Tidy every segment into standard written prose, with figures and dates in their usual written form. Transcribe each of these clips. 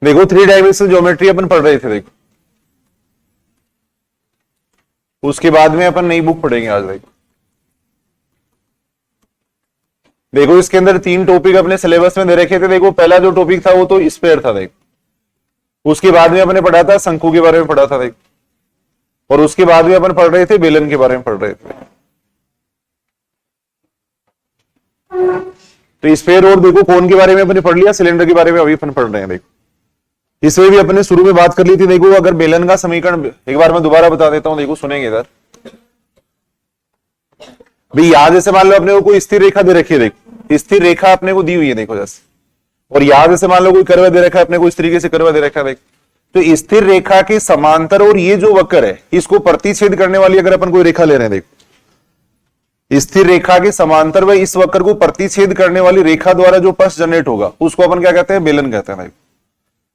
देखो 3 dimensional geometry अपन पढ़ रहे थे, देखो उसके बाद में अपन नई बुक पढ़ेंगे आज। देखो इसके अंदर 3 टॉपिक अपने सिलेबस में दे रखे थे। देखो पहला जो टॉपिक था वो तो स्फीयर था, देखो उसके बाद में अपने पढ़ा था शंकु के बारे में पढ़ा था, देखो और उसके बाद में अपन पढ़ रहे थे बेलन के बारे में पढ़ रहे थे। तो स्फीयर और देखो कोन के बारे में अपने पढ़ लिया, सिलेंडर के बारे में अभी अपन पढ़ रहे हैं। देखो इसमें भी अपने शुरू में बात कर ली थी। देखो अगर बेलन का समीकरण, एक बार मैं दोबारा बता देता हूं, देखो सुनेंगे इधर भाई। याद जैसे मान लो अपने को कोई स्थिर रेखा दे रखी है, देखो स्थिर रेखा अपने को दी हुई है, देखो जैसे, और याद जैसे मान लो कोई कर्व दे रखा है अपने को, इस तरीके से कर्व दे रखा है, देखो तो स्थिर रेखा के समांतर और ये जो वक्र है इसको प्रतिच्छेद करने वाली अगर अपन कोई रेखा ले रहे हैं, देखो स्थिर रेखा के समांतर व इस वक्र को प्रतिच्छेद करने वाली रेखा द्वारा जो पथ जनरेट होगा उसको अपन क्या कहते हैं, बेलन कहते हैं।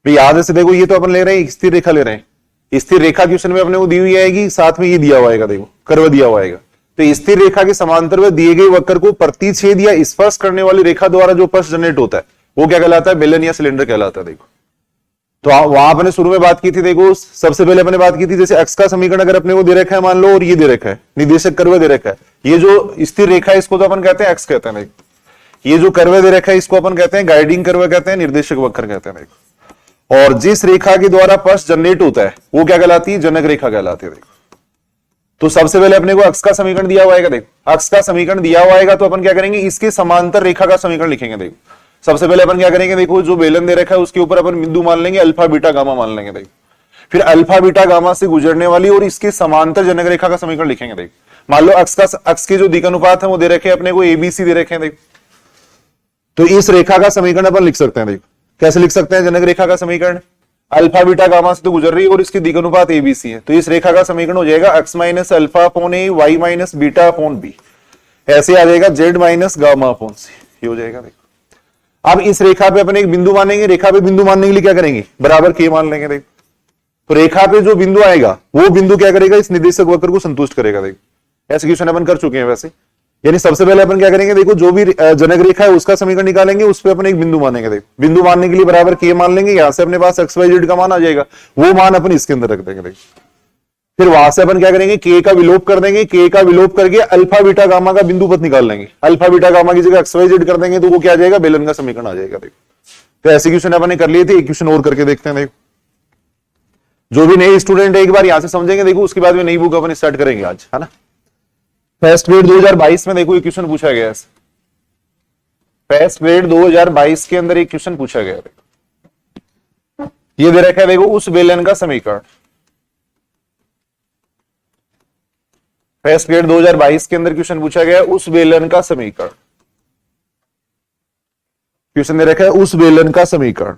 भाई याद से देखो ये तो अपन ले रहे हैं स्थिर रेखा ले रहे हैं, स्थिर रेखा क्वेश्चन में अपने को दी हुई आएगी, साथ में ये दिया हुआ आएगा, देखो कर्व दिया हुआ आएगा। तो स्थिर रेखा के समांतर व दिए गए वक्र को प्रतिच्छेद या स्पर्श करने वाली रेखा द्वारा जो पथ जनरेट होता है वो क्या कहलाता है, बेलन या सिलेंडर कहलाता है। देखो तो वहां अपने शुरू में बात की थी। देखो सबसे पहले अपने बात की थी जैसे एक्स का समीकरण अगर अपने को दे रखा है मान लो, और ये दे रखा है निर्देशक कर्व दे रखा है, ये जो स्थिर रेखा है इसको तो अपन कहते हैं एक्स कहते हैं। ये जो कर्व दे रखा है इसको अपन कहते हैं गाइडिंग कर्व कहते हैं, निर्देशक वक्र कहते हैं। और जिस रेखा के द्वारा पथ जनरेट होता है वो क्या कहलाती है, जनक रेखा कहलाती है। देखो तो सबसे पहले अपने को अक्ष का समीकरण दिया हुआ है, देखो अक्ष का समीकरण दिया हुआ है तो अपन क्या करेंगे, इसके समांतर रेखा का समीकरण लिखेंगे। देखो सबसे पहले अपन क्या करेंगे, देखो जो बेलन दे रखा है उसके ऊपर अपन बिंदु मान लेंगे, अल्फा बीटा गामा मान लेंगे। देखो फिर अल्फा बीटा गामा से गुजरने वाली और इसके समांतर जनक रेखा का समीकरण लिखेंगे। देखो मान लो अक्ष के जो दिशानुपात है वो दे रखे अपने को एबीसी दे रखे हैं। देखो तो इस रेखा का समीकरण अपन लिख सकते हैं। देखो कैसे लिख सकते हैं, जनक रेखा का समीकरण अल्फा बीटा गामा से तो गुजर रही है और इसकी दिशानुपात एबीसी है, तो इस रेखा का समीकरण हो जाएगा x minus alpha upon a, y minus beta upon b, ऐसे आ जाएगा z minus gamma upon c, ये हो जाएगा। देखो अब इस रेखा पे अपने एक बिंदु मानेंगे, रेखा पे बिंदु मानने के लिए क्या करेंगे, बराबर के मान लेंगे। देखो तो रेखा पे जो बिंदु आएगा वो बिंदु क्या करेगा, इस निर्देशक वक्र को संतुष्ट करेगा। देखो ऐसे क्वेश्चन अपन कर चुके हैं वैसे, यानी सबसे पहले अपन क्या करेंगे, देखो जो भी जनक रेखा है उसका समीकरण निकालेंगे, उस पर अपन एक बिंदु मानेंगे। देखो बिंदु मानने के लिए बराबर के मान लेंगे, यहां से अपने पास एक्स वाई जेड का मान आ जाएगा, वो मान अपन इसके अंदर रख देंगे। देखो फिर वहां से अपन क्या करेंगे, के का विलोप कर देंगे, के का विलोप करके अल्फा बीटा गामा का बिंदु पथ निकाल लेंगे, अल्फा बीटा गामा की जगह एक्स वाई जेड कर देंगे तो वो क्या आ जाएगा, बेलन का समीकरण आ जाएगा। देखो तो ऐसे क्वेश्चन अपन ने कर लिए थे, एक क्वेश्चन और करके देखते हैं। देखो जो भी नए स्टूडेंट है एक बार यहां से समझेंगे, देखो उसके बाद में नई बुक अपन स्टार्ट करेंगे आज, है ना। फर्स्ट ग्रेड 2022 में देखो एक क्वेश्चन पूछा गया है, फर्स्ट ग्रेड 2022 के अंदर एक क्वेश्चन पूछा गया है, ये दे रखा है देखो उस बेलन का समीकरण। फर्स्ट ग्रेड 2022 के अंदर क्वेश्चन पूछा गया है उस बेलन का समीकरण, क्वेश्चन दे रखा है उस बेलन का समीकरण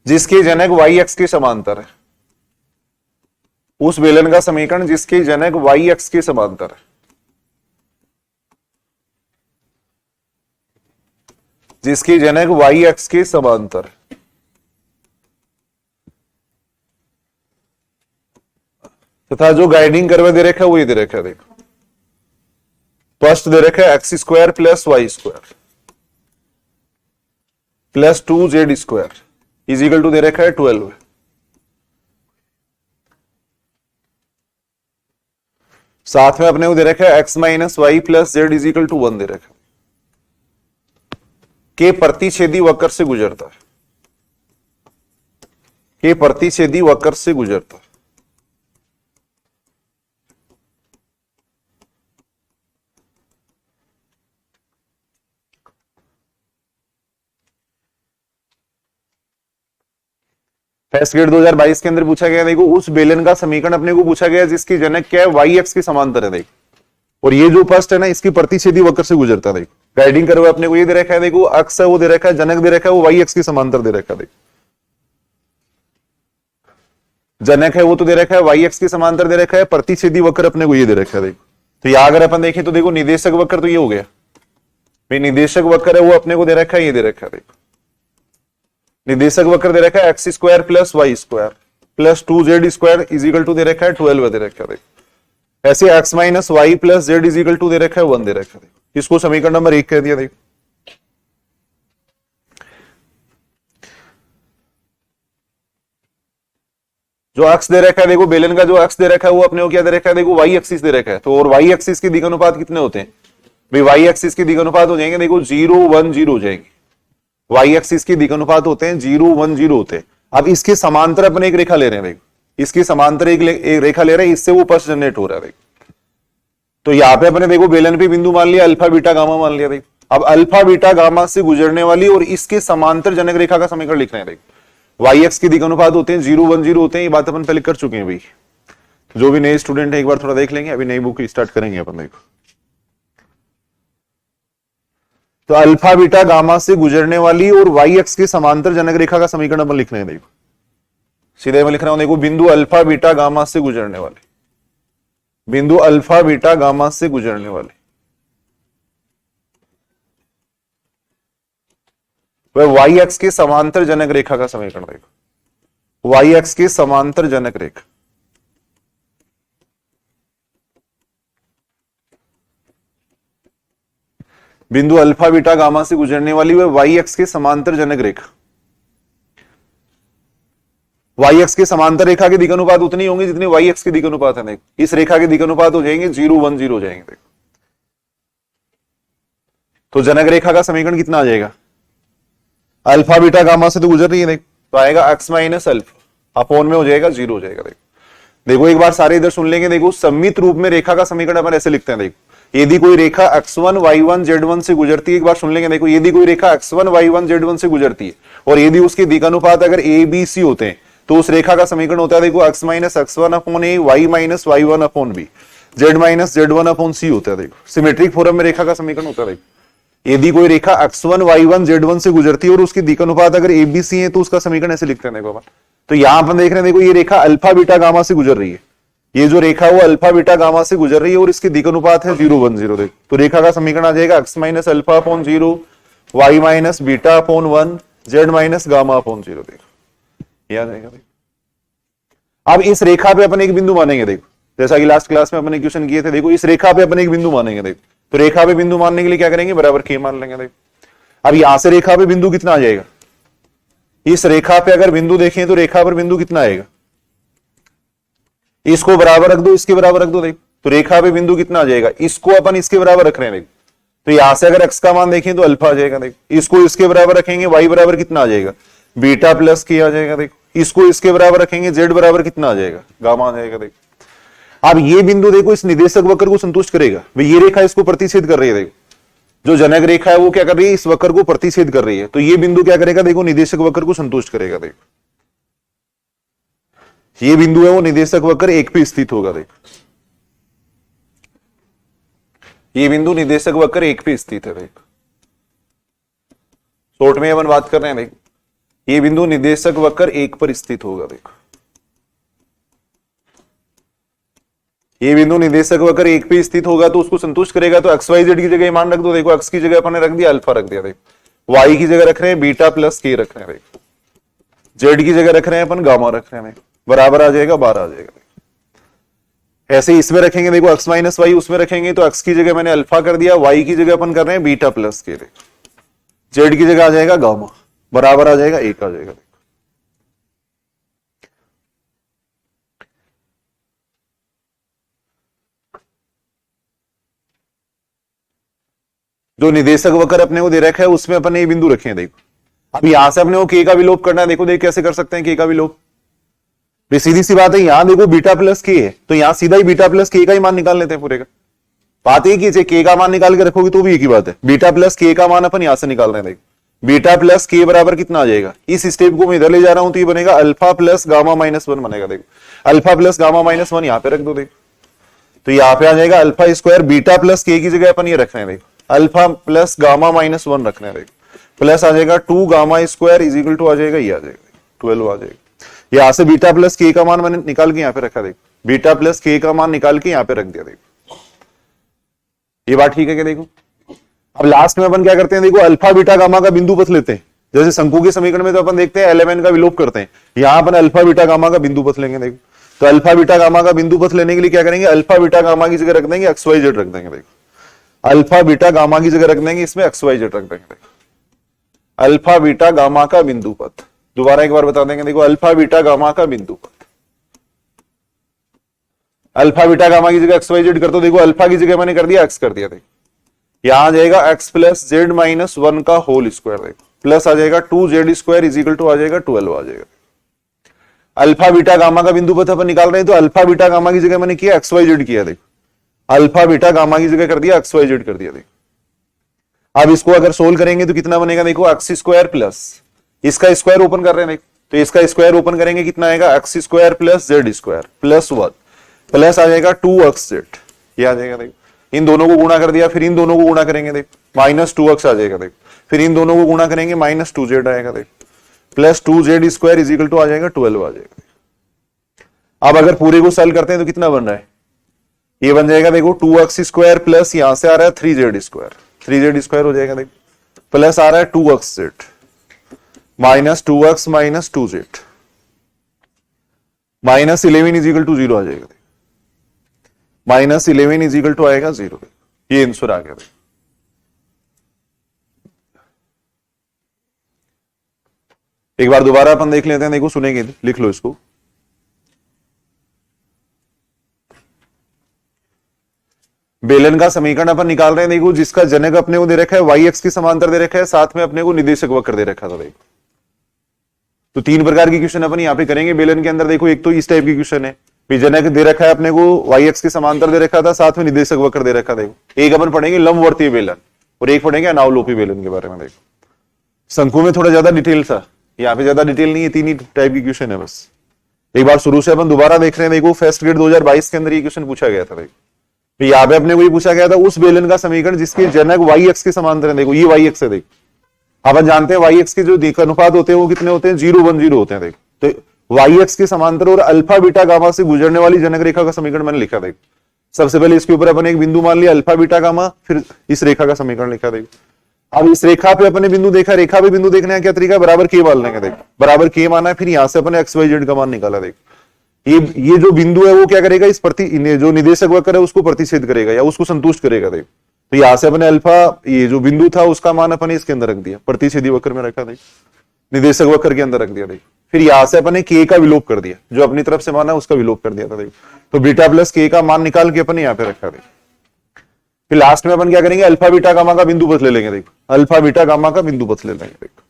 जिसके जनक वाई एक्स के समांतर है, उस बेलन का समीकरण जिसके जनक वाई एक्स के समांतर है, जिसके जनक वाई एक्स के समांतर है, तथा जो गाइडिंग कर्व दे रखा है वो ये दे रखा है। देखो फर्स्ट दे रखा है x square plus y square plus 2z square is equal to दे रखा है 12। साथ में अपने को दे रखा है x minus y plus z is equal to 1 दे रखा है, के प्रतिच्छेदी वक्र से गुजरता है, के प्रतिच्छेदी वक्र से गुजरता है। फर्स्ट ग्रेड 2022 के अंदर पूछा गया, देखो उस बेलन का समीकरण अपने को पूछा गया जिसकी जनक क्या है, वाई एक्स के समांतर है। देखो और ये जो फर्स्ट है ना इसकी प्रतिच्छेदी वक्र से गुजरता है। देखो गाइडिंग कर्व अपने को ये दे रखा है, देखो अक्ष है वो दे रखा है, जनक दे रखा है वो वाई एक्स के समांतर दे रखा है। देखो जनक है वो तो दे रखा है वाई एक्स के समांतर दे रखा है, प्रतिच्छेदी वक्र अपने को ये दे रखा है। देखो तो यहां अगर अपन देखें तो देखो निर्देशक वक्र तो ये हो गया, भाई निर्देशक वक्र है वो अपने को दे रखा है, ये दे रखा है। देखो निर्देशक वक्र दे रखा है x square plus y square plus 2z square is equal to दे रखा है 12 दे रखा है। ऐसे x minus y plus z is equal to दे रखा है 1 दे रखा है, इसको समीकरण नंबर 1 कह दिया। देखो जो अक्ष दे रखा है देखो, बेलन का जो अक्ष दे रखा है वो अपने को क्या दे रखा है देखो, वाई एक्सिस दे रखा है। तो और वाई एक्सिस के दिशानुपात कितने होते हैं भाई, वाई एक्सिस के दिशानुपात हो जाएंगे देखो 0 1 0 हो जाएंगे। वाई एक्सिस के दिशानुपात होते हैं 0 1 0 होते हैं। अब इसके समांतर अपन एक रेखा ले रहे हैं देखो, इसके समांतर एक रेखा ले रहे हैं, इससे वो पथ जनरेट हो रहा है देखो। तो यहाँ पे अपने देखो बेलन पे बिंदु मान लिया, अल्फा बीटा गामा मान लिया देखो। अब अल्फा बीटा गामा से गुजरने वाली और इसके समांतर जनक रेखा का समीकरण लिख रहे हैं देखो। वाई एक्स के दिशानुपात होते हैं 0 1 0 होते हैं, ये बात अपन पहले कर चुके हैं भाई। जो भी नए स्टूडेंट है एक बार थोड़ा देख लेंगे, अभी नई बुक स्टार्ट करेंगे अपन देखो। तो अल्फा बीटा गामा से गुजरने वाली और वाई एक्स के समांतर जनक रेखा का समीकरण अपन लिख रहे हैं देखो। सीधे मैं लिख रहा हूं देखो, बिंदु अल्फा बीटा गामा से गुजरने वाले, बिंदु अल्फा बीटा गामा से गुजरने वाले वह वाई एक्स के समांतर जनक रेखा का समीकरण देखो। वाई एक्स के समांतर जनक रेखा, बिंदु अल्फा बीटा गामा से गुजरने वाली वह वाई एक्स के समांतर जनक रेखा। वाई एक्स के समांतर रेखा के दिशानुपात उतनी होंगे जितने वाई एक्स के दिशानुपात है देखो। इस रेखा के दिशानुपात हो जाएंगे 0 1 0 हो जाएंगे देखो। तो जनक रेखा का समीकरण कितना आ जाएगा, अल्फा बीटा गामा से तो गुजर रही है देखो, तो आएगा x माइनस अल्फा अपॉन में हो जाएगा 0 हो जाएगा देखो। देखो एक बार सारे इधर सुन लेंगे देखो, सममित रूप में रेखा का समीकरण अपन ऐसे लिखते हैं देखो। यदि कोई रेखा x1 y1 z1 से गुजरती है, एक बार सुन लेंगे देखो, यदि कोई रेखा x1 y1 z1 से गुजरती है और यदि उसके दिशानुपात अगर a b c होते हैं तो उस रेखा का समीकरण होता है देखो x minus x1 upon a, y minus y1 upon b, z minus z1 upon c होता है देखो। सिमेट्रिक फॉर्म में रेखा का समीकरण होता है देखो। यदि कोई रेखा x1 y1 z1 से गुजरती है और उसके दिशानुपात अगर a b c है तो उसका समीकरण ऐसे लिखते हैं देखो अपन। तो यहां अपन देख रहे हैं देखो, ये रेखा अल्फा बीटा गामा से गुजर रही है, ये जो रेखा वो अल्फा बीटा गामा से गुजर रही है और इसके दिशानुपात है 0 1 0 देखो। तो रेखा का समीकरण आ जाएगा x minus alpha upon 0, y minus beta upon 1, z minus gamma upon 0 देखो, ये आ जाएगा देखो। अब इस रेखा पे अपन एक बिंदु मानेंगे देखो, जैसा कि लास्ट क्लास में अपन क्वेश्चन किए थे देखो, इस रेखा पे अपन एक बिंदु मानेंगे देखो। तो रेखा पे बिंदु मानने के लिए क्या करेंगे, बराबर k मान लेंगे देखो। अब यहां से रेखा पे बिंदु कितना आ जाएगा, इस रेखा पे अगर बिंदु देखें तो रेखा पर बिंदु कितना आएगा, इसको बराबर रख दो, इसके बराबर रख दो देखो। तो रेखा पे बिंदु कितना आ जाएगा, इसको अपन इसके बराबर रख रहे हैं देखो। तो यहां से अगर x का मान देखें तो अल्फा आ जाएगा देखो, इसको इसके बराबर रखेंगे y बराबर कितना आ जाएगा, बीटा प्लस k आ जाएगा देखो। इसको इसके बराबर रखेंगे z बराबर कितना आ जाएगा, गामा आ जाएगा देखो। अब ये बिंदु देखो इस निदेशक वक्र को संतुष्ट करेगा भाई, ये रेखा इसको प्रतिच्छेद कर रही है देखो, जो जनक रेखा है वो क्या कर रही है, इस वक्र को प्रतिच्छेद कर रही है। तो ये बिंदु क्या करेगा देखो, निदेशक वक्र को संतुष्ट करेगा देखो। ये बिंदु है वो निदेशक वक्र 1 पे स्थित होगा देखो, ये बिंदु निदेशक वक्र 1 पे स्थित है देखो। शॉर्ट में अपन बात कर रहे हैं देखो, ये बिंदु निदेशक वक्र 1 पर स्थित होगा देखो। ये बिंदु निदेशक वक्र 1 पे स्थित होगा तो उसको संतुष्ट करेगा। तो एक्स वाई जेड की जगह मान रख दो देखो, एक्स की जगह अपन ने रख दिया अल्फा रख दिया देखो, वाई की जगह रख रहे हैं बीटा प्लस के रख रहे हैं देखो, जेड की जगह रख रहे हैं अपन गामा रख रहे हैं देखो, बराबर आ जाएगा 12 आ जाएगा देखो। ऐसे इसमें रखेंगे देखो एक्स माइनस वाई, उसमें रखेंगे तो एक्स की जगह मैंने अल्फा कर दिया, वाई की जगह अपन कर रहे हैं बीटा प्लस के देखो, जेड की जगह आ जाएगा गामा, बराबर आ जाएगा 1 आ जाएगा। जो निदेशक वक्र अपने को दे रखा है उसमें अपन ये बिंदु रखे हैं देखो। अब यहां से अपने को के का विलोप करना है देखो, देख कैसे कर सकते हैं के का विलोप। सीधी सी बात है, यहां देखो बीटा प्लस के है तो यहां सीधा ही बीटा प्लस के का ही मान निकाल लेते हैं पूरे का। बात एक ही है, के का मान निकाल के रखोगे तो भी एक ही बात है, बीटा प्लस के का मान अपन यहां से निकाल रहे हैं देखो। बीटा प्लस के बराबर कितना आ जाएगा, इस स्टेप को मैं इधर ले जा रहा हूं तो ये बनेगा अल्फा प्लस गामा माइनस 1 बनेगा देखो। अल्फा प्लस गामा माइनस 1 यहां पे रख दो देखो, तो यहां पे आ जाएगा अल्फा स्क्वायर, बीटा प्लस के की जगह अपन ये रख रहे हैं देखो, अल्फा प्लस गामा माइनस 1 रखने हैं देखो, प्लस आ जाएगा 2 gamma square is equal to आ जाएगा ये आ जाएगा 12 आ जाएगा। यहां से बीटा प्लस के का मान मैंने निकाल के यहां पे रखा देखो, बीटा प्लस के का मान निकाल के यहां पे रख दिया देखो। ये बात ठीक है क्या देखो। अब लास्ट में अपन क्या करते हैं देखो, अल्फा बीटा गामा का बिंदु पथ लेते हैं। जैसे शंकु के समीकरण में तो अपन देखते हैं एलएमएन का विलोप करते हैं, यहां अपन अल्फा बीटा गामा का बिंदु पथ लेंगे देखो। तो अल्फा बीटा गामा का बिंदु पथ लेने के लिए क्या करेंगे, अल्फा बीटा गामा की जगह रख देंगे एक्स वाई जेड रख देंगे देखो, अल्फा बीटा गामा की जगह रख देंगे इसमें एक्स वाई जेड रख देंगे देखो। अल्फा बीटा गामा का बिंदु पथ, दोबारा एक बार बता देंगे देखो, अल्फा बीटा गामा का बिंदु पथ, अल्फा बीटा गामा की जगह एक्स वाई जेड कर दो, देखो अल्फा की जगह मैंने कर दिया एक्स कर दिया, देखो यहां आ जाएगा एक्स प्लस जेड माइनस 1 का होल स्क्वायर, देखो प्लस आ जाएगा 2z square is equal to आ जाएगा 12 आ जाएगा। अल्फा बीटा गामा का बिंदु पथ अपन निकाल रहे हैं, तो अल्फा बीटा गामा की जगह मैंने किया एक्स वाई जेड किया, देखो अल्फा बीटा गामा की जगह कर दिया एक्स वाई जेड कर दिया, देखो अब इसको अगर सोल्व करेंगे तो कितना बनेगा, देखो एक्स स्क्वायर प्लस इसका स्क्वायर ओपन कर रहे हैं, देखो तो इसका स्क्वायर ओपन करेंगे कितना आएगा, x square plus z square plus 1 plus आ जाएगा 2x जेड, ये आ जाएगा, देखो इन दोनों को गुणा कर दिया, फिर इन दोनों को गुणा करेंगे, देखो माइनस 2x आ जाएगा, देखो फिर इन दोनों को गुणा करेंगे माइनस 2z आएगा, देखो plus 2z square is equal to आ जाएगा 12 आ जाएगा। अब अगर पूरे को सॉल्व करते हैं तो कितना बन रहा है, ये बन जाएगा देखो 2x स्क्वायर प्लस यहां से आ रहा है 3z स्क्वायर हो जाएगा, देखो प्लस आ रहा है 2x z minus 2x minus 2z minus 11 is equal to 0 आ जाएगा, माइनस 11 इज इक्वल टू आएगा 0, ये आंसर आ गया। एक बार दोबारा अपन देख लेते हैं, देखो सुनेंगे, लिख लो इसको। बेलन का समीकरण अपन निकाल रहे हैं, देखो जिसका जनक अपने को दे रखा है वाई एक्स की समांतर दे रखा है, साथ में अपने को निदेशक वक्र दे रखा था, देखो तो 3 प्रकार की क्वेश्चन अपन यहां पे करेंगे बेलन के अंदर। देखो एक तो इस टाइप की क्वेश्चन है, जनक दे रखा है अपने को वाई एक्स की समांतर दे रखा था, साथ में निदेशक वक्र दे रखा, देखो एक अपन पढ़ेंगे लंबवर्तीय बेलन और एक पढ़ेंगे अनावलोपी बेलन के बारे में। देखो शंकु में थोड़ा ज्यादा डिटेल था, यहाँ पे ज्यादा डिटेल नहीं है, 3 ही टाइप की क्वेश्चन है बस। एक बार शुरू से अपन दोबारा देख रहे हैं, देखो फर्स्ट ग्रेड 2022 के अंदर ये क्वेश्चन पूछा गया था, देखो तो यहाँ पे अपने को ये पूछा गया था उस बेलन का समीकरण जिसके जनक वाई एक्स के समांतर है, देखो ये वाई एक्स है, देखो अपन जानते हैं वाई एक्स के जो अनुपात होते हैं वो कितने होते हैं, 0 1 0 होते हैं, देखो तो वाई एक्स के समांतर और अल्फा बीटा गामा से गुजरने वाली जनक रेखा का समीकरण मैंने लिखा, देखो सबसे पहले इसके ऊपर अपन एक बिंदु मान लिया अल्फा बीटा गामा, फिर इस रेखा का समीकरण लिखा, देखो अब इस रेखा पे अपने बिंदु देखा, रेखा पे बिंदु देखने का क्या तरीका, बराबर के मान लेंगे, देखो बराबर के माना है, फिर यहां से अपने एक्स वाई जेड का मान निकाला, देखो ये जो बिंदु है वो क्या करेगा, इस जो निदेशक वक्र है उसको प्रतिच्छेद करेगा या उसको संतुष्ट करेगा, देखो तो यहां से अपने अल्फा ये जो बिंदु था उसका मान अपने इसके अंदर रख दिया, प्रतिच्छेदी वक्र में रखा, देखो निदेशक वक्र के अंदर रख दिया, देखो फिर यहां से अपने के का विलोप कर दिया, जो अपनी तरफ से माना उसका विलोप कर दिया था, देखो तो बीटा प्लस के का मान निकाल के अपने यहाँ पे रखा, देखो फिर लास्ट में अपन क्या करेंगे, अल्फा बीटा गामा का बिंदु पथ ले लेंगे, देखो अल्फा बीटा गामा का बिंदु पथ ले लेंगे, देखो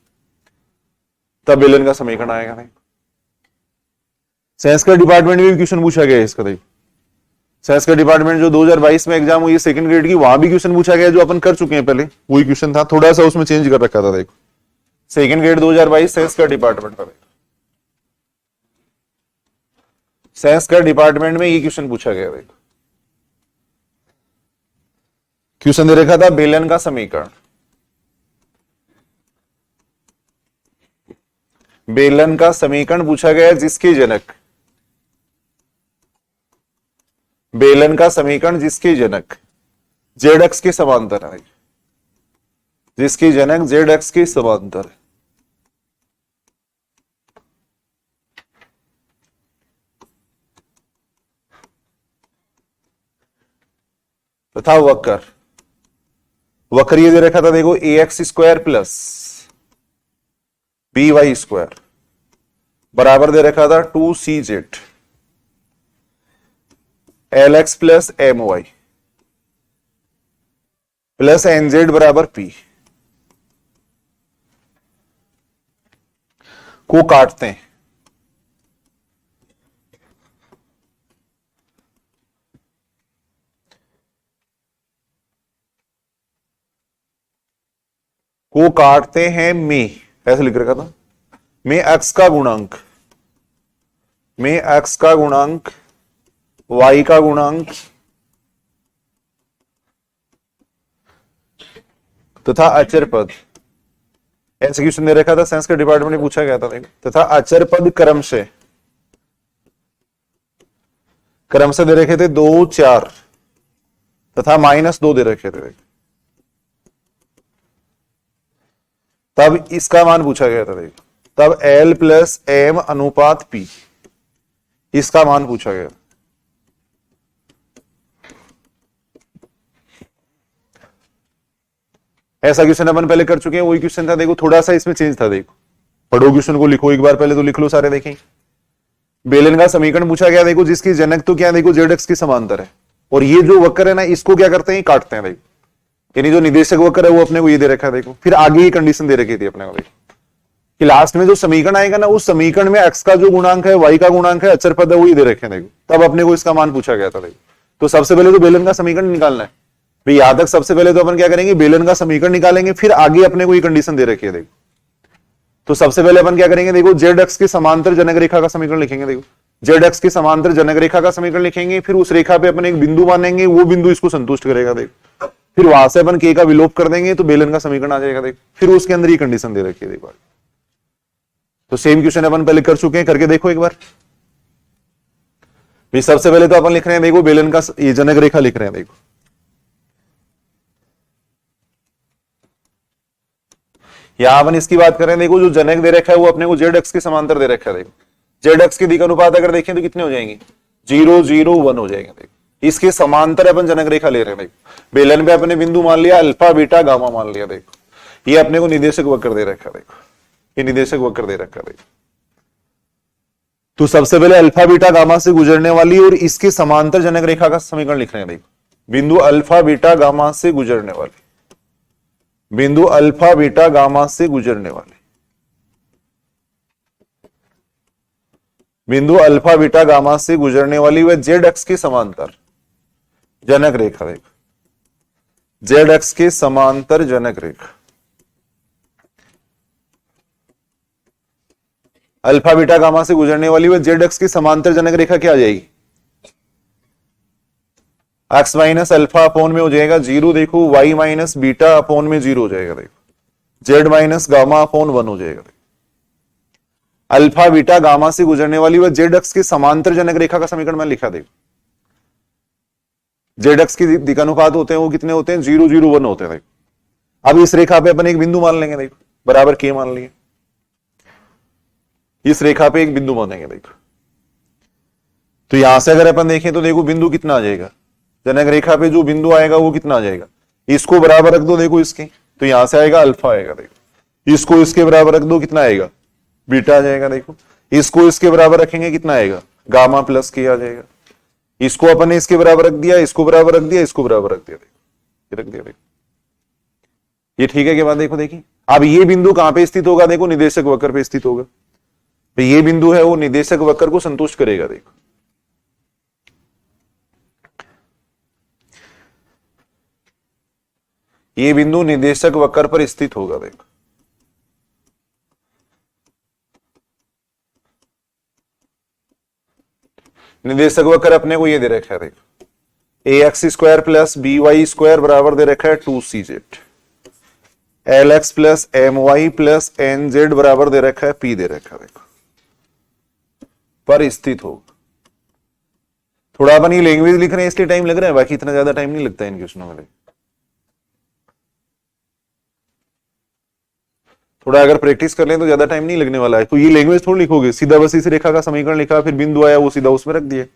तब बेलन का समीकरण आएगा। देखो साइंस का डिपार्टमेंट में भी क्वेश्चन पूछा गया है इसका, देखो साइंस का डिपार्टमेंट जो 2022 में एग्जाम हुई सेकंड ग्रेड की, वहां भी क्वेश्चन पूछा गया जो अपन कर चुके हैं पहले, वही क्वेश्चन था, थोड़ा सा उसमें चेंज कर रखा था, देखो सेकंड ग्रेड 2022 साइंस का डिपार्टमेंट का, देखो साइंस का डिपार्टमेंट में ये क्वेश्चन पूछा गया, देखो क्वेश्चन दे रखा था बेलन का समीकरण, बेलन का समीकरण पूछा गया जिसके जनक, बेलन का समीकरण जिसके जनक जेड एक्स के समांतर है, जिसकी जनक जेड एक्स के समांतर है, तथा वक्र वक्र ये दे रखा था, देखो a x square plus b y square बराबर दे रखा था 2cz l x plus m y plus n z बराबर पी को काटते हैं, को काटते हैं में, ऐसे लिख रखा था में एक्स का गुणांक, में एक्स का गुणांक वाई का गुणांक तथा अचर पद, ऐसे क्वेश्चन दे रखा था साइंस के डिपार्टमेंट में पूछा गया था, तथा अचर पद क्रम से दे रखे थे 2 4 तथा -2 दे रखे थे, तब इसका मान पूछा गया था, देखो तब L प्लस एम अनुपात P इसका मान पूछा गया। ऐसा क्वेश्चन अपन पहले कर चुके हैं, वही क्वेश्चन था, देखो थोड़ा सा इसमें चेंज था, देखो पढ़ो क्वेश्चन को, लिखो एक बार पहले तो लिख लो सारे, देखें बेलन का समीकरण पूछा गया, देखो जिसकी जनक तो क्या है, देखो जेड एक्स की समांतर है, और ये जो वक्र है ना इसको क्या करते हैं, काटते हैं। देखो यानी जो निदेशक वक्र है वो अपने को ये दे रखा है। देखो फिर आगे ही कंडीशन दे रखी थी अपने को, देखो कि लास्ट में जो समीकरण आएगा ना उस समीकरण में एक्स का जो गुणांक है, वाई का गुणांक है, अचर पद है, वही दे रखे हैं। देखो तब अपने को इसका मान पूछा गया था। देखो तो सबसे पहले तो बेलन का समीकरण निकालना है भाई, यहां तक सबसे पहले तो अपन क्या करेंगे, बेलन का समीकरण निकालेंगे, फिर आगे अपने को ये कंडीशन दे रखी है। देखो तो सबसे पहले अपन क्या करेंगे, देखो जेड एक्स की समांतर जनक रेखा का समीकरण लिखेंगे। देखो जेड एक्स की समांतर जनक रेखा का समीकरण लिखेंगे, फिर उस रेखा पे अपन एक बिंदु मानेंगे, वो बिंदु इसको संतुष्ट करेगा। देखो फिर वहां से अपन के का विलोप कर देंगे तो बेलन का समीकरण आ जाएगा। देखो फिर उसके अंदर ये कंडीशन दे रखी है। देखो तो सेम क्वेश्चन अपन पहले कर चुके हैं, करके देखो एक बार। सबसे पहले तो अपन लिख रहे हैं, देखो बेलन का ये जनक रेखा लिख रहे हैं। देखो यहां अपन इसकी बात करें, देखो जो जनक दे रखा है वो अपने को जेड एक्स के समांतर दे रखा है। देखो जेड एक्स की दिक् अनुपात अगर देखें तो कितने हो जाएंगे, 0 0 1 हो जाएंगे। देखो इसके समांतर अपन जनक रेखा ले रहे हैं। देखो बेलन पे अपने बिंदु मान लिया, अल्फा बीटा गामा मान लिया। देखो ये अपने को निदेशक वक्र दे रखा है। देखो ये निदेशक वक्र दे रखा है। देखो तो सबसे पहले अल्फा बीटा गामा से गुजरने वाली और इसके समांतर जनक रेखा का समीकरण लिख रहे हैं। देखो बिंदु अल्फा बीटा गामा से गुजरने वाली, बिंदु अल्फा बीटा गामा से गुजरने वाली, बिंदु अल्फा बीटा गामा से गुजरने वाली वह जेड एक्स के समांतर जनक रेखा। देखो जेड एक्स के समांतर जनक रेखा, अल्फा बीटा गामा से गुजरने वाली वह जेड एक्स की समांतर जनक रेखा क्या आ जाएगी, एक्स माइनस अल्फा अपोन में हो जाएगा 0। देखो वाई माइनस बीटा अपोन में 0 हो जाएगा। देखो जेड माइनस गामा अपोन 1 हो जाएगा। अल्फा बीटा गामा से गुजरने वाली वह जेड एक्स के समांतर जनक रेखा का समीकरण मैं लिखा। देखो जेड एक्स की दिशानुपात होते हैं वो कितने होते हैं, 0 0 1 होते हैं। देखो अब इस रेखा पे अपन एक बिंदु मान लेंगे। देखो बराबर के मान लिए, इस रेखा पे एक बिंदु मानेंगे। देखो तो यहां से अगर अपन देखें तो देखो बिंदु कितना आ जाएगा, जनक रेखा पे जो बिंदु आएगा वो कितना आ जाएगा, इसको बराबर रख दो। देखो इसके तो यहां से आएगा अल्फा आएगा। देखो इसको इसके बराबर रख दो, कितना आएगा, बीटा आ जाएगा। देखो इसको इसके बराबर रखेंगे, कितना आएगा, गामा प्लस के आ जाएगा। इसको अपन ने इसके बराबर रख दिया, इसको बराबर रख दिया, इसको बराबर रख दिया। देखो रख दिया। देखो ये ठीक है के बाद देखो, देखिए अब ये बिंदु कहां पे स्थित होगा, देखो निदेशक वक्र पे स्थित होगा। तो ये बिंदु है वो निदेशक वक्र को संतुष्ट करेगा। देखो ये बिंदु निदेशक वक्र पर स्थित होगा। देखो निदेशक वक्र अपने को ये दे रखा है। देखो a x square plus b y square बराबर दे रखा है 2cz, l x plus m y plus n z बराबर दे रखा है पी दे रखा है। देखो पर स्थित होगा। थोड़ा अपन ये लैंग्वेज लिख रहे हैं इसलिए टाइम लग रहा है, बाकी इतना ज्यादा टाइम नहीं लगता है इन क्वेश्चनों में। थोड़ा अगर प्रैक्टिस कर लें तो ज्यादा टाइम नहीं लगने वाला है। तो ये लैंग्वेज थोड़ी लिखोगे, सीधा बस इस रेखा का समीकरण लिखा, फिर बिंदु आया वो सीधा उसमें रख दिए।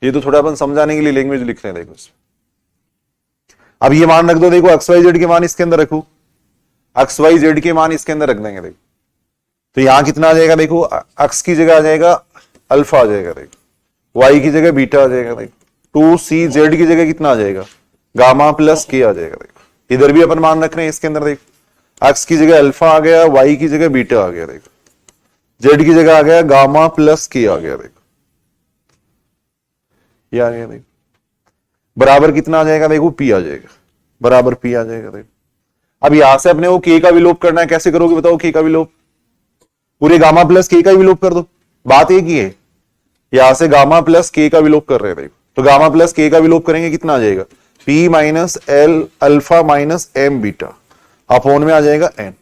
ये तो थोड़ा अपन समझाने के लिए लैंग्वेज लिख रहे हैं। देखो अब ये मान रख दो, देखो एक्स वाई जेड के मान इसके अंदर रखो, एक्स वाई जेड के मान इसके अंदर रख देंगे। देखो तो यहां कितना आ जाएगा, देखो एक्स की जगह आ जाएगा अल्फा आ जाएगा। देखो वाई की जगह बीटा आ जाएगा। देखो 2cz की जगह कितना आ जाएगा, गामा प्लस के आ जाएगा। देखो इधर भी अपन मान रख रहे हैं इसके अंदर। देखो एक्स की जगह अल्फा आ गया, वाई की जगह बीटा आ गया। देखो जेड की जगह आ गया गामा प्लस के आ गया। देखो ये आ गया। देखो बराबर कितना आ जाएगा, देखो पी आ जाएगा, बराबर पी आ जाएगा। देखो अब यहां से अपने को के का विलोप करना है, कैसे करोगे बताओ, के का विलोप पूरे गामा प्लस के का ही विलोप कर दो, बात एक ही है। यहां से गामा प्लस के का विलोप कर रहे हैं। देखो तो गामा प्लस के का विलोप करेंगे, कितना आ जाएगा, P minus L alpha minus M beta upon में आ जाएगा एन।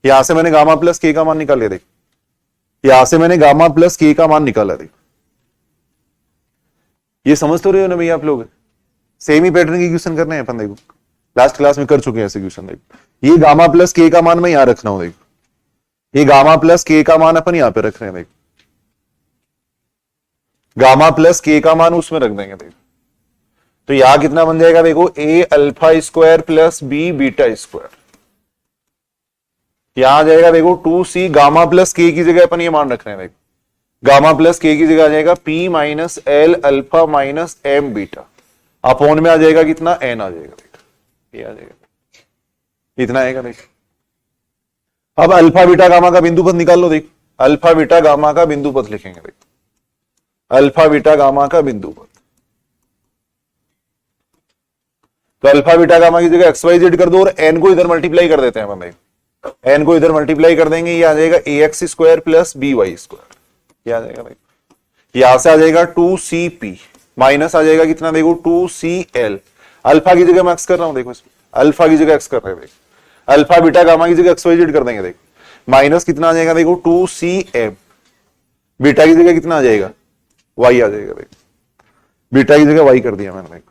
यहां से मैंने गामा प्लस के का मान निकाल लिया। देखो यहां से मैंने गामा प्लस के का मान निकाला। देखो ये समझ तो रहे हो ना भैया आप लोग, सेम ही पैटर्न की क्वेश्चन करने हैं अपन। देखो लास्ट क्लास में कर चुके हैं ऐसे क्वेश्चन। देखो ये गामा प्लस के का मान मैं यहां रखना हूं। देखो ये गामा प्लस के का मान अपन यहां पे रख रहे हैं। देखो गामा प्लस के का मान उसमें रख देंगे। देखो तो यहां कितना बन जाएगा, देखो a alpha square plus b beta square, यहां आ जाएगा देखो 2c गामा प्लस के की जगह अपन ये मान रख रहे हैं। देखो गामा प्लस के की जगह आ जाएगा P minus L alpha minus M beta, upon में आ जाएगा कितना, एन आ जाएगा बेटा, ये आ जाएगा, इतना आएगा देखो। अब अल्फा बीटा गामा का बिंदु पद निकाल लो, देखो अल्फा बीटा गामा का बिंदु पद लिखेंगे, देखो अल्फा बीटा गामा का बिंदु पद। तो अल्फा बीटा गामा की जगह एक्स वाई जेड कर दो और एन को इधर मल्टीप्लाई कर देते हैं अपन, एन को इधर मल्टीप्लाई कर देंगे, ये आ जाएगा a x square plus b y square, ये आ जाएगा देखो। यहां से आ जाएगा 2cp माइनस आ जाएगा कितना, देखो 2cl, अल्फा की जगह मैं एक्स कर रहा हूं, देखो इसमें अल्फा की जगह एक्स कर रहे हैं, देखो अल्फा बीटा गामा की जगह एक्स वाई जेड कर देंगे, देखो माइनस कितना आ जाएगा, देखो 2cm, बीटा की जगह कितना आ जाएगा, वाई आ जाएगा, देखो बीटा की जगह वाई कर दिया मैंने, देखो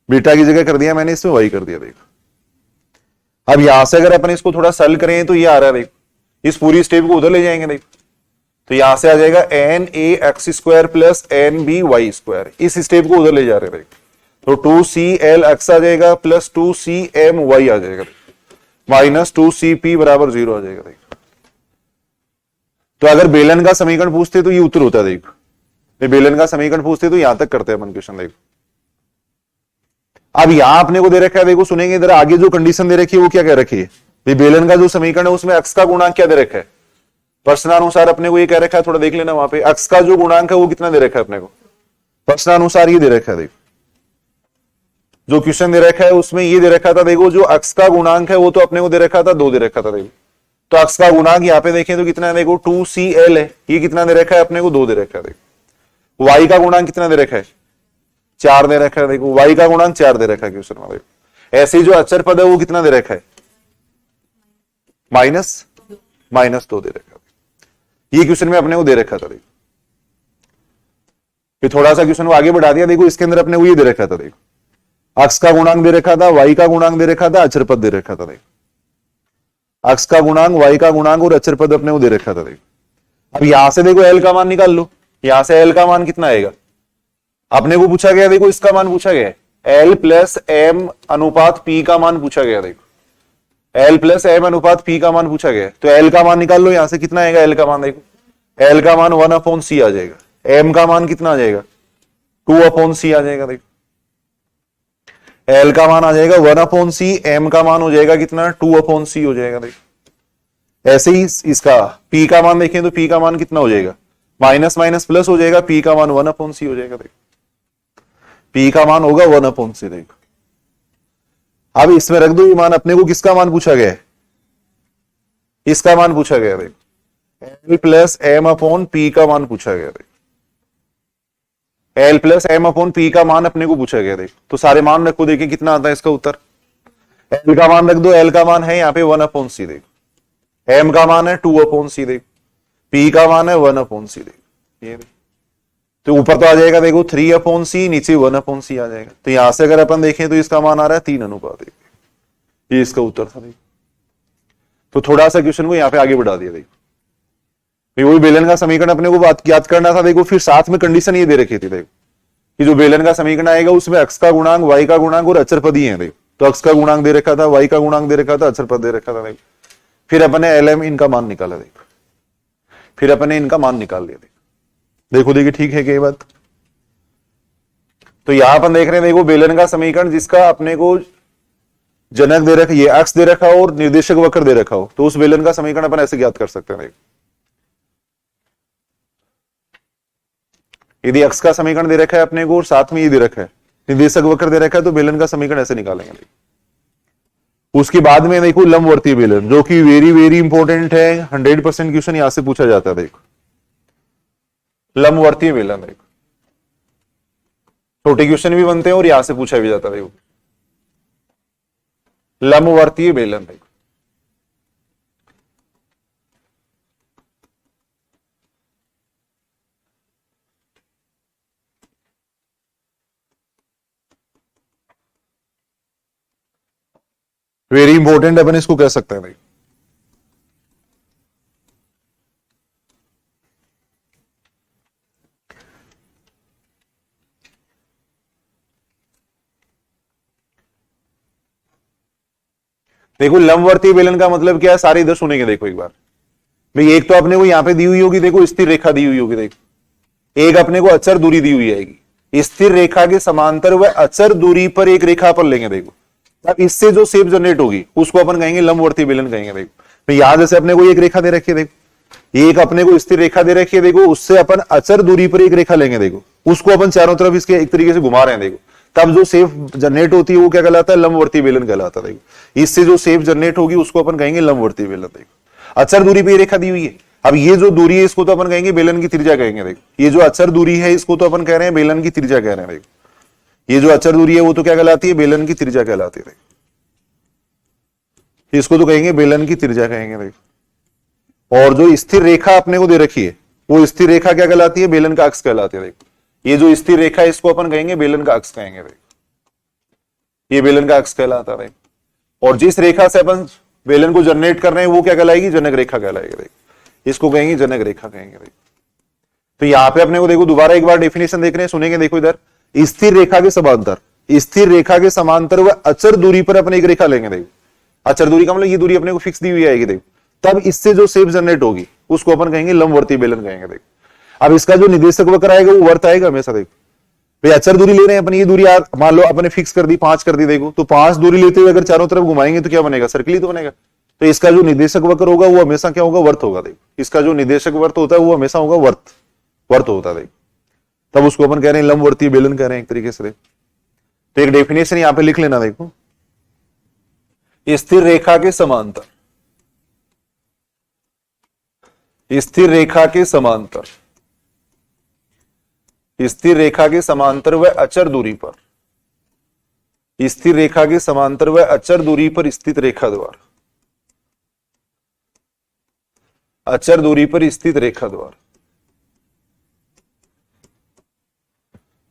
बीटा की जगह कर दिया मैंने, इसमें वाई कर दिया, देखो। अब यहां से अगर अपन इसको थोड़ा सल करें तो ये आ रहा है, देखो इस पूरी स्टेप को उधर ले जाएंगे, देखो तो यहां से आ जाएगा N A x square plus N B y square, इस स्टेप को उधर ले जा रहे हैं, देखो तो 2cl एक्स आ जाएगा प्लस 2cm वाई आ जाएगा, माइनस 2cp बराबर 0 आ जाएगा, देखो। तो अगर बेलन का समीकरण पूछते तो ये उत्तर होता है, देखो बेलन का समीकरण पूछते तो यहां तक करते हैं अपन क्वेश्चन, देखो अब यहां अपने को दे रखा है, देखो सुनेंगे इधर आगे जो कंडीशन दे रखी है वो क्या कह रखी है, बेलन का जो समीकरण है उसमें एक्स का गुणांक क्या दे रखा है, प्रश्नानुसार अपने को ये कह रखा है, थोड़ा देख लेना वहां पे एक्स का जो गुणांक है वो कितना दे रखा है अपने को, प्रश्नानुसार ये दे रखा है, देखो जो क्वेश्चन दे रखा है उसमें ये दे रखा था, देखो जो एक्स का गुणांक है वो तो अपने को दे रखा था 2 दे रखा था, देखो तो एक्स का गुणांक यहाँ पे देखें तो कितना है, देखो 2cl है, ये कितना दे रखा है अपने को 2 दे रखा है, देखो वाई का गुणांक कितना दे रखा है 4 दे रखा है, देखो वाई का गुणांक 4 दे रखा है क्वेश्चन में, देखो ऐसे ही जो अचर पद है वो कितना दे रखा है, माइनस 2 दे रखा है, ये क्वेश्चन में अपने को दे रखा था, देखो फिर थोड़ा सा क्वेश्चन को आगे बढ़ा दिया, देखो इसके अंदर अपने को ये दे रखा था, देखो एक्स का गुणांक दे रखा था, वाई का गुणांक दे रखा था, अचर पद दे रखा था, देखो एक्स का गुणांक, वाई का गुणांक और अचर पद अपने को दे रखा था, देखो अब यहां से देखो एल का मान निकाल लो, यहां से एल का मान कितना आएगा, अपने को पूछा गया, देखो इसका मान पूछा गया एल प्लस एम अनुपात पी का मान पूछा गया, देखो एल प्लस एम अनुपात पी का मान पूछा गया, तो एल का मान निकाल लो, यहां से कितना आएगा एल का मान, देखो एल का मान 1/c आ जाएगा, एम का मान कितना आ जाएगा 2/c आ जाएगा, देखो एल का मान आ जाएगा 1/c, एम का मान हो जाएगा कितना 2/c हो जाएगा, देखो ऐसे ही इसका पी का मान देखें तो पी का मान कितना हो जाएगा, माइनस माइनस प्लस हो जाएगा, पी का मान 1/c हो जाएगा, देखो पी का मान होगा 1/c, देखो अब इसमें रख दो ये मान, अपने को किसका मान पूछा गया है, इसका मान पूछा गया, देखो L plus M upon P का मान पूछा गया, देखो L plus M upon P का मान अपने को पूछा गया, देखो तो सारे मान रखो, देखिए कितना आता है इसका उत्तर, एल का मान रख दो, एल का मान है यहाँ पे 1/c, देखो एम का मान है 2/c, देखो पी का मान है 1/c, देखो ये तो ऊपर तो आ जाएगा, देखो 3/c, नीचे 1/c आ जाएगा, तो यहां से अगर अपन देखें तो इसका मान आ रहा है 3:1, ये इसका उत्तर था, देखो तो थोड़ा सा क्वेश्चन को यहां पे आगे बढ़ा दिया, देखो वही बेलन का समीकरण अपने को बात याद करना था, देखो फिर साथ में कंडीशन ये दे रखी थी, देखो कि जो बेलन का समीकरण आएगा उसमें एक्स का गुणांक, वाई का गुणांक और अचर पद ही है, देखो तो एक्स का गुणांक दे रखा था, वाई का गुणांक दे रखा था, अचर पद दे रखा था, देखो फिर अपने एल एम इनका मान निकाला, देखो फिर अपने इनका मान निकाल लिया, देखो देखिए ठीक है क्या बात। तो यहां अपन देख रहे हैं, देखो बेलन का समीकरण जिसका अपने को जनक दे रखा, ये एक्स दे रखा हो और निर्देशक वक्र दे रखा हो, तो उस बेलन का समीकरण अपन ऐसे ज्ञात कर सकते हैं, देखो यदि एक्स का समीकरण दे रखा है अपने को और साथ में ये दे रखा है निर्देशक वक्र दे रखा है, तो बेलन का समीकरण ऐसे निकालेंगे, उसके बाद में देखो लंबवर्तीय बेलन, जो कि वेरी वेरी इंपॉर्टेंट है, 100% क्वेश्चन यहां से पूछा जाता है, देखो लंबवर्तीय बेलन, देखो छोटे क्वेश्चन भी बनते हैं और यहां से पूछा भी जाता है, देखो लंबवर्तीय बेलन, देखो वेरी इंपॉर्टेंट अपन इसको कह सकते हैं, भाई देखो लंबवर्तीय बेलन का मतलब क्या है, सारे इधर सुनेंगे, देखो एक बार भाई एक तो अपने को यहां पे दी हुई होगी, देखो स्थिर रेखा दी हुई होगी, देखो एक अपने को अचर दूरी दी हुई आएगी, स्थिर रेखा के समांतर व अचर दूरी पर एक रेखा अपन लेंगे, देखो अब इससे जो शेप जनरेट होगी उसको अपन कहेंगे लंबवर्ती बेलन कहेंगे। देखो तो यहां जैसे अपने को एक रेखा दे रखी है, देखो एक अपने को स्थिर रेखा दे रखी है, देखो उससे अपन अचर दूरी पर एक रेखा लेंगे, देखो उसको अपन चारों तरफ इसके एक तरीके से घुमा रहे हैं, देखो तब जो शेप जनरेट होती है वो क्या कहलाता है, लंबवर्ती बेलन कहलाता है। देखो इससे जो शेप जनरेट होगी उसको अपन कहेंगे लंबवर्ती बेलन। देखो अचर दूरी पे रेखा दी हुई है, अब ये जो दूरी है इसको तो अपन कहेंगे बेलन की त्रिज्या कहेंगे। देखो ये जो अचर दूरी है इसको तो अपन कह रहे हैं बेलन की त्रिज्या कह रहे हैं। देखो ये जो अचर दूरी है वो तो क्या कहलाती है, बेलन की त्रिज्या कहलाती है। इसको तो कहेंगे बेलन की त्रिज्या कहेंगे। देखो और जो स्थिर रेखा अपने को दे रखी है वो स्थिर रेखा क्या कहलाती है, बेलन का अक्ष कहलाती है। देखो ये जो स्थिर रेखा है इसको अपन कहेंगे बेलन का अक्ष कहेंगे। देखो ये बेलन का अक्ष कहलाता है। और जिस रेखा से अपन बेलन को जनरेट कर रहे हैं वो क्या कहलाएगी, जनक रेखा कहलाएगी। देखो इसको कहेंगे जनक रेखा कहेंगे। देखो तो यहां पे अपने को देखो दोबारा एक बार डेफिनेशन देख रहे हैं, सुनेंगे देखो इधर, स्थिर रेखा के समांतर, स्थिर रेखा के समांतर व अचर दूरी पर अपने एक रेखा लेंगे। देखो अचर दूरी का मतलब ये दूरी अपने को फिक्स दी हुई आएगी। देखो तब इससे जो शेप जनरेट होगी उसको अपन कहेंगे लंबवर्ती बेलन कहेंगे। देखो अब इसका जो निदेशक वक्र आएगा वो वर्त आएगा हमेशा। देखो भाई अचर दूरी ले रहे हैं अपन, ये दूरी मान लो अपने फिक्स कर दी 5 कर दी, देखो तो 5 दूरी लेते हुए अगर चारों तरफ घुमाएंगे तो क्या बनेगा, सर्कल ही तो बनेगा। तो इसका जो निदेशक वक्र होगा वो हमेशा क्या होगा, वर्त होगा। देखो इसका जो निदेशक वर्त होता है वो हमेशा होगा वर्त होता है। देखो तब उसको अपन कह रहे हैं लंबवर्ती बेलन कह रहे हैं एक तरीके से। तो एक डेफिनेशन यहां पे लिख लेना, देखो स्थिर रेखा के समांतर, स्थिर रेखा के समांतर, स्थिर रेखा के समांतर व अचर दूरी पर, स्थिर रेखा के समांतर व अचर दूरी पर स्थित रेखा द्वारा, अचर दूरी पर स्थित रेखा द्वारा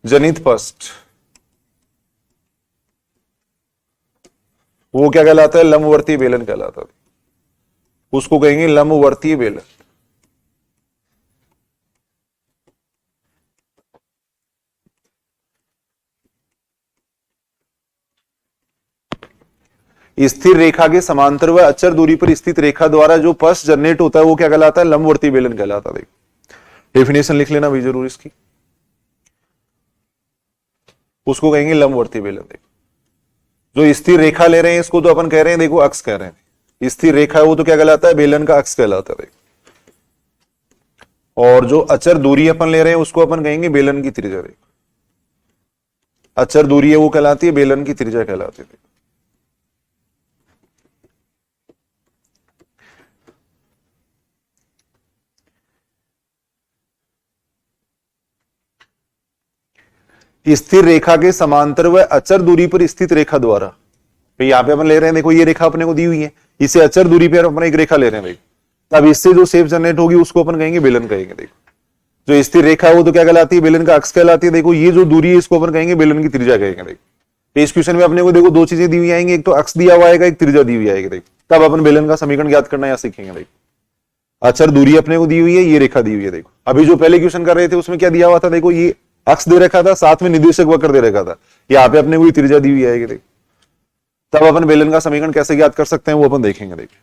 जनित पस्ट, वो क्या कहलाता है, लंबवर्ती बेलन कहलाता है। उसको कहेंगे लंबवर्ती बेलन। स्थिर रेखा के समांतर व अचर दूरी पर स्थित रेखा द्वारा जो पस्ट जनरेट होता है वो क्या कहलाता है, लंबवर्ती बेलन कहलाता है। डेफिनेशन लिख लेना भी जरूर इसकी, उसको कहेंगे लंबवर्ती बेलन। जो स्थिर रेखा ले रहे हैं इसको तो अपन कह रहे हैं देखो अक्ष कह रहे हैं, स्थिर रेखा है वो तो क्या कहलाता है, बेलन का अक्ष कहलाता है। और जो अचर दूरी अपन ले रहे हैं उसको अपन कहेंगे बेलन की त्रिज्या। अचर दूरी है वो कहलाती है बेलन की त्रिज्या कहलाती है। स्थिर रेखा के समांतर व अचर दूरी पर स्थित रेखा द्वारा, तो यहां पे अपन ले रहे हैं देखो ये रेखा अपने को दी हुई है, इसे अचर दूरी पर अपन एक रेखा ले रहे हैं। देखो तब इससे जो शेप जनरेट होगी उसको अपन कहेंगे बेलन कहेंगे। देखो जो स्थिर रेखा है वो तो क्या कहलाती है, बेलन का अक्ष कहलाती है। देखो ये जो दूरी है इसको अपन कहेंगे बेलन की त्रिज्या कहेंगे। देखो इस क्वेश्चन में अपने को देखो दो चीजें दी हुई आएंगी, एक तो अक्ष दिया हुआ आएगा, एक त्रिज्या दी हुई आएगी। देखो तब अपन बेलन का समीकरण ज्ञात करना या सीखेंगे। देखो अचर दूरी अपने को दी हुई है, ये रेखा दी हुई है। देखो अभी जो पहले क्वेश्चन कर रहे थे उसमें क्या दिया हुआ था, देखो ये अक्ष दे रखा था, साथ में निदेशक वक्र दे रखा था, यहाँ पे अपने को त्रिज्या दी हुई आएगी। देखो तब अपन बेलन का समीकरण कैसे ज्ञात कर सकते हैं वो अपन देखेंगे। देखिए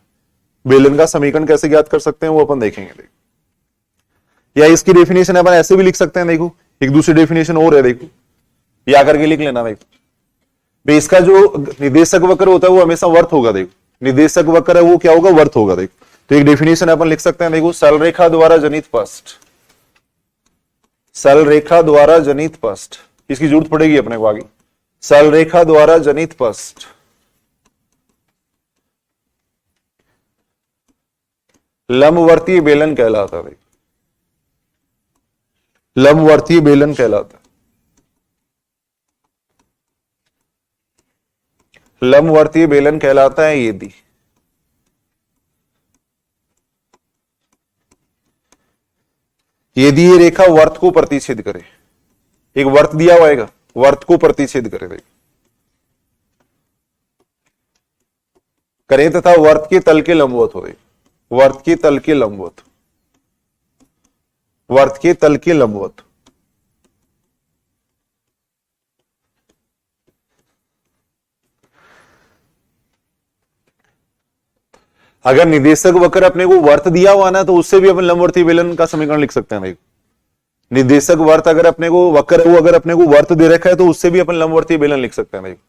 बेलन का समीकरण कैसे ज्ञात कर सकते हैं वो अपन देखेंगे। देखो या इसकी डेफिनेशन अपन ऐसे भी लिख सकते हैं, देखो एक दूसरी डेफिनेशन और है, देखो या करके लिख लेना। देखो इसका जो निदेशक वक्र होता है वो हमेशा वर्त होगा। देखो निदेशक वक्र है वो क्या होगा, वर्त होगा। देखो तो एक डेफिनेशन अपन लिख सकते हैं, देखो सरल रेखा द्वारा जनित पस्ट, सरल रेखा द्वारा जनित पस्ट, इसकी जरूरत पड़ेगी अपने को आगे। सरल रेखा द्वारा जनित पस्ट लंबवर्तीय बेलन कहलाता है। लंबवर्तीय बेलन कहलाता है। लंबवर्तीय बेलन कहलाता है यदि ये रेखा वर्त को प्रतिच्छेद करे, एक वर्त दिया हुआ है, वर्त को प्रतिच्छेद करे करें तथा वर्त के तल के लंबवत हो, वर्त के तल के लंबवत, वर्त के तल के लंबवत। अगर निर्देशक वक्र अपने को वर्त दिया हुआ ना, तो उससे भी अपन लंबवर्तीय बेलन का समीकरण लिख सकते हैं। देखो, निर्देशक वर्त अगर अपने को वक्र वो अगर अपने को वर्त दे रखा है, तो उससे भी अपन लंबवर्तीय बेलन लिख सकते हैं। देखो,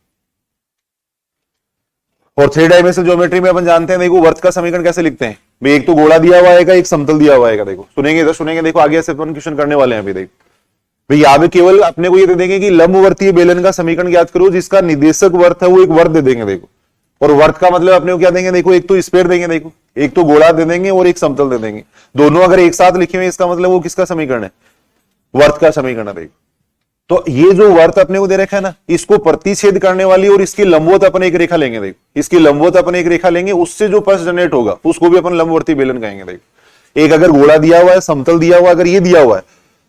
और 3 डायमेंशनल ज्योमेट्री में अपन जानते हैं, देखो वर्त का समीकरण कैसे लिखते हैं भाई, एक तो गोला दिया हुआ है, एक समतल दिया हुआ है। देखो सुनेंगे, इधर सुनेंगे, देखो आगे से अपन क्वेश्चन करने वाले हैं अभी। देखो भाई, यहाँ पे केवल अपने को ये दे देंगे कि लंबवर्तीय बेलन का समीकरण ज्ञात करो जिसका निर्देशक वर्त है वो एक वर्त दे देंगे। देखो, और वर्त का मतलब अपने को क्या देंगे, देखो एक तो स्फीयर देंगे, देखो एक तो गोला दे देंगे और एक समतल दे देंगे। दोनों अगर एक साथ लिखे हुए, इसका मतलब वो किसका समीकरण है, वर्त का समीकरण है। देखो, तो ये जो वर्त अपने को दे रखा है ना, इसको प्रतिच्छेद करने वाली और इसकी लंबवत अपन एक रेखा लेंगे। देखो, इसकी लंबवत अपन एक रेखा लेंगे, उससे जो पथ जनरेट होगा उसको भी अपन लंबवर्तीय बेलन कहेंगे। देखो, एक अगर गोला दिया हुआ है, समतल दिया हुआ, अगर ये दिया हुआ है,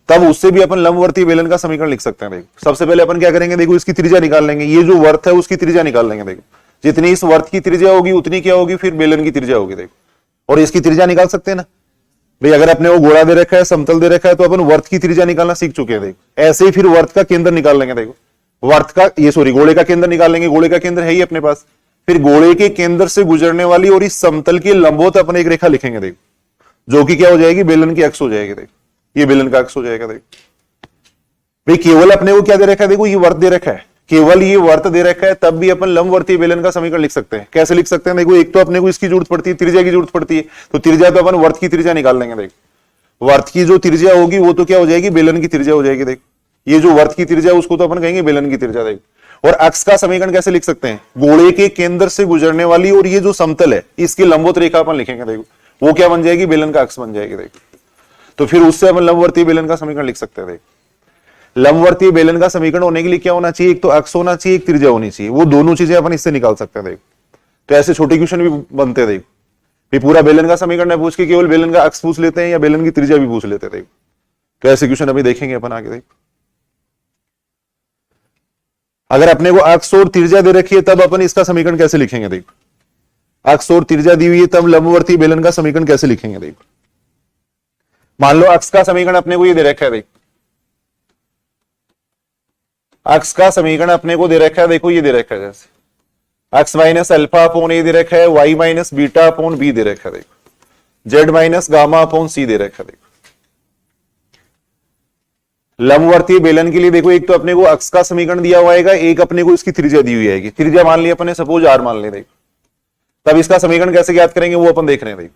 तब उससे भी अपन लंबवर्तीय बेलन का समीकरण लिख सकते हैं। देखो, सबसे पहले अपन क्या करेंगे, देखो इसकी त्रिज्या निकाल लेंगे, ये जो वर्त है उसकी त्रिज्या निकाल लेंगे। देखो, जितनी इस वर्त की त्रिज्या होगी उतनी क्या होगी, फिर बेलन की त्रिज्या होगी। देखो, और इसकी त्रिज्या निकाल सकते हैं ना भाई, अगर अपने वो गोला दे रखा है, समतल दे रखा है, तो अपन वर्त की त्रिज्या निकालना सीख चुके हैं। देखो, ऐसे ही फिर वर्त का केंद्र निकाल लेंगे। देखो, वर्त का ये सॉरी गोले का केंद्र निकाल लेंगे, गोले का केंद्र है ही अपने पास। फिर गोले के केंद्र से गुजरने वाली और इस समतल के लंबवत अपन एक रेखा लिखेंगे। देखो, जो कि क्या हो जाएगी, बेलन की अक्ष हो जाएगी। देखो, ये बेलन का अक्ष हो जाएगा। देखो भाई, केवल अपने को क्या दे रखा है, देखो ये वर्त दे रखा है, केवल ये वर्त दे रखा है, तब भी अपन लंबवर्तीय बेलन का समीकरण लिख सकते हैं। कैसे लिख सकते हैं, देखो एक तो अपने को इसकी जरूरत पड़ती है, त्रिज्या की जरूरत पड़ती है, तो त्रिज्या तो अपन वर्त की त्रिज्या निकाल लेंगे। देखो, वर्त की जो त्रिज्या होगी वो तो क्या हो जाएगी, बेलन की त्रिज्या हो जाएगी। देखो, ये जो वर्त की त्रिज्या उसको तो अपन कहेंगे बेलन की त्रिज्या। देखो, और अक्ष का समीकरण कैसे लिख सकते हैं, गोले के केंद्र से गुजरने वाली और ये जो समतल है इसकी लंबवत रेखा अपन लिखेंगे। देखो, वो क्या बन जाएगी, बेलन का अक्ष बन जाएगी। देखो, तो फिर उससे अपन लंबवर्तीय बेलन का समीकरण लिख सकते हैं। देखो, लंबवर्तीय बेलन का समीकरण होने के लिए क्या होना चाहिए, एक तो अक्ष होना चाहिए, एक त्रिज्या होनी चाहिए। वो दोनों चीजें अपन इससे निकाल सकते हैं। देखो, तो ऐसे छोटे क्वेश्चन भी बनते हैं। देखो, ये पूरा बेलन का समीकरण पूछ के केवल बेलन का अक्ष पूछ लेते हैं या बेलन की त्रिज्या भी पूछ लेते हैं। देखो, तो ऐसे क्वेश्चन अभी देखेंगे अपन आगे। देखो, अगर अपने को अक्ष और त्रिज्या दे रखी है, तब अपन इसका समीकरण कैसे लिखेंगे। देखो, अक्ष और त्रिज्या दी हुई है, तब लंबवर्तीय बेलन का समीकरण कैसे लिखेंगे। देखो, मान लो अक्ष का समीकरण अपने को ये दे रखा है। देखो, अक्ष का समीकरण अपने को दे रखा है, देखो ये दे रखा है, जैसे x minus alpha upon a दे रखा है, y minus beta upon b दे रखा है। देखो, z minus gamma upon c दे रखा है। देखो, लंबवर्तीय बेलन के लिए देखो, एक तो अपने को अक्ष का समीकरण दिया हुआ है, एक अपने को इसकी त्रिज्या दी हुई है। त्रिज्या मान ली अपने सपोज आर मान ले। देखो, तब इसका समीकरण कैसे ज्ञात करेंगे वो अपन देख रहे हैं। देखो,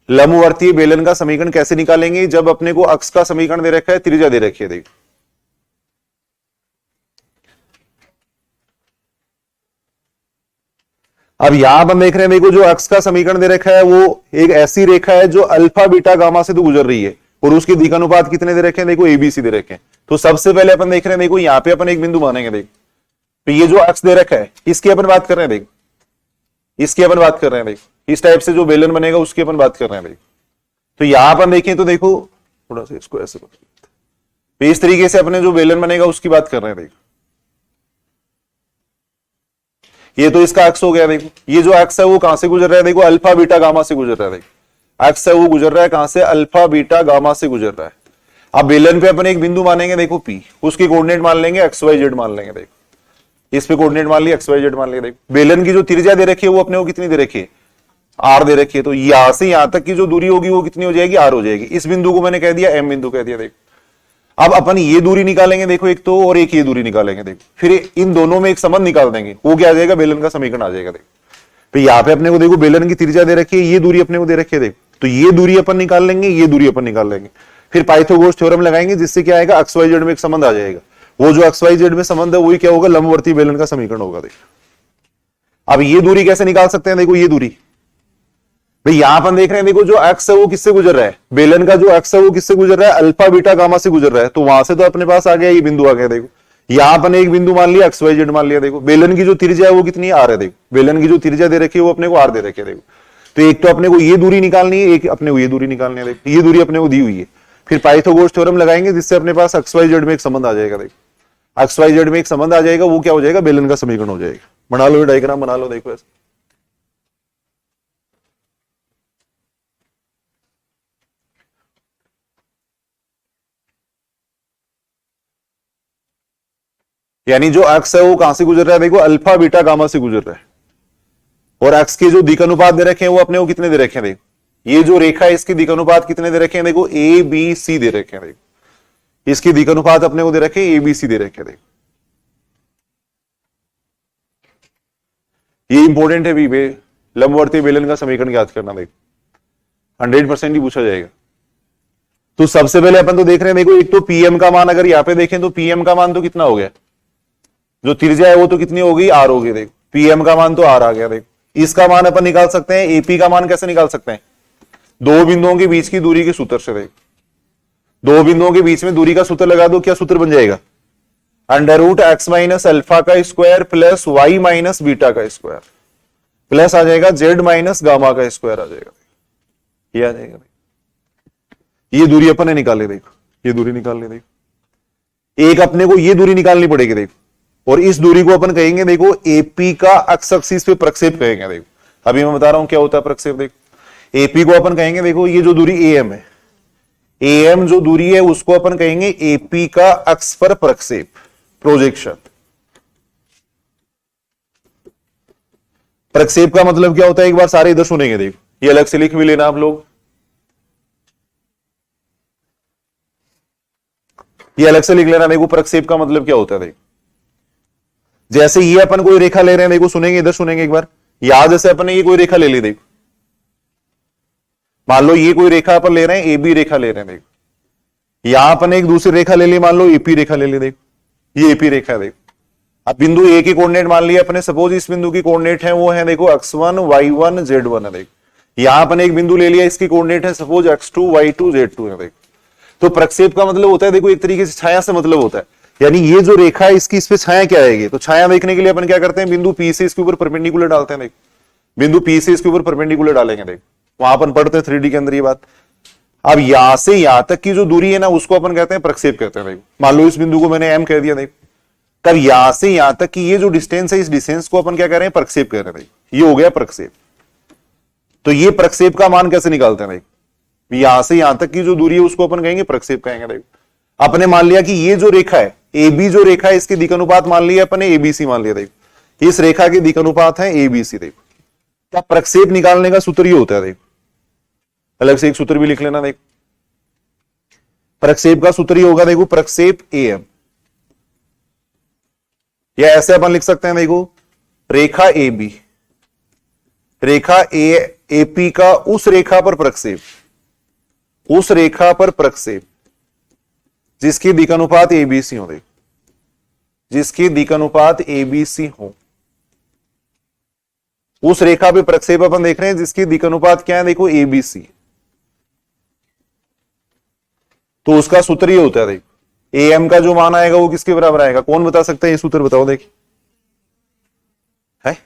लंबवर्तीय बेलन का समीकरण कैसे निकालेंगे, जब अपने को अक्ष का समीकरण दे रखा है, त्रिज्या दे रखी है। देखो, अब यहां अपन देख रहे हैं, देखो जो अक्ष का समीकरण दे रखा है वो एक ऐसी रेखा है जो अल्फा बीटा गामा से तो गुजर रही है, और उसके दिशानुपात कितने दे रखे हैं, देखो एबीसी दे रखे हैं। तो सबसे पहले अपन देख रहे हैं, देखो यहां पे अपन एक बिंदु मानेंगे। देखो, तो ये जो अक्ष दे रखा है इसकी अपन बात कर रहे हैं। देखो, इसकी अपन बात कर रहे हैं। देखो, इस टाइप से जो बेलन बनेगा उसकी अपन बात कर रहे हैं। देखो, तो यहां अपन देखें तो देखो थोड़ा सा इसको ऐसे, तो इस तरीके से अपने जो बेलन बनेगा उसकी बात कर रहे हैं। देखो, ये तो इसका अक्ष हो गया। देखो, ये जो अक्ष है वो कहां से गुजर रहा है, देखो अल्फा बीटा गामा से गुजर रहा है। देखो, अक्ष है वो गुजर रहा है कहां से, अल्फा बीटा गामा से गुजर रहा है। अब बेलन पे अपन एक बिंदु मानेंगे, देखो पी, उसके कोऑर्डिनेट मान लेंगे एक्स वाई जेड मान लेंगे। देखो, इस पे कोऑर्डिनेट मान लिया एक्स वाई जेड मान लिया। देखो, बेलन की जो त्रिज्या दे रखी है वो अपने को कितनी दे रखी है, आर दे रखी है। तो यहां से यहां तक की जो दूरी होगी वो कितनी हो जाएगी, आर हो जाएगी। इस बिंदु को मैंने कह दिया एम बिंदु कह दिया। देखो, अब अपन ये दूरी निकालेंगे, देखो एक तो, और एक ये दूरी निकालेंगे। देखो, फिर इन दोनों में एक संबंध निकाल देंगे, वो क्या आ जाएगा, बेलन का समीकरण आ जाएगा। देखो, तो यहाँ पे अपने को देखो बेलन की त्रिज्या दे रखी है, ये दूरी अपने को दे रखी है। देखो, तो ये दूरी अपन निकाल लेंगे, ये दूरी अपन निकाल लेंगे, फिर पाइथागोरस थ्योरम लगाएंगे, जिससे क्या आएगा, एक्स वाई जेड में एक संबंध आ जाएगा। वो जो एक्स वाई जेड में संबंध है वही क्या होगा, लंबवर्तीय बेलन का समीकरण होगा। देखो, अब ये दूरी कैसे निकाल सकते हैं, देखो ये दूरी भाई यहां अपन देख रहे हैं, देखो जो एक्स है वो किससे गुजर रहा है, बेलन का जो एक्स है वो किससे गुजर रहा है, अल्फा बीटा गामा से गुजर रहा है। तो वहां से तो अपने पास आ गया, ये बिंदु आ गया। देखो, यहां अपन एक बिंदु मान लिया, एक्स वाई जेड मान लिया। देखो, बेलन की जो त्रिज्या है वो कितनी, आर है। देखो, बेलन की जो त्रिज्या दे रखी है वो अपने को आर दे रखी है। देखो, तो एक तो अपने को ये दूरी निकालनी है, एक अपने को ये दूरी निकालनी है। देखो, ये दूरी अपने को दी हुई है, फिर पाइथागोरस थ्योरम लगाएंगे, जिससे अपने पास एक्स वाई जेड में एक संबंध आ जाएगा। देखो, एक्स वाई जेड में एक संबंध आ जाएगा, वो क्या हो जाएगा, बेलन का समीकरण हो जाएगा। बना लो, डायग्राम बना लो। देखो, ऐसे यानी जो अक्ष है वो कहां से गुजर रहा है, देखो अल्फा बीटा गामा से गुजर रहा है। और अक्ष के जो दिक अनुपात दे रखे हैं वो अपने को कितने दे रखे हैं देखो, ये जो रेखा है इसके दिक अनुपात कितने दे रखे हैं देखो, ए बी सी दे रखे हैं देखो, इसकी दिक अनुपात अपने को दे रखे हैं ए बी सी दे रखे हैं देखो। ये इंपॉर्टेंट है भी लंबवर्ती बेलन का समीकरण याद करना देखो, 100% ही पूछा जाएगा। तो सबसे पहले अपन तो देख रहे हैं देखो, एक तो पीएम का मान अगर यहां पे देखें तो पीएम का मान तो कितना हो गया, जो त्रिज्या है वो तो कितनी हो गई, आर हो गई देखो, पीएम का मान तो आर आ गया देखो। इसका मान अपन निकाल सकते हैं, एपी का मान कैसे निकाल सकते हैं, दो बिंदुओं के बीच की दूरी के सूत्र से देखो, दो बिंदुओं के बीच में दूरी का सूत्र लगा दो, क्या सूत्र बन जाएगा, under root x minus alpha का square plus y minus beta का स्क्वायर प्लस आ जाएगा जेड माइनस गामा का स्क्वायर आ जाएगा, ये आ जाएगा। ये दूरी अपन ने निकाले देखो, ये दूरी निकाल ले देखो, एक अपने को ये दूरी निकालनी पड़ेगी देखो, और इस दूरी को अपन कहेंगे देखो एपी का अक्ष एक्सिस पे प्रक्षेप कहेंगे देखो। अभी मैं बता रहा हूं क्या होता है प्रक्षेप देखो, एपी को अपन कहेंगे देखो, ये जो दूरी एएम है, एएम जो दूरी है उसको अपन कहेंगे एपी का अक्ष पर प्रक्षेप, प्रोजेक्शन। प्रक्षेप का मतलब क्या होता है, एक बार सारे इधर सुनेंगे देखो, ये अलग से लिख भी लेना आप लोग, ये अलग से लिख लेना देखो, प्रक्षेप का मतलब क्या होता है देखो। जैसे ये अपन कोई रेखा ले रहे हैं देखो, सुनेंगे इधर सुनेंगे एक बार, यहां जैसे अपन ने ये कोई रेखा ले ली देखो, मान लो ये कोई रेखा अपन ले रहे हैं, ए बी रेखा ले रहे हैं देखो, यहां अपन एक दूसरी रेखा ले ली, मान लो एपी रेखा ले ली देखो, ये एपी रेखा है देखो। अब बिंदु ए की कोऑर्डिनेट मान लिया अपने, सपोज इस बिंदु की कोऑर्डिनेट है वो है देखो x1 y1 z1 है देखो, यहां अपन एक बिंदु ले लिया, इसकी कोऑर्डिनेट है सपोज x2 y2 z2 है देखो। तो प्रक्षेप का मतलब होता है देखो एक तरीके से छाया से मतलब होता है, यानी ये जो रेखा है इसकी इस पे छाया क्या आएगी, तो छाया देखने के लिए अपन क्या करते हैं, बिंदु पी से इसके ऊपर परपेंडिकुलर डालते हैं देखो, बिंदु पी से इसके ऊपर परपेंडिकुलर डालेंगे देखो, वहां अपन पढ़ते हैं 3D के अंदर ये बात। अब यहां से यहां तक की जो दूरी है ना उसको अपन कहते हैं प्रक्षेप कहते हैं देखो, मान लो इस बिंदु को मैंने एम कह दिया देखो, तब यहां से यहां तक की ये जो डिस्टेंस है, इस डिस्टेंस को अपन क्या कह रहे हैं, प्रक्षेप कह रहे हैं देखो, ये हो गया प्रक्षेप। तो ये प्रक्षेप का मान कैसे निकालते हैं देखो, यहां से यहां तक की जो दूरी है उसको अपन कहेंगे प्रक्षेप कहेंगे देखो। अपने मान लिया कि ये जो रेखा है ए बी जो रेखा है इसके दिक अनुपात मान लिया अपने एबीसी मान लिया देखो, इस रेखा के दिक अनुपात है एबीसी देखो। क्या प्रक्षेप निकालने का सूत्र ये होता है देखो, अलग से एक सूत्र भी लिख लेना देखो, प्रक्षेप का सूत्र ये होगा देखो, प्रक्षेप एम, या ऐसे अपन लिख सकते हैं देखो, रेखा ए बी, रेखा एपी का उस रेखा पर प्रक्षेप, उस रेखा पर प्रक्षेप जिसकी दिक अनुपात एबीसी हो देखो, जिसकी दिक अनुपात एबीसी हो, उस रेखा पे प्रक्षेप अपन देख रहे हैं जिसकी दिक अनुपात क्या है देखो एबीसी। तो उसका सूत्र ये होता है देखो, एम का जो मान आएगा वो किसके बराबर आएगा, कौन बता सकता है ये सूत्र, बताओ देखिए, है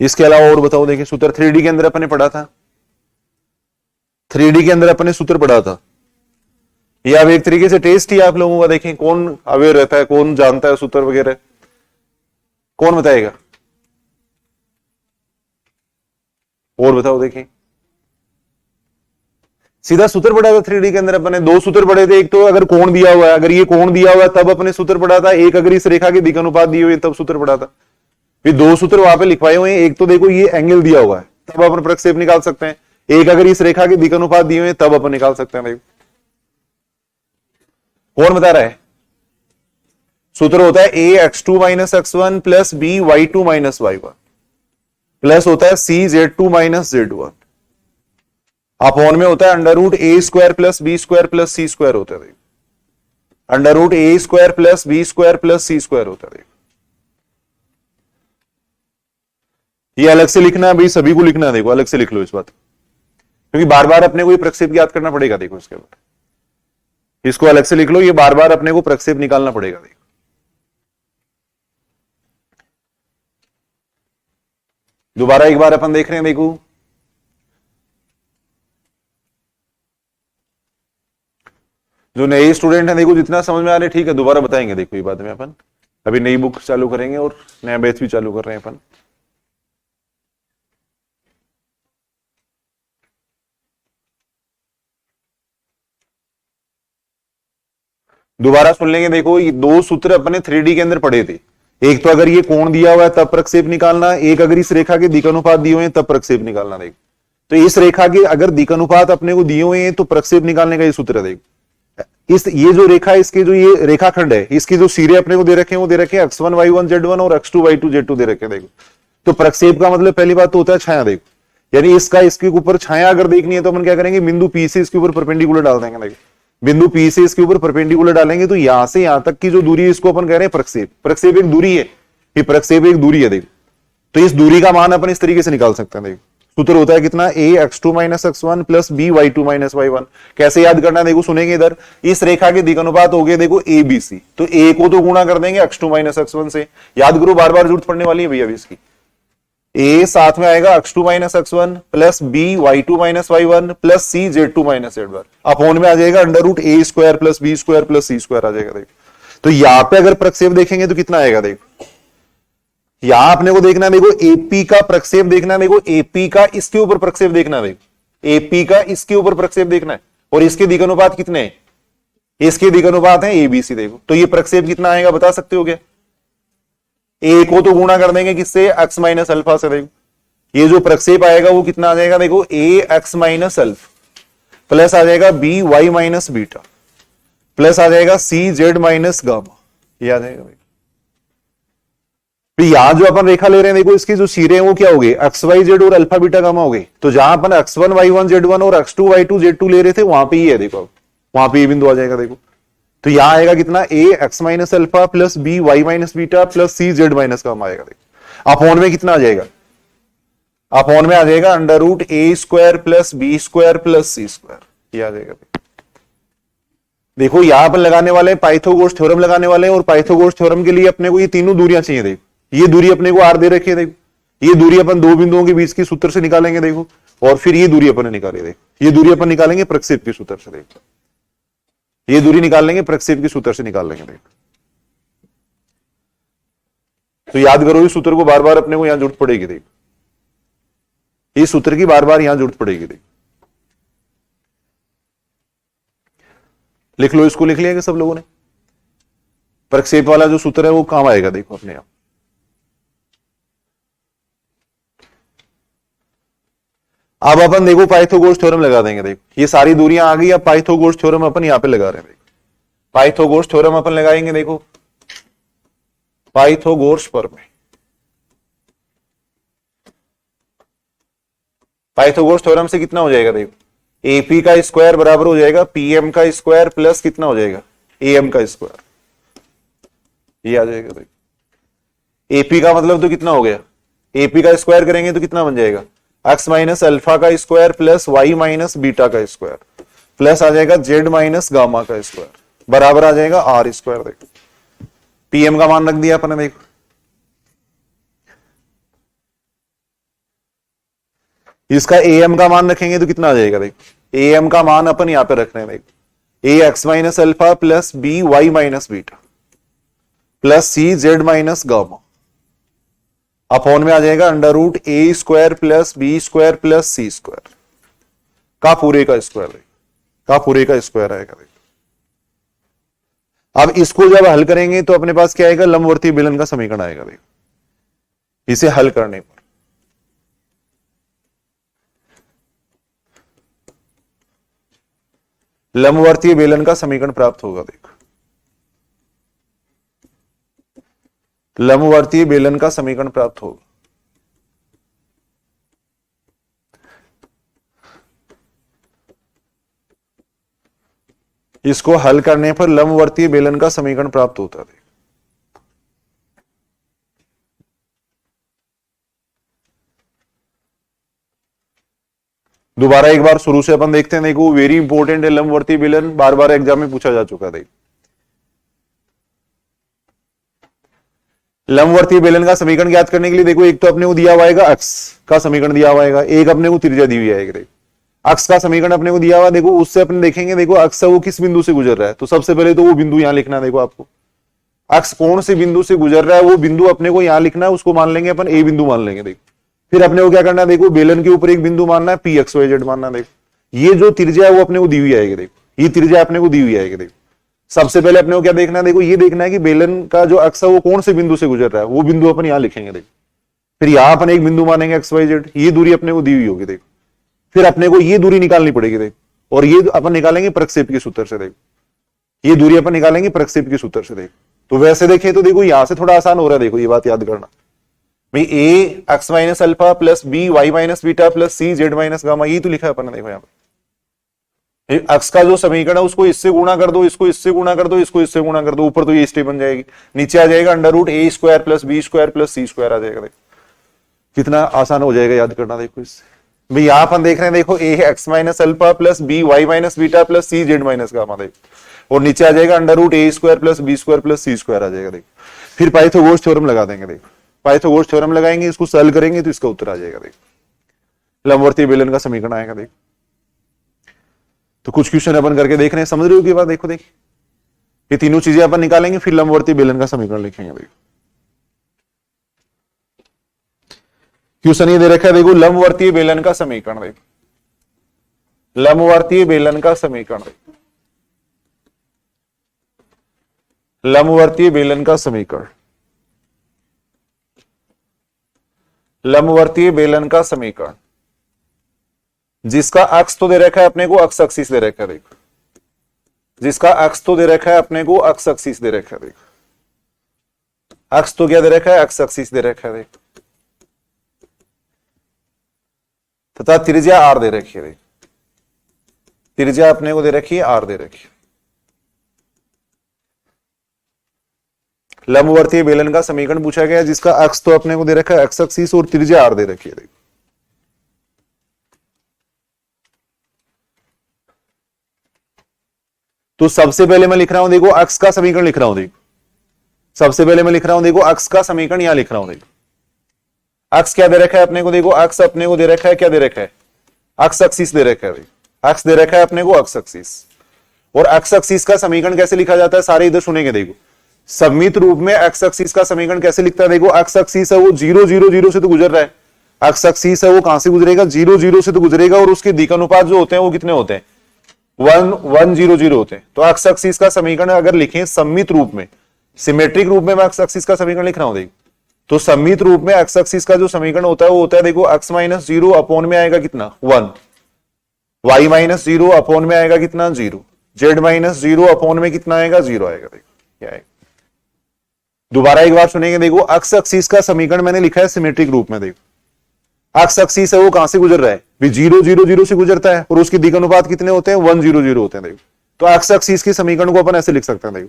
इसके अलावा और बताओ देखिए सूत्र, 3D के अंदर अपने पढ़ा था, 3D के अंदर अपने सूत्र पढ़ा था, ये अब एक तरीके से टेस्ट ही आप लोगों का, देखें कौन अवेयर रहता है, कौन जानता है सूत्र वगैरह, कौन बताएगा, और बताओ देखिए। सीधा सूत्र पढ़ा था 3D के अंदर अपने, दो सूत्र पढ़े थे, एक तो अगर कोण दिया हुआ है, अगर ये कोण दिया हुआ है तब अपने सूत्र पढ़ा था, एक अगर इस रेखा के दिक अनुपात दिए हुए तब सूत्र पढ़ा था। फिर दो सूत्र वहां पे लिखवाए हुए हैं, एक तो देखो ये एंगल दिया हुआ है तब अपन प्रक्षेप निकाल सकते हैं, एक अगर इस रेखा के दिक अनुपात दिए हुए तब अपन निकाल सकते हैं। देखो कौन बता रहा है, सूत्र होता है ए x2 minus x1 plus B y2 minus y1 plus होता है सी z2 माइनस z1 अपॉन में होता है under root a square plus b square plus c square होता है, under root a square plus b square plus c square होता है। ये अलग से लिखना है भाई, सभी को लिखना है, देखो अलग से लिख लो इस बात, क्योंकि बार बार अपने को ये प्रक्षेप याद करना पड़ेगा। देखो इसके बाद इसको अलग से लिख लो, ये बार बार अपने को प्रक्षेप निकालना पड़ेगा। देखो दोबारा एक बार अपन देख रहे हैं, देखो जो नए स्टूडेंट हैं देखो जितना समझ में आ रहा है ठीक है, दोबारा बताएंगे। देखो ये बाद में अपन अभी नई बुक चालू करेंगे और नया बैच भी चालू कर रहे हैं अपन। दोबारा सुन लेंगे। देखो ये दो सूत्र अपने 3D के अंदर पढ़े थे, एक तो अगर ये कोण दिया हुआ है तब प्रक्षेप निकालना, एक अगर इस रेखा के दिक्अनुपात दिए हुए हैं तब प्रक्षेप निकालना। देख तो इस रेखा के अगर दिक्अनुपात अपने को दिए हुए हैं तो प्रक्षेप निकालने का ये सूत्र है। देख ये जो रेखा है, इसके जो ये रेखाखंड है, इसके जो सिरे अपने को दे रखे हैं वो दे रखे हैं x1 y1 z1 और x2 y2 z2 दे रखे हैं। देखो तो प्रक्षेप का मतलब पहली बात तो होता है छाया। देखो यानी इसके ऊपर छाया अगर देखनी है तो अपन क्या करेंगे, बिंदु P से इसके ऊपर परपेंडिकुलर डाल देंगे। देखो बिंदु P से इसके ऊपर परपेंडिकुलर डालेंगे तो यहां से यहां तक की जो दूरी है इसको अपन कह रहे हैं प्रक्षेप। प्रक्षेप एक दूरी है, ये प्रक्षेप एक दूरी है। देखो तो इस दूरी का मान अपन इस तरीके से निकाल सकते हैं। देखो सूत्र होता है कितना, a x2 minus x1 plus b y2 minus y1। कैसे याद करना है, देखो सुनेंगे इधर, इस रेखा के दिक्अनुपात हो गए देखो a b c, तो a को तो गुणा कर देंगे x2 माइनस x1 से। याद करो, बार बार जरूरत पड़ने वाली है भैया अभी इसकी। a साथ में आएगा x2 minus x1 plus b y2 minus y1 plus c z2 minus z1। Upon में आ जाएगा under root a square plus b square plus c square आ जाएगा। देखो तो यहां पे अगर प्रक्षेप देखेंगे तो कितना आएगा, देखो यहां अपने को देखना है, देखो एपी का प्रक्षेप देखना है, देखो एपी का इसके ऊपर प्रक्षेप देखना है। देखो एपी का इसके ऊपर प्रक्षेप देखना है और इसके दिक्अनुपात कितने हैं, इसके दिक्अनुपात हैं एबीसी। देखो तो ये प्रक्षेप कितना आएगा बता सकते हो क्या, ए को तो गुणा कर देंगे किससे, एक्स माइनस अल्फा से। देखो ये जो प्रक्षेप आएगा वो कितना आ जाएगा, देखो a x minus alpha plus आ जाएगा b y minus beta plus आ जाएगा सी जेड माइनस गामा, ये आ जाएगा। तो यहां जो अपन रेखा ले रहे हैं देखो इसके जो सिरे हैं वो क्या हो गए, एक्स वाई जेड और अल्फा बीटा गामा हो गए। तो जहां अपन x1 y1 z1 और x2 y2 z2 ले रहे थे वहां पे ये है। देखो वहां पे ये बिंदु आ जाएगा। देखो तो यहां आएगा कितना, a x minus alpha plus b y minus beta plus c z minus gamma आएगा। देखो अपॉन में कितना आ जाएगा, अपॉन में आ जाएगा under root a square plus b square plus c square, ये आ जाएगा। देखो यहां पर लगाने वाले पाइथागोरस थ्योरम लगाने वाले हैं और पाइथागोरस थ्योरम के लिए अपने को ये तीनों दूरियां चाहिए। देखो ये दूरी अपने को आर दे रखी है। देखो ये दूरी अपन दो बिंदुओं के बीच की सूत्र से निकालेंगे। देखो और फिर ये दूरी अपन निकाले। देखो ये दूरी अपन निकालेंगे प्रक्षेप के सूत्र से। देखो ये दूरी निकाल लेंगे प्रक्षेप के सूत्र से निकाल लेंगे। देखो तो याद करो इस सूत्र को बार बार अपने को यहां जरूरत पड़ेगी। देखो इस सूत्र की बार बार यहां जरूरत पड़ेगी। देखो लिख लो, इसको लिख लिया सब लोगों ने, प्रक्षेप वाला जो सूत्र है वो काम आएगा। देखो अपने आप अब अपन देखो पाइथागोरस थ्योरम लगा देंगे। देखो ये सारी दूरियां आ गई, अब पाइथागोरस थ्योरम अपन यहां पे लगा रहे हैं। देखो पाइथागोरस थ्योरम अपन लगाएंगे। देखो पाइथागोरस पर में पाइथागोरस थ्योरम से कितना हो जाएगा, देखो एपी का स्क्वायर बराबर हो जाएगा पीएम का स्क्वायर प्लस कितना हो जाएगा, एएम का स्क्वायर, ये आ जाएगा। देखो एपी का मतलब तो कितना हो गया, एपी का स्क्वायर करेंगे तो कितना बन जाएगा, एक्स माइनस अल्फा का square plus y minus beta का स्क्वायर प्लस आ जाएगा जेड माइनस गामा का स्क्वायर बराबर आ जाएगा आर स्क्वायर। देखो पीएम का मान रख दिया अपने। देखो इसका एएम का मान रखेंगे तो कितना आ जाएगा, देखो एएम का मान अपन यहां पे रख रहे हैं। देखो a x minus alpha plus b y minus beta plus c z minus gamma upon में आ जाएगा under root a square plus b square plus c square का पूरे का स्क्वायर, का पूरे का स्क्वायर आएगा। अब इसको जब हल करेंगे तो अपने पास क्या आएगा, लंबवर्तीय बेलन का समीकरण आएगा। देखो इसे हल करने पर लंबवर्तीय बेलन का समीकरण प्राप्त होगा। देखो लंबवर्तीय बेलन का समीकरण प्राप्त होगा। इसको हल करने पर लंबवर्तीय बेलन का समीकरण प्राप्त होता है। दोबारा एक बार शुरू से अपन देखते हैं। देखो वेरी इंपॉर्टेंट है लंबवर्तीय बेलन, बार बार एग्जाम में पूछा जा चुका है। लंबवर्तीय बेलन का समीकरण ज्ञात करने के लिए देखो एक तो अपने को दिया हुआ है अक्ष का समीकरण दिया हुआ है, एक अपने को त्रिज्या दी हुई है। देखो अक्ष का समीकरण अपने को दिया हुआ, देखो उससे अपन देखेंगे देखो अक्ष वो किस बिंदु से गुजर रहा है। तो सबसे पहले तो वो बिंदु यहां लिखना है। देखो आपको अक्ष कौन से बिंदु से गुजर रहा है वो बिंदु अपने को यहां लिखना है, उसको मान लेंगे अपन ए बिंदु मान लेंगे। देखो फिर अपने को क्या करना है, देखो बेलन के ऊपर एक बिंदु मानना है पी एक्स वाई जेड मानना है। देखो ये जो त्रिज्या है वो अपने को दी हुई आएगी। देखो ये त्रिज्या अपने को दी हुई आएगी। देखो सबसे पहले अपने को क्या देखना है, देखो ये देखना है कि बेलन का जो अक्ष है वो कौन से बिंदु से गुजर रहा है, वो बिंदु अपन यहां लिखेंगे। देखो फिर यहां अपन एक बिंदु मानेंगे एक्स वाई जेड, ये दूरी अपने को दी हुई होगी। देखो फिर अपने को ये दूरी निकालनी पड़ेगी। देखो और ये अपन निकालेंगे प्रक्षेप के सूत्र से। देखो ये दूरी अपन निकालेंगे प्रक्षेप के सूत्र से। देखो तो वैसे देखें तो देखो यहां से थोड़ा आसान हो रहा है। देखो ये बात याद करना भाई, a x minus alpha plus b y minus beta plus c z minus gamma, ये तो लिखा है अपन ने। देखो यहाँ पर अक्ष का जो समीकरण है उसको इससे गुणा कर दो, इसको इससे गुणा कर दो, इसको इससे गुणा कर दो, ऊपर तो ये स्टेप बन जाएगी, नीचे आ जाएगा under root a square plus b square plus c square आ जाएगा। देखो कितना आसान हो जाएगा याद करना। देखो इससे भाई यहां अपन देख रहे हैं, देखो a x minus alpha plus b y minus beta plus c z minus gamma. देखो और नीचे आ जाएगा under root a square plus b square plus c square आ जाएगा। देखो फिर पाइथागोरस थ्योरम लगा देंगे। देखो पाइथागोरस थ्योरम लगाएंगे, इसको सॉल्व करेंगे तो इसका उत्तर आ जाएगा। देखो लंबवर्तीय बेलन का समीकरण आएगा। देखो तो कुछ क्वेश्चन अपन करके देख रहे हैं, समझ रहे हो की बात। देखो देखिए ये तीनों चीजें अपन निकालेंगे, फिर लंबवर्तीय बेलन का समीकरण लिखेंगे। देखो क्वेश्चन ये दे रखा है, देखो लंबवर्तीय बेलन का समीकरण। देखो लंबवर्तीय बेलन का समीकरण, लंबवर्तीय बेलन का समीकरण, लंबवर्तीय बेलन का समीकरण जिसका अक्ष तो दे रखा है अपने को, अक्ष एक्सिस दे रखा है। देखो जिसका अक्ष तो दे रखा है अपने को, अक्ष एक्सिस दे रखा है। देखो अक्ष तो क्या दे रखा है, अक्ष एक्सिस दे रखा है। देखो तथा त्रिज्या आर दे रखी है। देखो त्रिज्या अपने को दे रखी है, आर दे रखी है। लंबवर्तीय बेलन का समीकरण पूछा गया जिसका अक्ष तो अपने को दे रखा है एक्स एक्सिस और त्रिज्या आर दे रखी है। देखो तो सबसे पहले मैं लिख रहा हूं, देखो अक्ष का समीकरण लिख रहा हूं। देखो सबसे पहले मैं लिख रहा हूं, देखो अक्ष का समीकरण यहां लिख रहा हूं। देखो अक्ष क्या दे रखा है अपने को, देखो अक्ष अपने को दे रखा है, क्या दे रखा है, अक्ष एक्सिस दे रखा है। देखो अक्ष दे रखा है अपने को, अक्ष एक्सिस। और अक्ष एक्सिस का समीकरण कैसे लिखा जाता है, सारे इधर सुनेंगे। देखो सममित रूप में अक्ष एक्सिस का समीकरण कैसे लिखता है, देखो अक्ष एक्सिस है वो 0 0 0 से तो गुजर रहा है। अक्ष एक्सिस है वो कहां से गुजरेगा, 0 0 से तो गुजरेगा, और उसके दिशानुपात जो होते हैं वो कितने होते हैं, 1 1 0 0 होते हैं। तो अक्ष एक्सिस का समीकरण अगर लिखें सममित रूप में, सिमेट्रिक रूप में मैं अक्ष एक्सिस का समीकरण लिख रहा हूं। देखो तो सममित रूप में अक्ष एक्सिस का जो समीकरण होता है वो होता है, देखो अक्ष माइनस 0 अपॉन में आएगा कितना 1, वाई माइनस 0 अपॉन में आएगा कितना 0, जेड माइनस 0 अपॉन में कितना आएगा 0 आएगा। देखो क्या आएगा, दोबारा एक बार सुनेंगे। देखो अक्ष एक्सिस का समीकरण मैंने लिखा है सिमेट्रिक रूप में। देखो अक्ष एक्सिस है वो कहां से गुजर रहा है, 0 0 0 से गुजरता है, और उसके दिशानुपात कितने होते हैं, 1 0 0 होते हैं। देखो तो अक्ष एक्सिस के समीकरण को अपन ऐसे लिख सकते हैं। देखो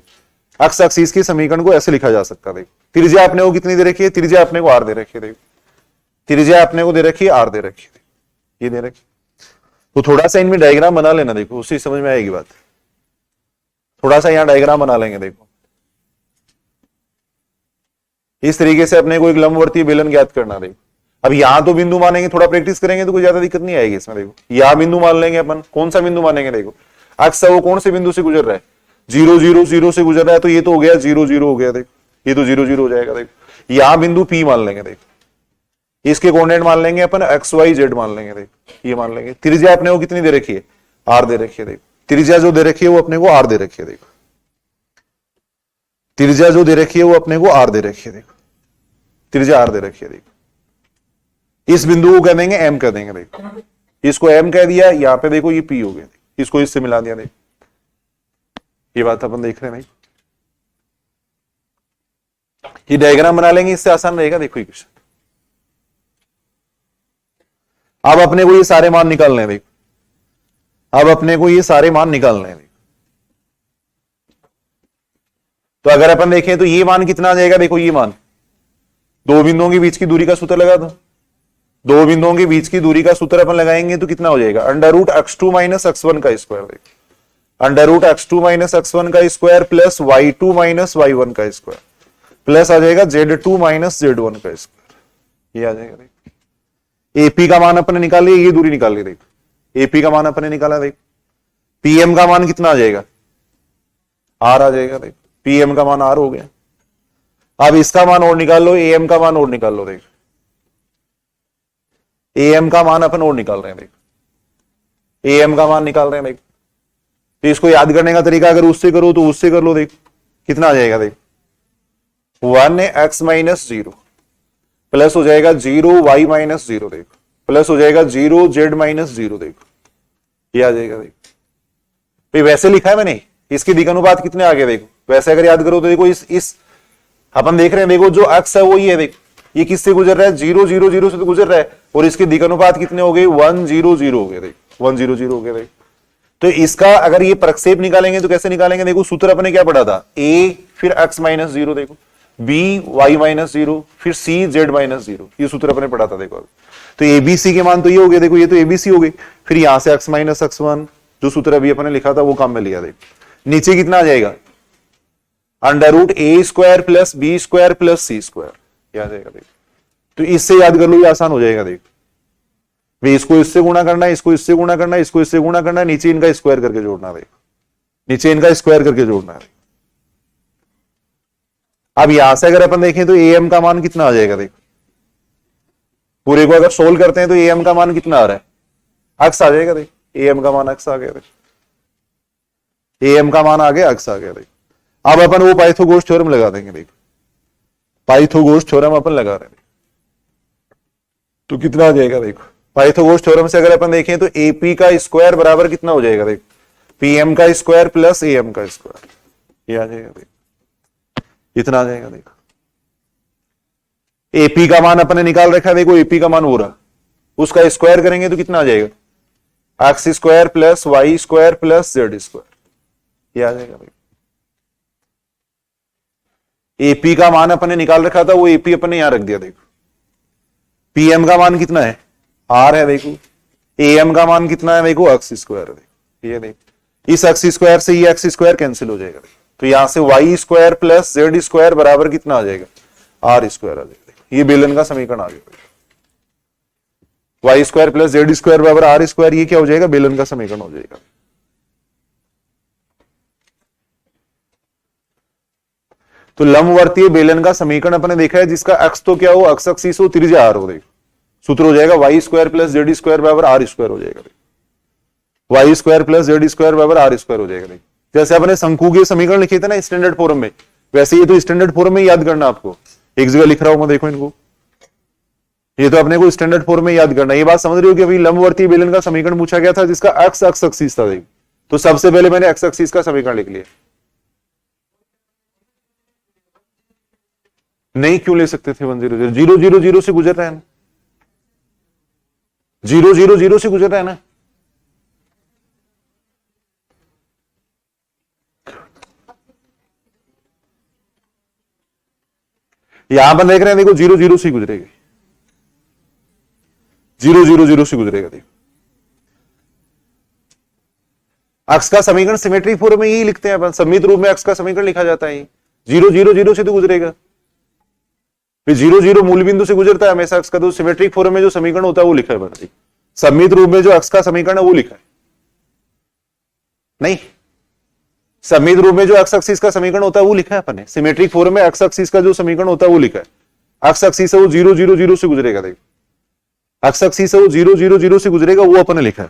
अक्ष एक्सिस के समीकरण को ऐसे लिखा जा सकता है। देखो त्रिज्या अपने को कितनी दे रखी है, त्रिज्या अपने को आर दे रखी है। देखो त्रिज्या अपने को दे रखी है, आर दे रखी है, ये दे रखी। तो थोड़ा सा इनमें डायग्राम बना लेना, देखो उससे समझ में आएगी बात। थोड़ा सा यहां डायग्राम बना लेंगे। देखो इस तरीके से अपने को एक लंबवर्तीय बेलन ज्ञात करना। देखो अब यहां तो बिंदु मानेंगे, थोड़ा प्रैक्टिस करेंगे तो कोई ज्यादा दिक्कत नहीं आएगी इसमें। देखो यहां बिंदु मान लेंगे अपन, कौन सा बिंदु मानेंगे, देखो अक्ष वो कौन से बिंदु से गुजर रहा है, 0 0 0 से गुजर रहा है, तो ये तो हो गया 0 0 हो गया। देखो ये तो 0 0 हो जाएगा। देखो यहां बिंदु P मान लेंगे। देखो इसके कोऑर्डिनेट मान लेंगे अपन एक्स वाई जेड मान लेंगे। देखो ये मान लेंगे। त्रिज्या अपने को कितनी दे रखी है, आर दे रखी है। देखो त्रिज्या जो दे रखी है वो अपने को आर दे रखी है। देखो त्रिज्या जो दे रखी है वो अपने को आर दे रखी है। देखो त्रिज्या आर दे रखी है। देखो इस बिंदु को कह देंगे एम कह देंगे। देखो इसको एम कह दिया, यहां पे देखो ये पी हो गया, इसको इससे मिला दिया। देखो ये बात अपन देख रहे हैं। ये डायग्राम बना लेंगे, इससे आसान रहेगा। देखो ये क्वेश्चन, अब अपने को ये सारे मान निकालने हैं। देखो अब अपने को ये सारे मान निकालने हैं। तो अगर अपन देखें तो ये मान कितना आ जाएगा, देखो ये मान, दो बिंदुओं के बीच की दूरी का सूत्र लगा दो। दो बिंदुओं के बीच की दूरी का सूत्र अपन लगाएंगे तो कितना हो जाएगा, under root x2 minus x1 का स्क्वायर। देखो under root x2 minus x1 का square plus y2 minus y1 का स्क्वायर प्लस आ जाएगा z2 माइनस z1 का स्क्वायर। ये आ जाएगा। देखो एपी का मान अपने निकाल लिया, ये दूरी निकाल ली। देखो एपी का मान अपने निकाला। देखो पीएम का मान कितना आ जाएगा, आर आ जाएगा। देखो पीएम का मान आर हो गया। अब इसका मान और निकाल लो, एएम का मान और निकाल लो। देखो एएम का मान अपन और निकाल रहे हैं। देखो एएम का मान निकाल रहे हैं। देखो तो इसको याद करने का तरीका अगर उससे करो तो उससे कर लो, देख कितना आ जाएगा, देख 1x माइनस 0 प्लस हो जाएगा 0y माइनस 0, देख प्लस हो जाएगा 0z माइनस 0, देख ये आ जाएगा। देख भाई वैसे लिखा है मैंने, इसके दिशानुपात कितने आ गए देखो, वैसे अगर याद करो तो देखो इस अपन देख रहे हैं, देखो जो अक्ष है वो ये है, देख ये किससे गुजर रहा है, 0 0 0 से तो गुजर रहा है, और इसके दिशानुपात कितने हो गए, 1 0 0 हो गए, देख 1 0 0 हो गए। देख तो इसका अगर ये प्रक्षेप निकालेंगे तो कैसे निकालेंगे, देखो सूत्र अपने क्या पढ़ा था, a फिर x माइनस 0, देखो b y माइनस 0 फिर c z माइनस 0, ये सूत्र अपने पढ़ा था। देखो तो ABC के मान तो ये हो गए, देखो ये तो ABC हो गए, फिर यहां से x माइनस x1 जो सूत्र अभी अपने लिखा था वो काम में लिया। देख नीचे कितना आ जाएगा, under root a square plus b square plus c square, ये आ जाएगा। देख तो इससे याद कर लो, ये आसान हो जाएगा। देख वे इसको इससे गुणा करना है, इसको इससे गुणा करना है, इसको इससे गुणा करना है, नीचे इनका स्क्वायर करके जोड़ना। देख नीचे इनका स्क्वायर करके जोड़ना है। अब यहां से अगर अपन देखें तो am का मान कितना आ जाएगा, देख पूरे को अगर सोल्व करते हैं तो am का मान कितना आ रहा है, x आ जाएगा। देख am का मान x आ गया, देख am का मान आ गया, x आ गया। देख अब अपन वो पाइथागोरस थ्योरम लगा देंगे। देख पाइथागोरस थ्योरम अपन लगा रहे हैं तो कितना आ जाएगा, देखो पाइथागोरस थ्योरम से अगर अपन देखें तो AP का स्क्वायर बराबर कितना हो जाएगा, देख PM का स्क्वायर प्लस AM का स्क्वायर, ये आ जाएगा। देख इतना आ जाएगा। देखो AP का मान अपने निकाल रखा है, देखो AP का मान हो रहा, उसका स्क्वायर करेंगे तो कितना आ जाएगा, x square plus y square plus z square, ये आ जाएगा। AP का मान अपने निकाल रखा था, वो AP अपने यहां रख दिया। देखो PM का मान कितना है, R है, देखो AM का मान कितना है, देखो x स्क्वायर है। देखो ये देख इस x स्क्वायर से ये x स्क्वायर कैंसिल हो जाएगा, तो यहां से y square plus z square बराबर कितना आ जाएगा, R स्क्वायर आ जाएगा। ये बेलन का समीकरण आ गया, y square plus z square बराबर R स्क्वायर, ये क्या हो जाएगा, बेलन का समीकरण हो जाएगा। तो लंबवर्तीय बेलन का समीकरण अपने देखा है, जिसका अक्ष तो क्या हो, अक्ष एक्सिस हो, त्रिज्या r हो। देखो सूत्र हो जाएगा y square plus z square बराबर R स्क्वायर हो जाएगा। y square plus z square बराबर R स्क्वायर हो जाएगा। जैसे अपने शंकु के समीकरण लिखे थे ना स्टैंडर्ड फॉर्म में, वैसे ये तो स्टैंडर्ड फॉर्म में याद करना, आपको एक जगह लिख रहा हूं मैं, देखो इनको, ये तो अपने को स्टैंडर्ड फॉर्म में याद करना। ये बात समझ रही हो कि अभी लंबवर्तीय बेलन का समीकरण पूछा गया था जिसका अक्ष एक्सिस था। देखो तो सबसे पहले मैंने एक्स एक्सिस का समीकरण लिख लिया। नहीं क्यों ले सकते थे, 1 0 0 0 0 0 से गुजर रहा है ना, 0 0 0 से गुजर रहा है ना। यहां पर देख रहे हैं, देखो 0 0 से गुजरेगी, 0 0 0 से गुजरेगा। देखो अक्ष का समीकरण सिमेट्रिक फॉर्म में यही लिखते हैं अपन, सममित रूप में अक्ष का समीकरण लिखा जाता है। 0 0 0 से तो गुजरेगा, फिर 0 0 मूल बिंदु से गुजरता है हमेशा अक्ष का, तो सिमेट्रिक फॉर्म में जो समीकरण होता है वो लिखा है बना। सममित रूप में जो अक्ष का समीकरण है वो लिखा है, नहीं सममित रूप में जो अक्ष एक्सिस का समीकरण होता है वो लिखा है अपन ने। सिमेट्रिक फॉर्म में अक्ष एक्सिस का जो समीकरण होता है वो लिखा है। अक्ष एक्सिस है वो 0 0 0 से गुजरेगा। देखो अक्ष एक्सिस है वो 0 0 0 से गुजरेगा, वो अपन ने लिखा है।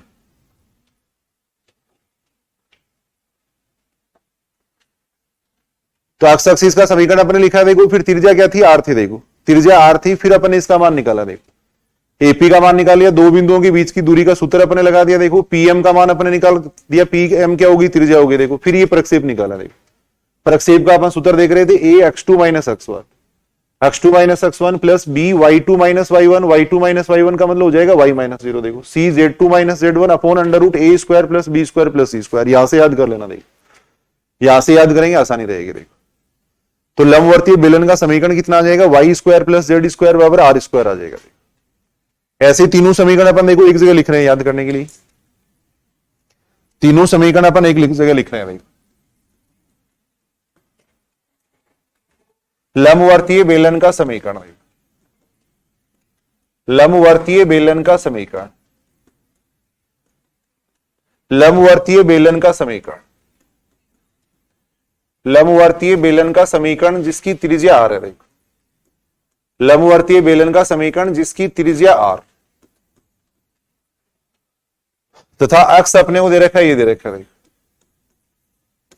तो अक्ष एक्सिस का समीकरण अपने लिखा है। देखो फिर त्रिज्या क्या थी, R थी। देखो त्रिज्या R थी, फिर अपन ने इसका मान निकाला। देखो AP का मान निकाल लिया, दो बिंदुओं के बीच की दूरी का सूत्र अपने लगा दिया। देखो PM का मान अपने निकाल दिया, PM क्या होगी, त्रिज्या होगी। देखो फिर ये प्रक्षेप निकाला। देखो प्रक्षेप का अपन सूत्र देख रहे थे, A x2 minus x1, x2 minus x1 plus B y2 minus y1, y2 minus y1 का मतलब हो जाएगा y माइनस 0। देखो C z2 minus z1 upon under root A square plus B square plus C square, यहां से याद कर लेना। देखो यहां से याद करेंगे आसानी रहेगी। देखो तो लंबवर्तीय बेलन का समीकरण कितना आ जाएगा, y square plus z square बराबर R स्क्वायर आ जाएगा। ऐसे तीनों समीकरण अपन देखो एक जगह लिख रहे हैं याद करने के लिए, तीनों समीकरण अपन एक जगह लिख रहे हैं। भाई लंबवर्तीय बेलन का समीकरण, लंबवर्तीय बेलन का समीकरण, लंबवर्तीय बेलन का समीकरण, लंबवर्तीय बेलन का समीकरण जिसकी त्रिज्या R है। देखो लंबवर्तीय बेलन का समीकरण जिसकी त्रिज्या R तथा अक्ष अपने को दे रखा है, ये दे रखा है।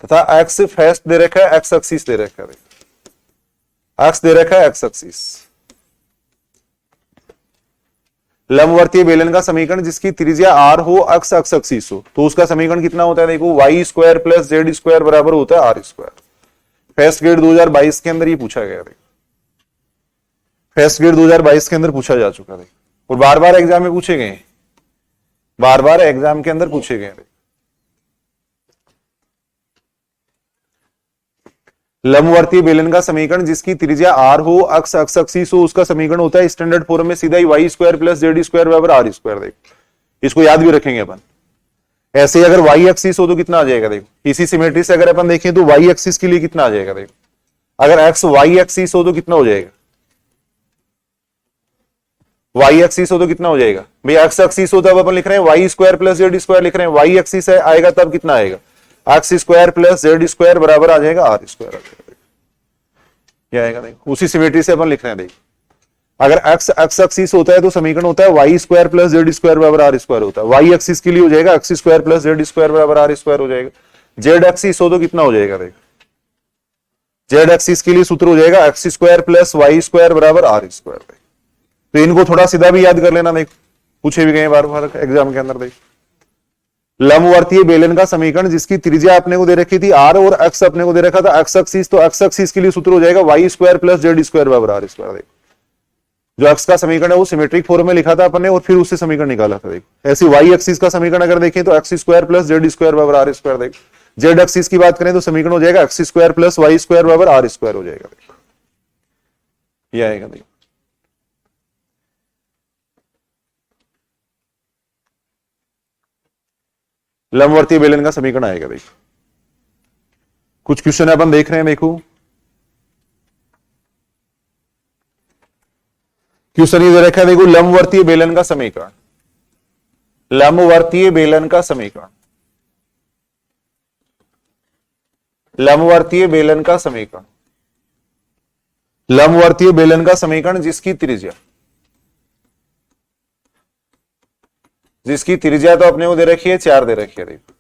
तथा एक्स फेस्ट दे रखा है, एक्स एक्सिस दे रखा है, एक्स दे रखा है, एक्स एक्सिस। लंबवर्तीय बेलन का समीकरण जिसकी त्रिज्या आर हो, अक्ष एक्स एक्सिस हो, तो उसका समीकरण कितना होता है? देखो y square plus z square बराबर होता है आर स्क्वायर। फेस्ट ग्रेड 2022 के अंदर ये पूछा गया, देखो फेस्ट ग्रेड 2022 के अंदर पूछा जा चुका है और बार बार एग्जाम में पूछे गए, बार बार एग्जाम के अंदर पूछे गए। लंबवर्तीय बेलन का समीकरण जिसकी त्रिज्या आर हो, अक्ष एक्स एक्सिस हो, उसका समीकरण होता है स्टैंडर्ड फॉर्म में सीधा ही y square plus z square बराबर आर स्क्वायर। देखो इसको याद भी रखेंगे अपन। ऐसे ही अगर वाई एक्सिस हो तो कितना आ जाएगा? देखो इसी सिमेट्री से अगर अपन देखें तो वाई एक्सिस के लिए कितना आ जाएगा? देखो अगर एक्स वाई एक्सिस हो तो कितना हो जाएगा? वाई एक्सिस हो तो कितना हो जाएगा भैया? एक्स एक्सिस हो तब अपन लिख रहे हैं y square plus z square लिख रहे हैं, वाई एक्सिस आएगा तब कितना आएगा? X square plus z square बराबर आ जाएगा आर स्क्वायर। क्या आएगा? देखो उसी सिमेट्री से अपन लिख रहे हैं। देखो अगर एक्स एक्स एक्सिस होता है तो समीकरण होता है y square plus z square बराबर आर स्क्वायर होता है। वाई एक्सिस के लिए हो जाएगा x square plus z square बराबर आर स्क्वायर हो जाएगा। जेड एक्सिस हो तो कितना हो जाएगा? देखो जेड एक्सिस के लिए सूत्र हो जाएगा x square plus y square बराबर आर स्क्वायर। तो इनको थोड़ा सीधा भी याद कर लेना, देखो पूछे भी गए बार बार एग्जाम के अंदर। देखो लंबवर्तीय बेलन का समीकरण जिसकी त्रिज्या अपने को दे रखी थी आर और एक्स अपने को दे रखा था एक्स एक्सिस, तो एक्स एक्सिस के लिए सूत्र हो जाएगा y square plus z square बराबर आर स्क्वायर। देखो जो एक्स का समीकरण है वो सिमेट्रिक फॉर्म में लिखा था अपन ने और फिर उससे समीकरण निकाला था। देखो ऐसी वाई एक्सिस का समीकरण अगर देखें तो x square plus z square बराबर आर स्क्वायर। देखो जेड एक्सिस की बात करें तो समीकरण हो जाएगा x square plus y square बराबर आर स्क्वायर हो जाएगा। देखो ये आएगा। देखो लंबवर्तीय बेलन का समीकरण आएगा। देखो कुछ क्वेश्चन अपन देख रहे हैं। देखो क्वेश्चन ये दे रखा है, देखो लंबवर्तीय बेलन का समीकरण, लंबवर्तीय बेलन का समीकरण, लंबवर्तीय बेलन का समीकरण, लंबवर्तीय बेलन का समीकरण जिसकी त्रिज्या, जिसकी त्रिज्या तो अपने को दे रखी है 4 दे रखी है। देखो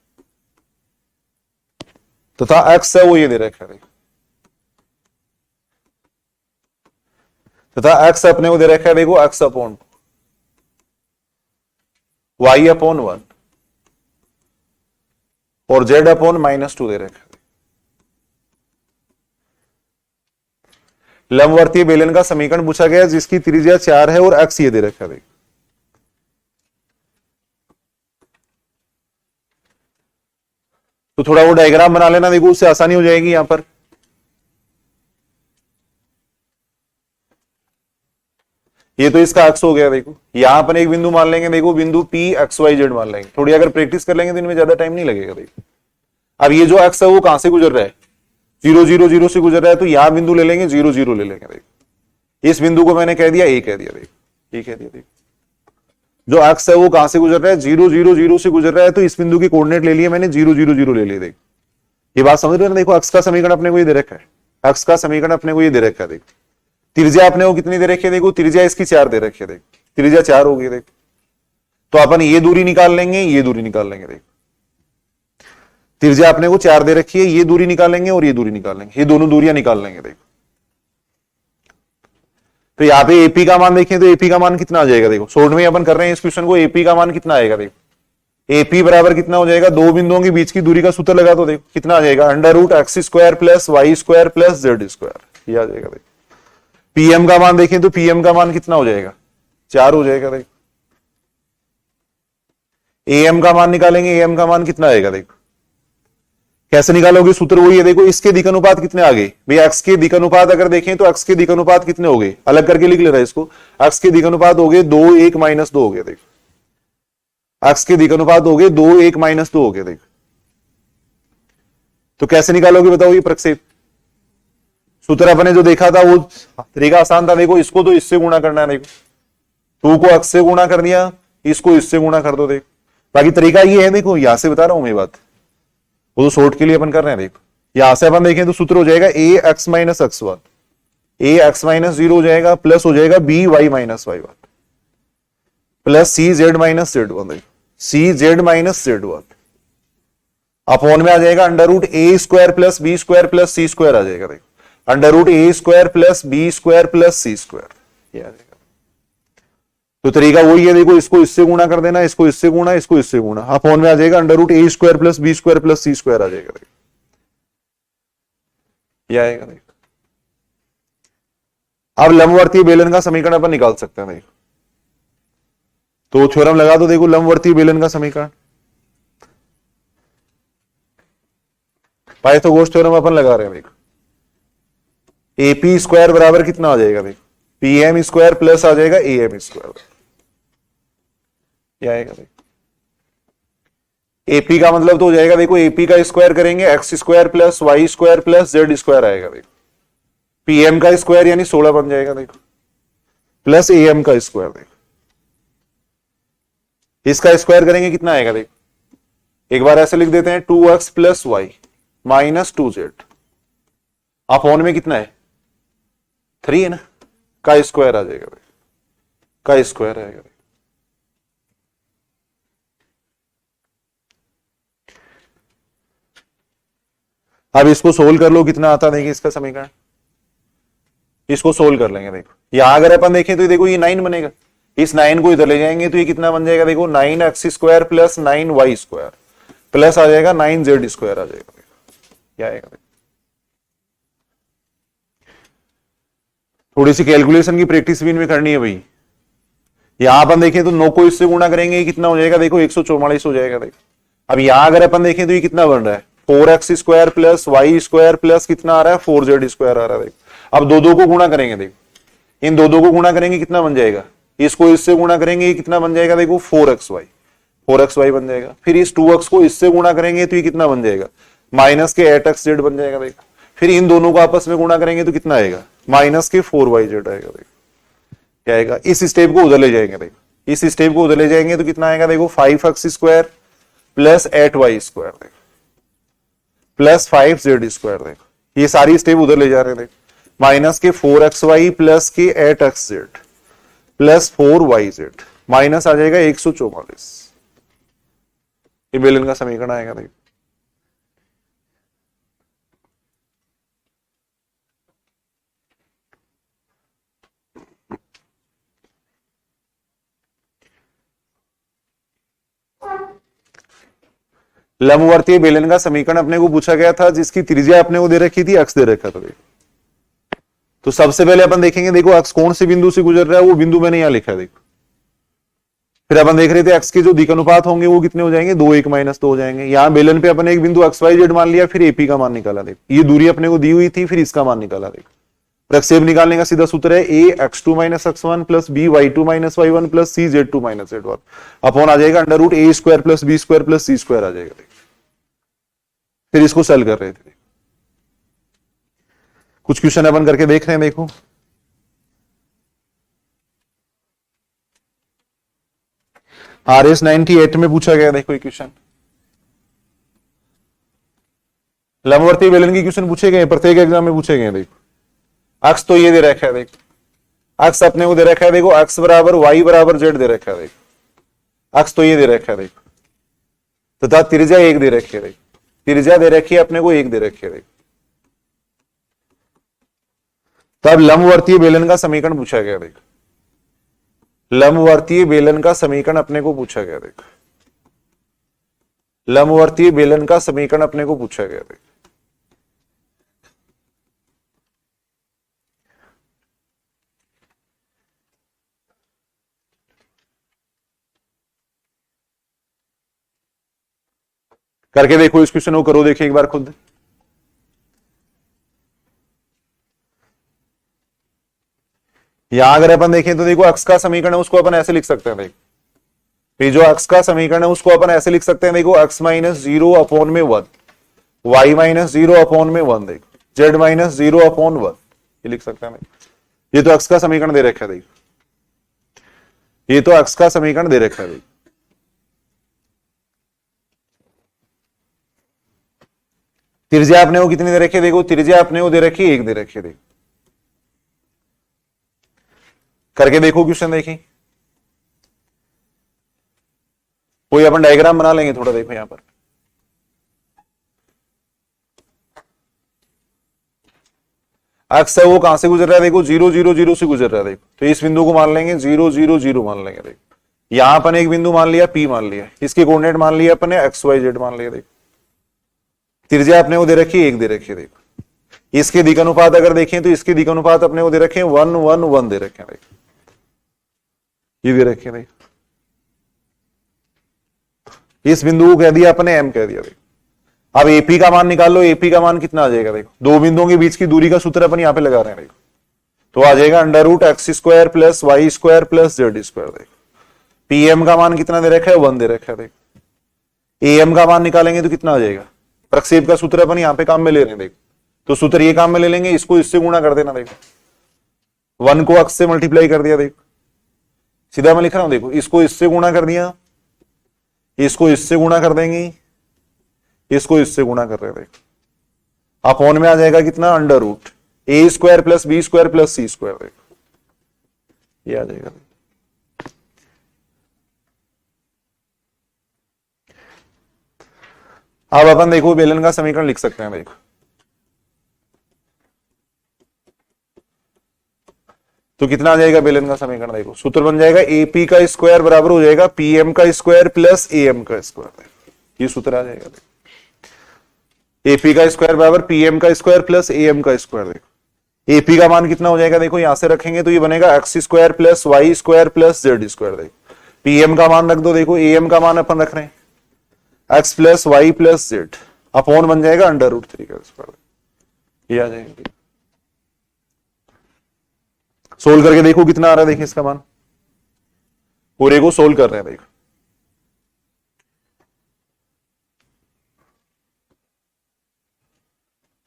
तथा एक्स है वो ये दे रखा है। तथा एक्स अपने को दे रखा है, देखो एक्स अपॉन वाई अपॉन 1 और जेड अपॉन -2 दे रखा है। लंबवर्तीय बेलन का समीकरण पूछा गया जिसकी त्रिज्या 4 है और एक्स ये दे रखा है। तो थोड़ा वो डायग्राम बना लेना, देखो उससे आसानी हो जाएगी। यहां पर ये तो इसका एक्स हो गया। देखो यहां पर एक बिंदु मान लेंगे, देखो बिंदु पी एक्स वाई जेड मान लेंगे। थोड़ी अगर प्रैक्टिस कर लेंगे तो इनमें ज्यादा टाइम नहीं लगेगा। देखो अब ये जो एक्स है वो कहां से गुजर रहा है? 0 0 0 से गुजर रहा है, तो यहां बिंदु ले लेंगे 0 0 ले लेंगे। देखो इस बिंदु को मैंने कह दिया ए कह दिया। देखो ये कह दिया। देखो जो एक्स है वो कहां से गुजर रहा है? 0 0 0 से गुजर रहा है, तो इस बिंदु के कोऑर्डिनेट ले लिए मैंने 0 0 0 ले लिए। देखो ये बात समझ रहे हो ना? देखो एक्स का समीकरण अपने को ये दे रखा है, एक्स का समीकरण अपने को ये दे रखा है। देखो त्रिज्या अपने को कितनी दे रखी है? देखो त्रिज्या इसकी 4 दे रखी है। देखो त्रिज्या 4 होगी। देखो तो अपन ये दूरी निकाल लेंगे, ये दूरी निकाल लेंगे। देखो त्रिज्या अपने को 4 दे रखी है, ये दूरी निकालेंगे और ये दूरी निकालेंगे, ये दोनों दूरियां निकाल लेंगे। देखो तो यहाँ पे एपी का मान देखें तो एपी का मान कितना आ जाएगा? देखो शॉर्ट में अपन कर रहे हैं इस क्वेश्चन को। एपी का मान कितना आएगा? देखो एपी बराबर कितना हो जाएगा? दो बिंदुओं के बीच की दूरी का सूत्र लगा तो देखो कितना आ जाएगा? √x square plus y square plus z square, ये आ जाएगा। देखो पीएम का मान देखें तो पीएम का मान कितना हो जाएगा? 4 हो जाएगा। देखो एएम का मान निकालेंगे, एएम का मान कितना आएगा? देखो कैसे निकालोगे? सूत्र वही है। देखो इसके दिक्-अनुपात कितने आ गए भैया? एक्स के दिक्-अनुपात अगर देखें तो एक्स के दिक्-अनुपात कितने हो गए? अलग करके लिख ले रहा है इसको। एक्स के दिक्-अनुपात हो गए 2 1 -2 हो गए। देखो एक्स के दिक्-अनुपात हो गए 2 1 -2 हो गए। देखो तो कैसे निकालोगे बताओ? ये प्रक्षेप सूत्र अपने जो देखा था वो तरीका आसान था। देखो इसको तो इससे गुणा करना है। देखो 2 को एक्स से गुणा कर दिया, इसको इससे गुणा कर दो। देखो बाकी तरीका ये है। देखो यहां से बता रहा हूं मैं बात, वो तो शॉर्ट के लिए अपन कर रहे हैं। देखो यहां से अपन देखें तो सूत्र हो जाएगा ax - x1, ax - 0 हो जाएगा प्लस हो जाएगा by - y1 plus cz - z1। देखो cz - z1 अपॉन में आ जाएगा under root a square plus b square plus c square आ जाएगा। देखो under root a square plus b square plus c square, ये आ जाएगा। तो तरीका वही है, देखो इसको इससे गुणा कर देना, इसको इससे गुणा, इसको इससे गुणा, अपॉन में आ जाएगा under root a square plus b square plus c square आ जाएगा। देखो ये आएगा। देखो अब लंबवर्तीय बेलन का समीकरण अपन निकाल सकते हैं। देखो तो थ्योरम लगा दो। देखो लंबवर्तीय बेलन का समीकरण, पाइथागोरस थ्योरम अपन लगा रहे हैं। देखो एपी स्क्वायर बराबर कितना आ जाएगा? देखो पी एम स्क्वायर प्लस आ जाएगा ए एम स्क्वायर, ये आएगा। देखो एपी का मतलब तो हो जाएगा, देखो एपी का स्क्वायर करेंगे x square plus y square plus z square आएगा। देखो पीएम का स्क्वायर यानी 16 बन जाएगा। देखो प्लस एएम का स्क्वायर, देखो इसका स्क्वायर करेंगे कितना आएगा? देखो एक बार ऐसे लिख देते हैं 2x plus y minus 2z, upon में कितना है 3 है ना, का स्क्वायर आ जाएगा। देखो का स्क्वायर आएगा। अब इसको सोल्व कर लो, कितना आता है देखिए इसका समीकरण, इसको सोल्व कर लेंगे। देखो यहां अगर अपन देखें तो देखो ये 9 बनेगा, इस 9 को इधर ले जाएंगे तो ये कितना बन जाएगा? देखो 9x square plus 9y square plus आ जाएगा 9z स्क्वायर आ जाएगा। क्या आएगा? थोड़ी सी कैलकुलेशन की प्रैक्टिस भी इनमें करनी है भाई। यहां अपन देखें तो 9 को इससे गुणा करेंगे, ये कितना हो जाएगा? देखो 144 हो जाएगा। देखो अब यहां अगर अपन देखें तो ये कितना बन रहा है? 4x square plus y square plus कितना आ रहा है? 4z स्क्वायर आ रहा है। देखो अब दो को गुणा करेंगे। देखो इन दो को गुणा करेंगे कितना बन जाएगा? इसको इससे गुणा करेंगे, ये कितना बन जाएगा? देखो 4xy बन जाएगा। फिर इस 2x को इससे गुणा करेंगे तो ये कितना बन जाएगा? माइनस के 8xz बन जाएगा। देखो फिर इन दोनों को आपस में गुणा करेंगे तो कितना आएगा? माइनस के 4yz आएगा। देखो क्या आएगा? इस स्टेप को उधर ले जाएंगे। देखो इस स्टेप को उधर ले जाएंगे तो कितना आएगा? देखो 5x square plus 8y square plus 5z square. देखो ये सारी स्टेप उधर ले जा रहे हैं। देखो माइनस के 4xy प्लस के 8xz प्लस 4yz माइनस आ जाएगा 144। ये बेलन का समीकरण आएगा। देखो लंबवर्तीय बेलन का समीकरण अपने को पूछा गया था जिसकी त्रिज्या अपने को दे रखी थी, अक्ष दे रखा था। तो सबसे पहले अपन देखेंगे, देखो अक्ष कौन से बिंदु से गुजर रहा है, वो बिंदु मैंने यहां लिखा है। देखो फिर अपन देख रहे थे अक्ष के जो दिक्नुपात होंगे वो कितने हो जाएंगे? 2 1 माइनस 2 हो जाएंगे। यहां बेलन पे अपन एक बिंदु एक्स वाई जेड मान लिया, फिर एपी का मान निकाला। देखो ये दूरी अपने को दी हुई थी, फिर इसका मान निकाला। देखो प्रक्षेप निकालने का सीधा सूत्र है ए x2 minus x1 plus B y2 minus y1 plus c z2 minus z1 upon आ जाएगा under root a square plus b square plus c square आ जाएगा। फिर इसको सॉल्व कर रहे थे, कुछ क्वेश्चन अपन करके देख रहे हैं। देखो RS 98 में पूछा गया, देखो ये क्वेश्चन लंबवर्तीय बेलन की क्वेश्चन पूछे गए, प्रत्येक एग्जाम में पूछे गए। देखो अक्ष तो ये दे रखा है। देखो अक्ष अपने को दे रखा है। देखो अक्ष बराबर y बराबर z दे रखा है। देखो अक्ष तो ये दे रखा है। देखो तथा त्रिज्या 1 दे रखी है। देखो त्रिज्या दे रखी है अपने को 1 दे रखी है। देखो तब लंबवर्तीय बेलन का समीकरण पूछा गया। देखो लंबवर्तीय बेलन का समीकरण अपने को पूछा गया। देखो लंबवर्तीय बेलन का समीकरण अपने को पूछा गया। देखो करके देखो इस क्वेश्चन को, करो देखिए एक बार खुद। यहां अगर अपन देखें तो देखो अक्ष का समीकरण है, उसको अपन ऐसे लिख सकते हैं। देखो ये जो अक्ष का समीकरण है उसको अपन ऐसे लिख सकते हैं। देखो x माइनस 0 अपॉन में 1, y माइनस 0 अपॉन में 1, देखो z माइनस 0 अपॉन 1, ये लिख सकते हैं। ये तो अक्ष का समीकरण दे रखा है। देखो ये तो अक्ष का समीकरण दे रखा है। देखो त्रिज्या अपने को कितनी दे रखी है? देखो त्रिज्या अपने को दे रखी है 1 दे रखी है। देखो करके देखो क्वेश्चन। देखिए कोई अपन डायग्राम बना लेंगे थोड़ा। देखो यहां पर एक्स है वो कहां से गुजर रहा है, देखो 0 0 0 से गुजर रहा है। देखो तो इस बिंदु को मान लेंगे 0 0 0 मान लेंगे। देखो यहां अपन एक बिंदु मान लिया P मान लिया, इसके कोऑर्डिनेट मान लिया अपन ने XYZ मान लिया। देखो त्रिज्या अपने को दे रखी है 1 दे रखी है। देखो इसके दिशानुपात अगर देखें तो इसके दिशानुपात अपने को दे रखे हैं 1 1 1 दे रखे हैं। देखो ये दे रखे हैं। देखो इस बिंदु को कह दिया अपने M कह दिया। देखो अब AP का मान निकाल लो, AP का मान कितना आ जाएगा। देखो दो बिंदुओं के बीच की दूरी का सूत्र अपन यहां पे लगा रहे हैं। देखो तो आ जाएगा √x² plus y² plus z²। देखो PM का मान कितना दे रखा है 1 दे रखा है। देखो AM का मान निकालेंगे तो कितना आ जाएगा, प्रक्षेप का सूत्र अपन यहां पे काम में ले रहे हैं। देखो तो सूत्र ये काम में ले लेंगे, इसको इससे गुणा कर देना। देखो 1 को अक्ष से मल्टीप्लाई कर दिया। देखो सीधा मैं लिख रहा हूं, देखो इसको इससे गुणा कर दिया, इसको इससे गुणा कर देंगे, इसको इससे गुणा कर रहे हैं। देखो अपॉन में आ जाएगा कितना √a² plus b² plus c²। देखो ये आ जाएगा। अब अपन देखो बेलन का समीकरण लिख सकते हैं। देखो तो कितना आ जाएगा बेलन का समीकरण, देखो सूत्र बन जाएगा AP का स्क्वायर बराबर हो जाएगा PM का स्क्वायर प्लस AM का स्क्वायर। ये सूत्र आ जाएगा। AP का स्क्वायर बराबर PM का स्क्वायर प्लस AM का स्क्वायर। देखो AP का मान कितना हो जाएगा, देखो यहां से रखेंगे तो ये बनेगा x² plus y² plus z²। देखो PM का मान रख दो, देखो AM का मान अपन रख रहे हैं x plus y plus z upon बन जाएगा √3 का स्क्वायर। ये आ जाएगा। सोल्व करके देखो कितना आ रहा है। देखिए इसका मान पूरे को सोल्व कर रहे हैं। देखो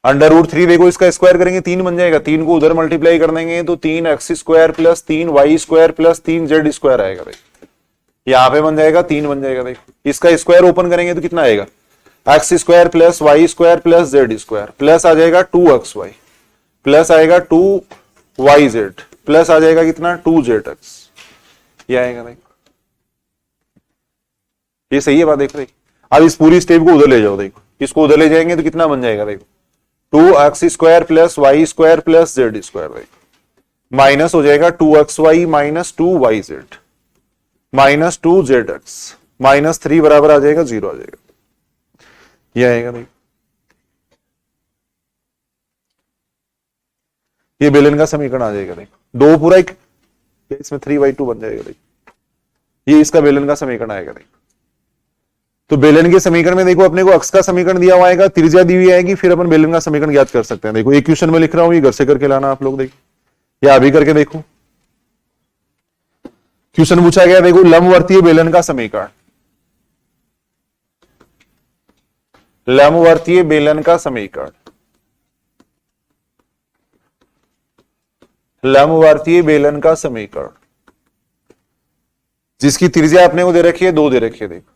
√3 देखो इसका स्क्वायर करेंगे 3 बन जाएगा, 3 को उधर मल्टीप्लाई कर देंगे तो 3x² plus 3y² plus 3z² आएगा। देखो यहां पे बन जाएगा 3 बन जाएगा। देखो इसका स्क्वायर ओपन करेंगे तो कितना आएगा, x² plus y² plus z² plus आ जाएगा 2xy प्लस आएगा 2yz प्लस आ जाएगा कितना 2zx। ये आएगा। देखो ये सही है बात, देख रही। अब इस पूरी स्टेप को उधर ले जाओ। देखो इसको उधर ले जाएंगे तो कितना बन जाएगा, देखो 2x² plus y² plus z²। देखो माइनस हो जाएगा 2xy minus 2yz minus 2zx minus 3 बराबर आ जाएगा 0 आ जाएगा। ये आएगा। देखो ये बेलन का समीकरण आ जाएगा। देखो 2 पूरा एक इसमें 3/2 बन जाएगा। देखो ये इसका बेलन का समीकरण आएगा। देखो तो बेलन के समीकरण में देखो अपने को अक्ष का समीकरण दिया हुआ आएगा, त्रिज्या दी हुई आएगी, फिर अपन बेलन का समीकरण ज्ञात कर सकते हैं। देखो एक क्वेश्चन में लिख रहा हूं, ये घर से करके लाना आप लोग। देखो या अभी करके देखो। क्वेश्चन पूछा गया, देखो लंबवर्तीय बेलन का समीकरण, लंबवर्तीय बेलन का समीकरण, लंबवर्तीय बेलन का समीकरण जिसकी त्रिज्या अपने को दे रखी है 2 दे रखी है। देखो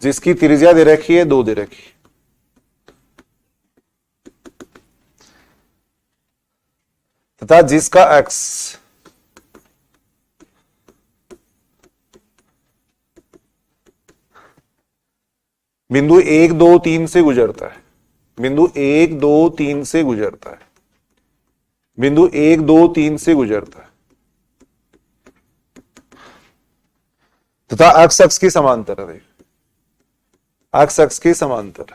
जिसकी त्रिज्या दे रखी है 2 दे रखी है तथा जिसका x बिंदु 1 2 3 से गुजरता है, बिंदु 1 2 3 से गुजरता है, बिंदु 1 2 3 से गुजरता है तथा x अक्ष की समांतर है। x अक्ष की समांतर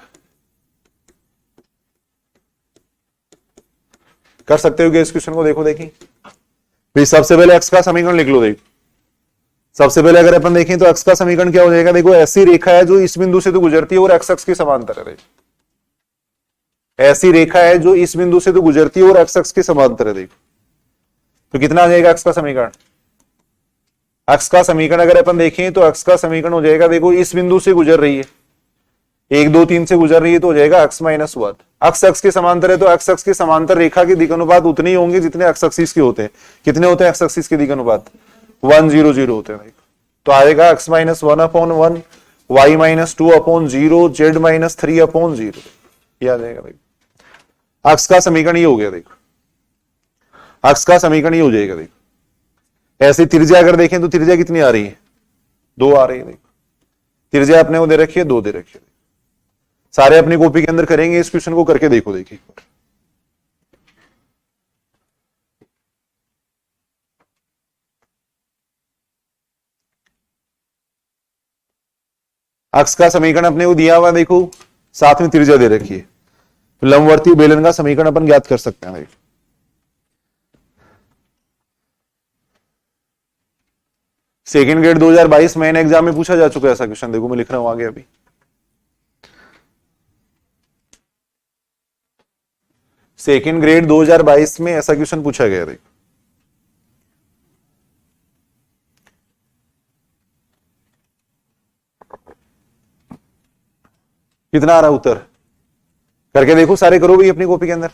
कर सकते हो क्या इस क्वेश्चन को। देखो देखिए भाई सबसे पहले x का समीकरण लिख लो। देखो सबसे पहले अगर अपन देखें तो x का समीकरण क्या हो जाएगा, देखो ऐसी रेखा है जो इस बिंदु से तो गुजरती है और x अक्ष की समांतर है। देखो ऐसी रेखा है जो इस बिंदु से तो गुजरती है और x अक्ष की समांतर है। देखो तो कितना आ जाएगा x का समीकरण, x का समीकरण अगर अपन देखें तो x का समीकरण हो जाएगा, देखो इस बिंदु से गुजर रही है 1 2 3 से गुजर रही है तो हो जाएगा x माइनस 1। x अक्ष के समांतर है तो x अक्ष के समांतर रेखा के दिशानुपात उतने ही होंगे जितने x एक्सिस के होते हैं। कितने होते हैं x एक्सिस के दिशानुपात, 1 0 0 होते हैं। तो आएगा x minus 1/1 y minus 2/0 z minus 3/0। ये आ जाएगा। देखो x का समीकरण ये हो गया। देखो x का समीकरण ये हो जाएगा। देखो ऐसी त्रिज्या अगर देखें तो त्रिज्या कितनी आ रही है, 2 आ रही है। देखो त्रिज्या अपने को दे रखी है 2 दे रखी है। सारे अपनी कॉपी के अंदर करेंगे, इस क्वेश्चन को करके देखो। देखिए अक्ष का समीकरण अपने को दिया हुआ देखो, साथ में त्रिज्या दे रखी है, तो लंबवर्तीय बेलन का समीकरण अपन ज्ञात कर सकते हैं। देखो सेकेंड ग्रेड 2022 मेन एग्जाम में पूछा जा चुका है ऐसा क्वेश्चन, देखो मैं लिख रहा हूं आगे अभी। सेकेंड ग्रेड 2022 में ऐसा क्वेश्चन पूछा गया। देखो कितना आ रहा उत्तर, करके देखो सारे, करो भाई अपनी कॉपी के अंदर।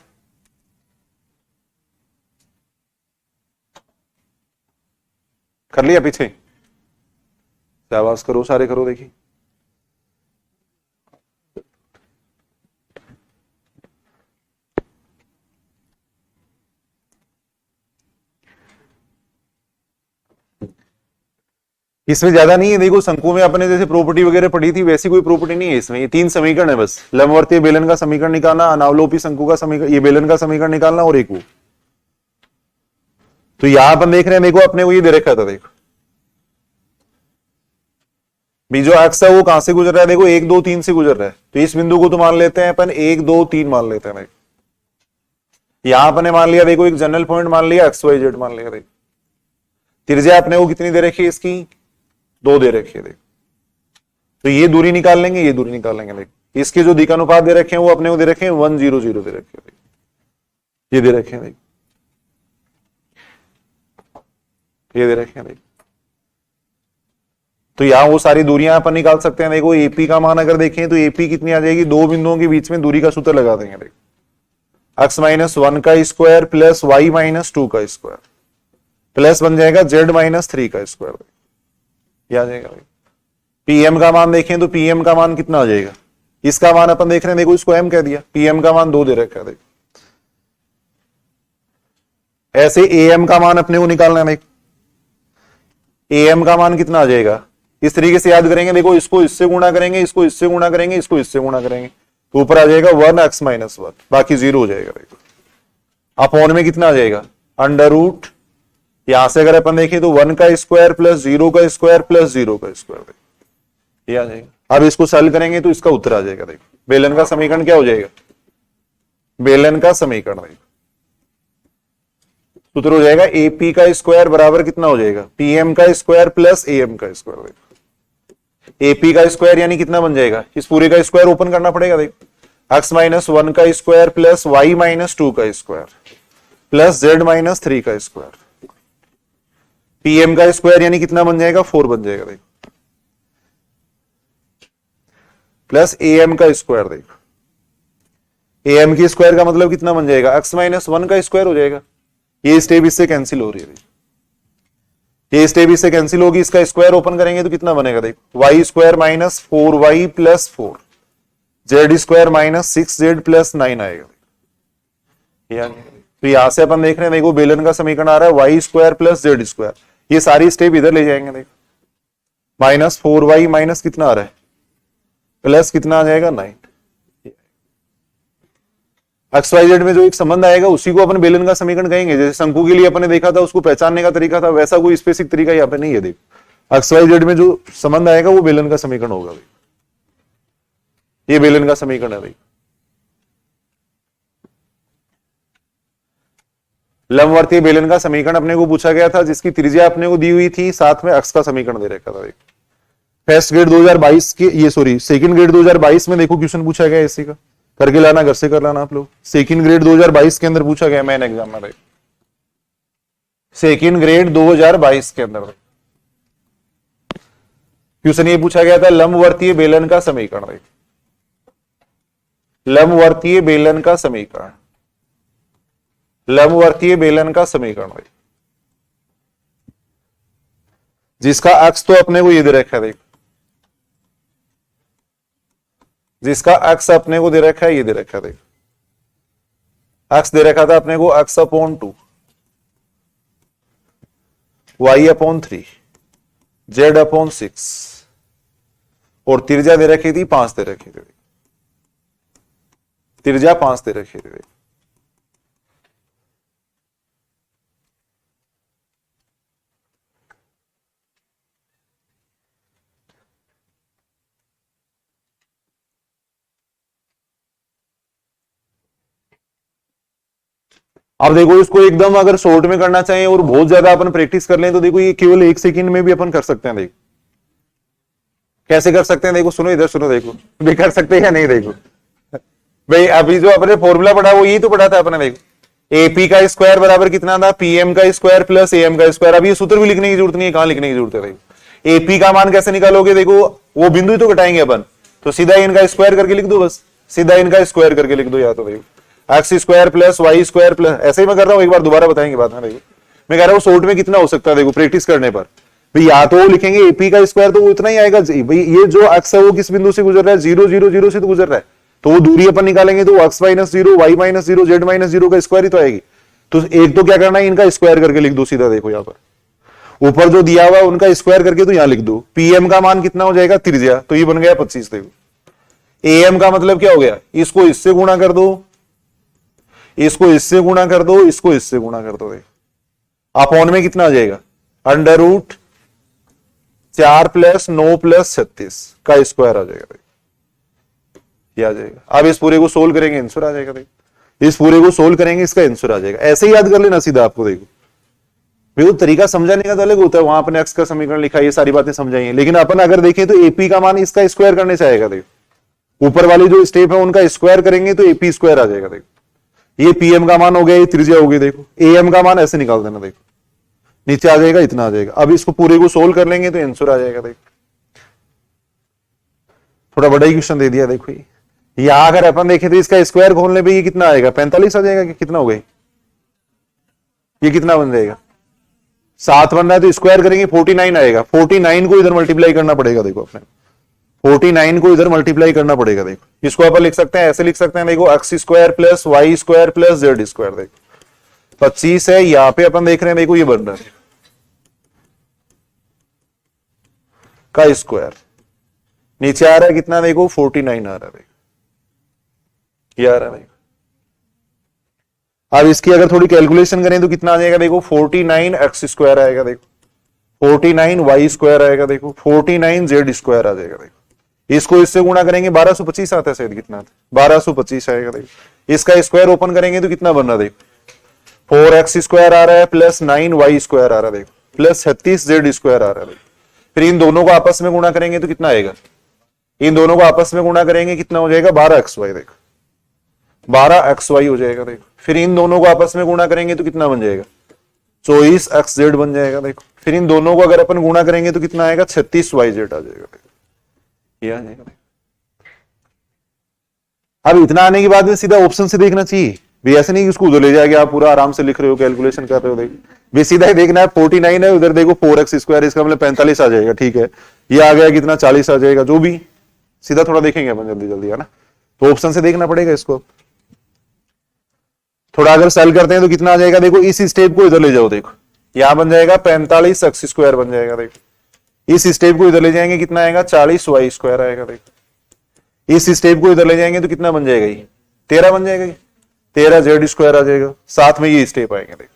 कर लिया पीछे, शाबाश, करो सारे, करो देखिए। इसमें ज्यादा नहीं है, देखो शंकु में अपने जैसे प्रॉपर्टी वगैरह पढ़ी थी वैसी कोई प्रॉपर्टी नहीं है इसमें। ये 3 समीकरण है बस, लंबवर्तीय बेलन का समीकरण निकालना, अनावलोपी शंकु का समीकरण, ये बेलन का समीकरण निकालना, और एक वो। तो यहां अपन देख रहे हैं, देखो अपने को ये दे रखा था, देखो भी जो अक्ष है वो कहां से गुजर रहा है, देखो 1 2 3 से गुजर रहा है, तो इस बिंदु को तो मान लेते हैं अपन 1 2 3 मान लेते हैं। यहां अपन ने मान लिया, देखो एक जनरल पॉइंट मान लिया, एक्स वाई जेड मान लिया। देखो त्रिज्या अपने को कितनी दे रखी है इसकी, 2 दे रखी है। देखो तो ये दूरी निकाल लेंगे, ये दूरी निकाल लेंगे। देखो इसके जो दिशानुपात दे रखे हैं वो अपने को दे रखे हैं 1 0 0 दे रखे हैं, ये दे रखे हैं। देखो ये दे रखे हैं। देखो तो यहां वो सारी दूरियां अपन निकाल सकते हैं। देखो एपी का मान अगर देखें तो एपी कितनी आ जाएगी, 2 बिंदुओं के बीच में दूरी का सूत्र लगा देंगे। देखो x -1 का स्क्वायर प्लस y -2 का स्क्वायर प्लस बन जाएगा z -3 का स्क्वायर, ये आ जाएगा। पीएम का मान देखें तो पीएम का मान कितना आ जाएगा, इसका मान अपन देख रहे हैं, देखो इसको m कह दिया, पीएम का मान 2 दे रखा है। देखो ऐसे एएम का मान अपने को निकालना है। देखो एएम का मान कितना आ जाएगा, इस तरीके से याद करेंगे। देखो इसको इससे गुणा करेंगे, इसको इससे गुणा करेंगे, इसको इससे गुणा करेंगे, तो ऊपर आ जाएगा 1x - 1, बाकी 0 हो जाएगा। देखो अपॉन में कितना आ जाएगा, अंडर रूट, यहां से अगर अपन देखें तो 1 का स्क्वायर प्लस 0 का स्क्वायर प्लस 0 का स्क्वायर, ये आ जाएगा। अब इसको सॉल्व करेंगे तो इसका उत्तर आ जाएगा। देखो बेलन का समीकरण क्या हो जाएगा, बेलन का समीकरण देखो सूत्र हो जाएगा एपी का स्क्वायर बराबर कितना हो जाएगा, पीएम का स्क्वायर प्लस एएम का स्क्वायर। देखो एपी का स्क्वायर यानी कितना बन जाएगा, इस पूरे का स्क्वायर ओपन करना पड़ेगा। देखो x -1 का स्क्वायर प्लस y -2 का स्क्वायर प्लस z -3 का स्क्वायर, पीएम का स्क्वायर यानी कितना बन जाएगा, 4 बन जाएगा। देखो प्लस एएम का स्क्वायर, देखो एएम की स्क्वायर का मतलब कितना बन जाएगा, x -1 का स्क्वायर हो जाएगा। ये स्टेप इससे कैंसिल हो रही है, ये स्टेप इससे कैंसिल होगी, इसका स्क्वायर ओपन करेंगे तो कितना बनेगा, देखो y square -4y plus 4, z square -6z plus 9 आएगा। तो यहां से अपन देख रहे हैं, देखो बेलन का समीकरण आ रहा है y square plus z square, ये सारी स्टेप इधर ले जाएंगे। देखो -4y माइनस कितना आ रहा है, प्लस कितना आ जाएगा 9। एक्स वाई जेड में जो एक संबंध आएगा उसी को अपन बेलन का समीकरण कहेंगे। जैसे शंकु के लिए अपन ने देखा था, उसको पहचानने का तरीका था, वैसा कोई स्पेसिफिक तरीका यहाँ पे नहीं है। देखो एक्स वाई जेड में जो संबंध आएगा वो बेलन का समीकरण होगा। ये बेलन का समीकरण है। भाई लंबवर्तीय बेलन का समीकरण अपने को पूछा गया था, जिसकी त्रिज्या अपने को दी हुई थी, साथ में अक्ष का समीकरण दे रखा था। देखो फर्स्ट ग्रेड 2022 के, ये सॉरी सेकंड ग्रेड 2022 में देखो क्वेश्चन पूछा गया इसी का, करके लाना, घर से कर लाना आप लोग। सेकंड ग्रेड 2022 के अंदर पूछा गया मेन एग्जाम में। सेकंड ग्रेड 2022 के अंदर क्वेश्चन ये पूछा गया था, लंबवर्तीय बेलन का समीकरण। लंबवर्तीय बेलन का समीकरण, लंबवर्तीय बेलन का समीकरण जिसका अक्ष तो अपने को ये दे रखा है। देखो जिसका अक्ष अपने को दे रखा है, ये दे रखा है। देखो अक्ष दे रखा था अपने को x upon 2, y upon 3, z upon 6, और त्रिज्या दे रखी थी 5 दे रखी थी, त्रिज्या 5 दे रखी थी। अब देखो इसको एकदम अगर शॉर्ट में करना चाहिए और बहुत ज्यादा अपन प्रैक्टिस कर लें तो देखो ये केवल 1 सेकंड में भी अपन कर सकते हैं। देखो कैसे कर सकते हैं, देखो सुनो इधर सुनो, देखो भी कर सकते हैं या नहीं। देखो भाई अभी जो अपने फॉर्मूला पढ़ा वो यही तो पढ़ा था अपने। देखो एपी का स्क्वायर बराबर कितना था, पीएम का स्क्वायर प्लस एम का स्क्वायर। अब ये सूत्र भी लिखने की जरूरत नहीं है, कहां लिखने की जरूरत है। देखो एपी का मान कैसे निकालोगे, देखो वो बिंदु ही तो घटाएंगे अपन, तो सीधा इनका स्क्वायर करके लिख दो, बस सीधा इनका स्क्वायर करके लिख दो। या तो देखो x square plus y square plus, ऐसे ही मैं कर रहा हूं, एक बार दोबारा बताएंगे बाद में। देखो मैं कह रहा हूं शॉर्ट में कितना हो सकता है, देखो प्रैक्टिस करने पर भाई या तो लिखेंगे एपी का स्क्वायर तो वो इतना ही आएगा भाई, ये जो एक्स है वो किस बिंदु से गुजर रहा है, 0 0 0 से तो गुजर रहा है, तो वो दूरी अपन निकालेंगे तो x minus 0 y minus 0 z minus 0 का स्क्वायर ही तो आएगी। तो एक तो क्या करना है, इनका स्क्वायर करके लिख दो सीधा। देखो यहाँ पर ऊपर जो दिया हुआ है उनका स्क्वायर करके तो यहां लिख दो। पीएम का मान कितना हो जाएगा, त्रिज्या, तो ये बन गया 25। देखो एएम का मतलब क्या हो गया, इसको इससे गुणा कर दो, इसको इससे गुणा कर दो, इसको इससे गुणा कर दो। देखो अपॉन में कितना आ जाएगा, अंडर रूट 4 प्लस 9 प्लस 36 का स्क्वायर आ जाएगा। ये आ जाएगा। अब इस पूरे को सोल्व करेंगे, आंसर आ जाएगा। देखो इस पूरे को सोल्व करेंगे, इसका आंसर आ जाएगा। ऐसे ही याद कर लेना सीधा आपको। देखो वो तरीका समझाने का तो अलग होता है, वहां अपने एक्स का समीकरण लिखा, ये सारी बातें समझाई है, लेकिन अपन अगर देखें तो एपी का मान इसका स्क्वायर करने से आएगा। देखो ऊपर वाली जो स्टेप है उनका स्क्वायर करेंगे तो एपी स्क्वायर आ जाएगा। देखो ये पीएम का मान हो गया, ये त्रिज्या होगी। देखो एएम का मान ऐसे निकाल देना, देखो नीचे आ जाएगा, इतना आ जाएगा। अब इसको पूरे को सोल्व कर लेंगे तो आंसर आ जाएगा। देखो थोड़ा बड़ा ही क्वेश्चन दे दिया। देखो ये अगर अपन देखें तो इसका स्क्वायर खोलने पे ये कितना आएगा, 45 आ जाएगा कि कितना हो गया, ये कितना बन जाएगा, 7 बन रहा है तो स्क्वायर करेंगे 49 आएगा। 49 को इधर मल्टीप्लाई करना पड़ेगा। देखो अपने 49 को इधर मल्टीप्लाई करना पड़ेगा। देखो इसको अपन लिख सकते हैं, ऐसे लिख सकते हैं, देखो x square plus y square plus z square. देखो 25 है, यहां पे अपन देख रहे हैं, देखो ये बन रहा है का स्क्वायर, नीचे आ रहा है कितना, देखो 49 आ रहा है। देखो ये आ रहा है। देखो अब इसकी अगर थोड़ी कैलकुलेशन करें तो कितना आ जाएगा, देखो 49 एक्स स्क्वायर आएगा। देखो 49 वाई स्क्वायर आएगा। देखो 49 जेड स्क्वायर आ जाएगा। देखो इसको इससे गुणा करेंगे 1225 आता है शायद, कितना 1225 आएगा। देखो इसका स्क्वायर ओपन करेंगे तो कितना बन रहा है, देखो 4x स्क्वायर आ रहा है प्लस 9y स्क्वायर आ रहा है। देखो प्लस 36 जेड स्क्वायर आ रहा है। फिर इन दोनों को आपस में गुणा करेंगे तो कितना आएगा, इन दोनों को आपस में गुणा करेंगे कितना हो जाएगा, 12xy। देखो 12xy हो जाएगा। देखो फिर इन दोनों को आपस में गुणा करेंगे तो कितना बन जाएगा, 24xz बन जाएगा। देखो फिर इन दोनों को अगर अपन गुणा करेंगे तो कितना आएगा, 36yz आ जाएगा। ये आ जाएगा। अब इतना आने के बाद में सीधा ऑप्शन से देखना चाहिए भी, ऐसे नहीं कि उसको उधर ले जाएंगे, आप पूरा आराम से लिख रहे हो, कैलकुलेशन कर रहे हो। देखो भी सीधा ही देखना है, 49 है, उधर देखो 4x स्क्वायर, इसका मतलब 45 आ जाएगा। ठीक है, ये आ गया कितना, 40 आ जाएगा। जो भी सीधा थोड़ा देखेंगे अपन जल्दी जल्दी, है ना, तो ऑप्शन से देखना पड़ेगा इसको। थोड़ा अगर सेल करते हैं तो कितना आ जाएगा, देखो इस स्टेप को इधर ले जाओ। देखो यहां बन जाएगा 45 एक्स स्क्वायर बन जाएगा। देखो इस स्टेप को इधर ले जाएंगे कितना आएगा, 40 वाई स्क्वायर आएगा। देखो इस स्टेप को इधर ले जाएंगे तो कितना बन जाएगा, ये 13 बन जाएगा। 13 जेड स्क्वायर आ जाएगा। साथ में ये स्टेप आएंगे, देखो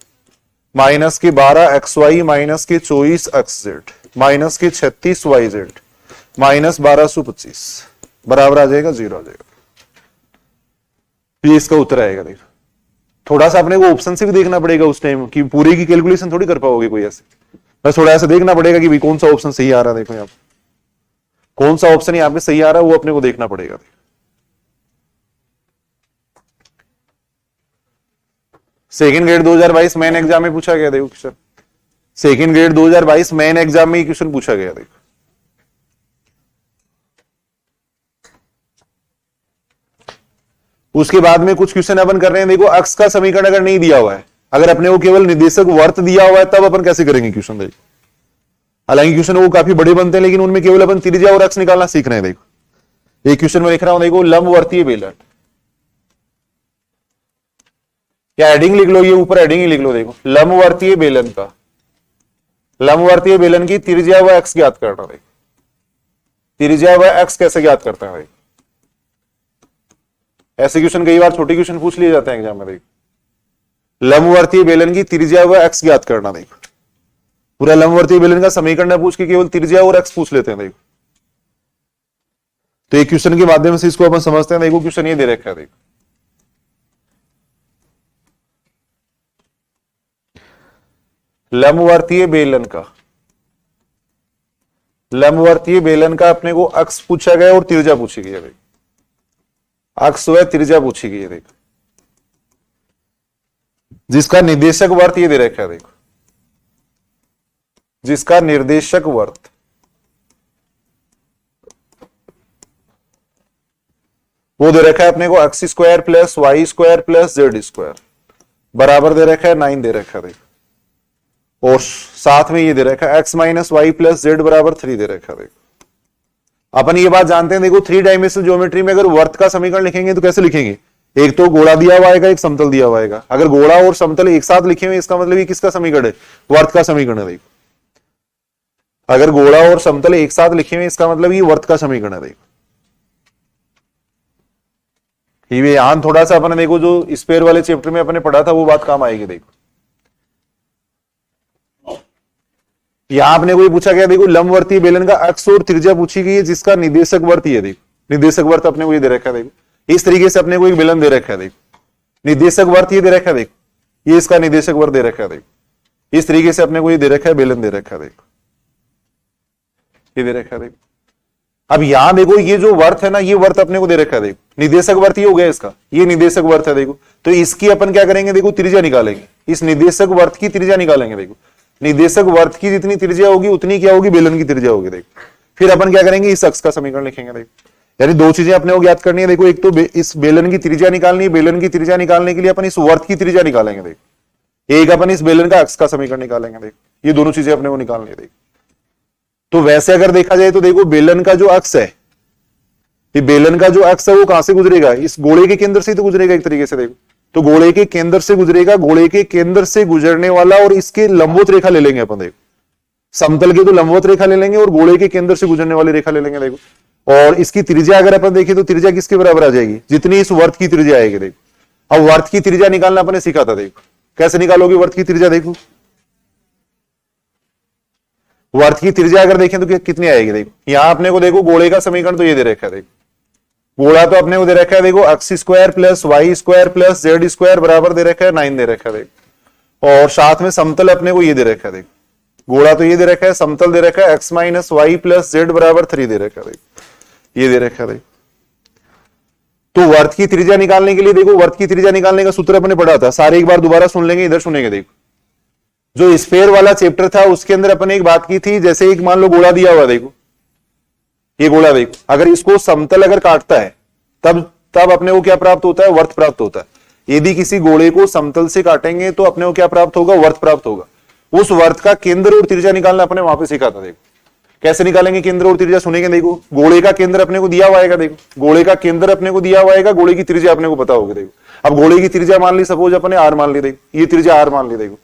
माइनस के 12 एक्स वाई माइनस के 24 एक्स जेड माइनस के 36 वाई जेड माइनस 1225 बराबर आ जाएगा 0 आ जाएगा। ये इसका उत्तर आएगा। देखो थोड़ा सा अपने को ऑप्शन से भी देखना पड़ेगा उस टाइम, कि पूरी की कैलकुलेशन थोड़ी कर पाओगे कोई ऐसे, बस थोड़ा ऐसा देखना पड़ेगा कि भाई कौन सा ऑप्शन सही आ रहा है। देखो यहाँ कौन सा ऑप्शन यहाँ पे सही आ रहा है वो अपने को देखना पड़ेगा। सेकंड ग्रेड 2022 मेन एग्जाम में पूछा गया। देखो question second grade 2022 main exam में क्वेश्चन पूछा गया। देखो उसके बाद में कुछ क्वेश्चन अपन कर रहे हैं। देखो अक्ष का समीकरण अगर नहीं दिया हुआ है, अगर अपने को केवल निर्देशक वर्त दिया हुआ है, तब अपन कैसे करेंगे क्वेश्चन। देखो हालांकि क्वेश्चन वो काफी बड़े बनते हैं, लेकिन उनमें केवल अपन त्रिज्या और अक्ष निकालना सीख रहे हैं। देखो एक क्वेश्चन में लिख रहा हूं, देखो लंबवर्तीय बेलन, या हेडिंग लिख लो, ये ऊपर हेडिंग ही लिख लो। देखो लंबवर्तीय बेलन का, लंबवर्तीय बेलन की त्रिज्या व अक्ष ज्ञात करना। देखो त्रिज्या व अक्ष कैसे ज्ञात करते हैं। ऐसे क्वेश्चन कई बार छोटे क्वेश्चन पूछ लिए जाते हैं एग्जाम में। देखो लंबवर्तीय बेलन की त्रिज्या व अक्ष ज्ञात करना। देखो पूरा लंबवर्तीय बेलन का समीकरण पूछ के केवल त्रिज्या और अक्ष पूछ लेते हैं। देखो तो एक क्वेश्चन के माध्यम से इसको अपन समझते हैं। देखो क्वेश्चन ये दे रखा है। देखो लंबवर्तीय बेलन का, लंबवर्तीय बेलन का अपने को अक्ष पूछा गया और त्रिज्या पूछी गई है। देखो अक्ष व त्रिज्या पूछी गई है। देखो जिसका निर्देशक वर्त ये दे रखा है। देखो जिसका निर्देशक वर्त वो दे रखा है अपने को x square plus y square plus z square बराबर दे रखा है 9 दे रखा है। देखो और साथ में ये दे रखा है x minus y plus z बराबर 3 दे रखा है। देखो अपन ये बात जानते हैं। देखो 3 डायमेंशनल ज्योमेट्री में अगर वर्त का समीकरण लिखेंगे तो कैसे लिखेंगे? एक तो गोला दिया हुआ आएगा, एक समतल दिया हुआ आएगा। अगर गोला और समतल एक साथ लिखे हुए इसका मतलब ये किसका समीकरण है? वर्त का समीकरण है। देखो अगर गोला और समतल एक साथ लिखे हुए इसका मतलब ये वर्त का समीकरण है। देखो ये यहां थोड़ा सा अपने देखो जो स्पेयर वाले चैप्टर में अपने पढ़ा था वो बात काम आएगी। देखो यहां आपने को पूछा गया, देखो लंबवर्तीय बेलन का अक्ष और त्रिज्या पूछी गई है जिसका निर्देशक वर्त ये। देखो निर्देशक वर्त अपने को ये दे रखा है। देखो इस तरीके से अपने को एक बेलन दे रखा है। देखो निर्देशक वर्त ये दे रखा है। देखो ये इसका निर्देशक वर्त दे रखा है। देखो इस तरीके से अपने को ये दे रखा है, बेलन दे रखा है। देखो ये दे रखा है। देखो अब यहां देखो ये जो वर्त है ना, ये वर्त अपने को दे रखा है। देखो निर्देशक वर्त ये हो गया इसका, ये निर्देशक वर्त है। देखो तो इसकी अपन क्या करेंगे? देखो त्रिज्या निकालेंगे, इस निर्देशक वर्त की त्रिज्या निकालेंगे। देखो निर्देशक वर्त की जितनी त्रिज्या होगी उतनी क्या होगी? बेलन की त्रिज्या होगी। देखो फिर अपन क्या करेंगे? इस अक्ष का समीकरण लिखेंगे। देखो यानी दो चीजें अपने को ज्ञात करनी है। देखो एक तो इस बेलन की त्रिज्या निकालनी है, बेलन की त्रिज्या निकालने के लिए अपन इस वर्त की त्रिज्या निकालेंगे। देखो एक अपन इस बेलन का अक्ष का समीकरण निकालेंगे। देखो ये दोनों चीजें अपने को निकालनी है। देखो तो वैसे अगर देखा जाए तो देखो बेलन का जो अक्ष है, ये बेलन का जो अक्ष है वो कहां से गुजरेगा? इस गोले के केंद्र से तो गुजरेगा एक तरीके से। देखो तो गोले के केंद्र से गुजरेगा, गोले के केंद्र से गुजरने वाला और इसके लंबवत रेखा ले लेंगे अपन। देखो समतल की तो लंबवत रेखा ले लेंगे और गोले के केंद्र से गुजरने वाली रेखा ले लेंगे। देखो और इसकी त्रिज्या अगर अपन देखें तो त्रिज्या किसके बराबर आ जाएगी? जितनी इस वर्त की त्रिज्या आएगी। देखो अब वर्त की त्रिज्या निकालना अपने सीखा था। देखो कैसे निकालोगे वर्त की त्रिज्या? देखो वर्त की त्रिज्या अगर देखें तो कितनी आएगी? देखो यहां अपने को देखो गोले का समीकरण तो ये दे रखा है। देखो गोला तो अपने को दे रखा है। देखो x square plus y square plus z square बराबर दे रखा है 9 दे रखा है। देखो और साथ में समतल अपने को ये दे रखा है। देखो गोला तो ये दे रखा है, समतल दे रखा है x minus y plus z बराबर 3 दे रखा है। देखो ये दे रखा है। देखो तो वर्त की त्रिज्या निकालने के लिए देखो वर्त की त्रिज्या निकालने का सूत्र अपने पढ़ा था, सारे एक बार दोबारा सुन लेंगे, इधर सुनेंगे। देखो जो स्फेयर वाला चैप्टर था उसके अंदर अपन एक बात की थी, जैसे एक मान लो गोला दिया हुआ, देखो ये गोला, देखो अगर इसको समतल अगर काटता है तब अपने को क्या प्राप्त होता है? वर्त प्राप्त होता है। यदि किसी गोले को समतल से काटेंगे तो अपने को क्या प्राप्त होगा? वर्त प्राप्त होगा। उस वर्त का केंद्र और त्रिज्या निकालना अपने वहां पे सीखा था। देखो कैसे निकालेंगे केंद्र और त्रिज्या? सुनेंगे। देखो गोले का केंद्र अपने को दिया हुआ आएगा। देखो गोले का केंद्र अपने को दिया हुआ आएगा, गोले की त्रिज्या अपने को पता होगी। देखो अब गोले की त्रिज्या मान ली, सपोज अपने आर मान ली। देखो ये त्रिज्या आर मान ली। देखो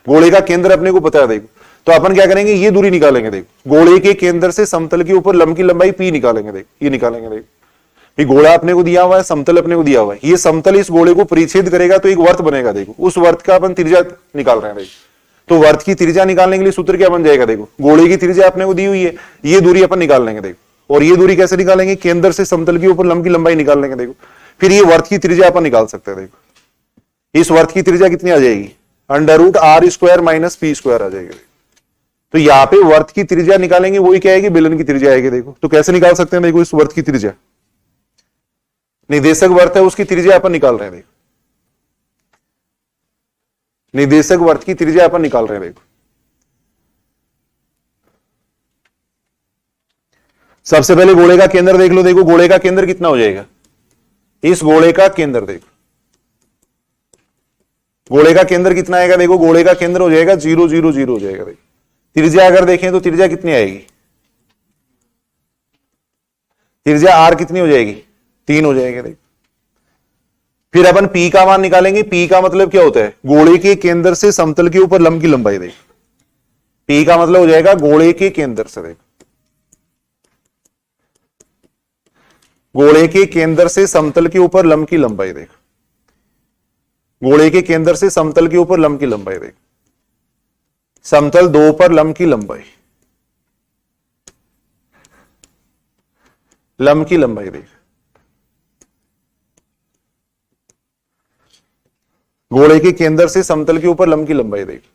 गोले का केंद्र अपने को पता है। देखो तो अपन क्या करेंगे? ये दूरी निकालेंगे। देखो गोले के केंद्र से समतल के ऊपर लंब की लंबाई पी निकालेंगे। देखो ये निकालेंगे। देखो ये गोला अपने को दिया हुआ है, समतल अपने को दिया हुआ है, ये समतल इस गोले को परिच्छेद करेगा तो एक वर्त बनेगा। देखो उस वर्त का अपन त्रिज्या निकाल रहे हैं। देखो तो वर्त की त्रिज्या निकालने के लिए सूत्र क्या बन जाएगा? देखो गोले की त्रिज्या अपने को दी हुई है, ये दूरी अपन निकाल लेंगे। देखो और ये दूरी कैसे निकालेंगे? केंद्र से समतल के ऊपर लंब की लंबाई निकाल लेंगे। देखो फिर ये वर्त की त्रिज्या अपन निकाल सकते हैं। देखो इस वर्त की त्रिज्या कितनी आ जाएगी? √r square minus P square आ जाएगी। तो यहाँ पे वर्त की त्रिज्या निकालेंगे, वही क्या आएगी? बेलन की त्रिज्या आएगी। देखो तो कैसे निकाल सकते हैं? देखो इस वर्त की त्रिज्या, निर्देशक वर्त है उसकी त्रिज्या अपन निकाल रहे हैं। देखो निर्देशक वर्त की त्रिज्या अपन निकाल रहे हैं। देखो सबसे पहले गोले का केंद्र देख लो। देखो गोले का केंद्र कितना हो जाएगा? इस गोले का केंद्र देखो, गोले का केंद्र कितना आएगा? देखो गोले का केंद्र हो जाएगा 0 0 0 हो जाएगा। देखो त्रिज्या अगर देखें तो त्रिज्या कितनी आएगी? त्रिज्या आर कितनी हो जाएगी? 3 हो जाएगा। देखो फिर अपन पी का मान निकालेंगे। पी का मतलब क्या होता है? गोले के केंद्र से समतल के ऊपर लंब की लंबाई। देखो पी का मतलब हो जाएगा गोले के केंद्र से, देखो गोले के केंद्र से समतल के ऊपर लंब की लंबाई। देखो गोले के केंद्र से समतल के ऊपर लंब की लंबाई। देखो समतल 2 पर लंब की लंबाई, लंब की लंबाई। देखो गोले के केंद्र से समतल के ऊपर लंब की लंबाई। देखो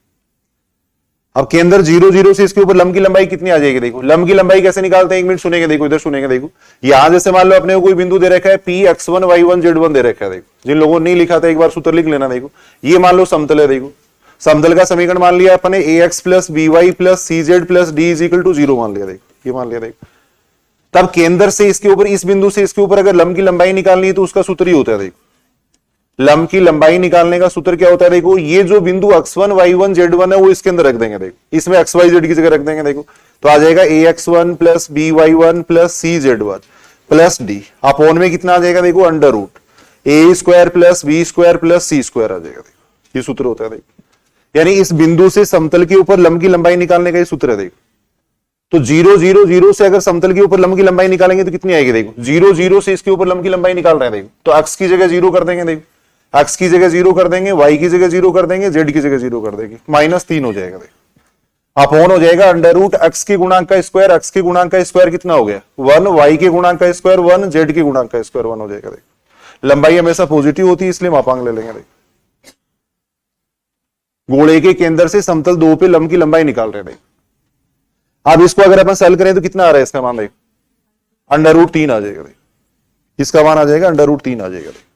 अब केंद्र 0 0 से इसके ऊपर लंब की लंबाई कितनी आ जाएगी देखो। लंब की लंबाई कैसे निकालते हैं, एक मिनट सुनेंगे देखो, इधर सुनेंगे देखो। यहां जैसे मान लो अपने को कोई बिंदु दे रखा है P x1 y1 z1 दे रखा है देखो। जिन लोगों ने नहीं लिखा था एक बार सूत्र लिख लेना देखो। ये मान लो समतल है देखो। समतल का समीकरण मान लिया अपने ax plus by plus cz plus d is equal to 0 मान लिया देखो, ये मान लिया देखो। तब केंद्र से इसके ऊपर, इस बिंदु से इसके ऊपर अगर लंब की लंबाई निकालनी है तो उसका सूत्र ही होता है देखो। लंब की लंबाई निकालने का सूत्र क्या होता है देखो। ये जो बिंदु x1 y1 z1 है वो इसके अंदर रख देंगे देखो, इसमें xyz की जगह रख देंगे देखो। तो आ जाएगा ax1 plus by1 plus cz1 plus d upon में कितना आ जाएगा देखो, under root a square plus b square plus c square आ जाएगा देखो। ये सूत्र होता है देखो। यानी इस बिंदु से समतल के ऊपर लंब की लंबाई निकालने का ये सूत्र है देखो। तो 0 0 0 से अगर समतल के ऊपर लंब की लंबाई निकालेंगे तो कितनी आएगी देखो। 0 0 से इसके ऊपर लंब की लंबाई निकाल रहे हैं देखो। तो x की जगह 0 कर देंगे देखो, x की जगह 0 कर देंगे, y की जगह 0 कर देंगे, z की जगह 0 कर देंगे, -3 हो जाएगा देखो। अपॉन हो जाएगा अंडर रूट x के गुणांक का स्क्वायर, x के गुणांक का स्क्वायर कितना हो गया 1, y के गुणांक का स्क्वायर 1, z के गुणांक का स्क्वायर 1 हो जाएगा देखो। लंबाई हमेशा पॉजिटिव होती है इसलिए मापांक ले लेंगे देखो। गोले के केंद्र से समतल 2 पे लंब की लंबाई निकाल रहे हैं। अब इसको अगर अपन सेल करें तो कितना आ रहा है इसका मान देखो, अंडर रूट 3 आ जाएगा देखो। इसका मान आ जाएगा अंडर रूट 3 आ जाएगा देखो।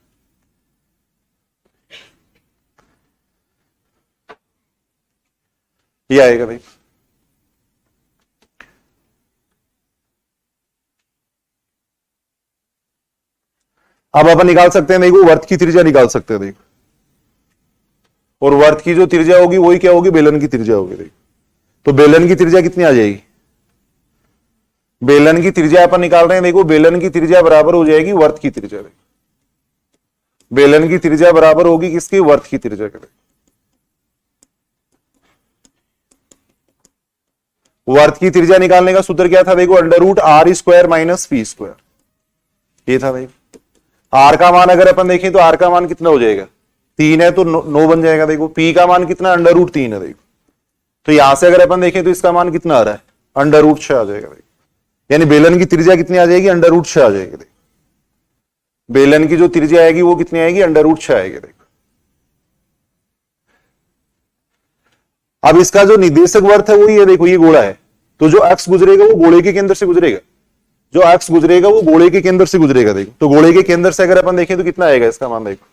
ये आएगा भाई। अब अपन निकाल सकते हैं देखो, वर्त की त्रिज्या निकाल सकते हैं देखो। और वर्त की जो त्रिज्या होगी वही क्या होगी, बेलन की त्रिज्या होगी देखो। तो बेलन की त्रिज्या कितनी आ जाएगी, बेलन की त्रिज्या अपन निकाल रहे हैं देखो। बेलन की त्रिज्या बराबर हो जाएगी वर्त की त्रिज्या देखो। बेलन की त्रिज्या बराबर होगी किसकी, वर्त की त्रिज्या के। वर्त की त्रिज्या निकालने का सूत्र क्या था देखो, under root r square minus P square. ये था देखो। r का मान अगर अपन देखें तो r का मान कितना हो जाएगा, 3 है तो 9 बन जाएगा देखो। p का मान कितना, अंडर रूट 3 है देखो। तो यहां से अगर अपन देखें तो इसका मान कितना आ रहा है, अंडर रूट 6 आ जाएगा देखो। यानी बेलन की त्रिज्या कितनी आ जाएगी, अंडर रूट 6 आ जाएगी देखो। बेलन की जो त्रिज्या आएगी वो कितनी आएगी, अंडर रूट 6 आएगी देखो। अब इसका जो निर्देशक वर्त है वो ये देखो, ये गोला है। तो जो x गुजरेगा वो गोले के केंद्र से गुजरेगा, जो x गुजरेगा वो गोले के केंद्र से गुजरेगा देखो। तो गोले के केंद्र से अगर अपन देखें तो कितना आएगा इसका मान देखो,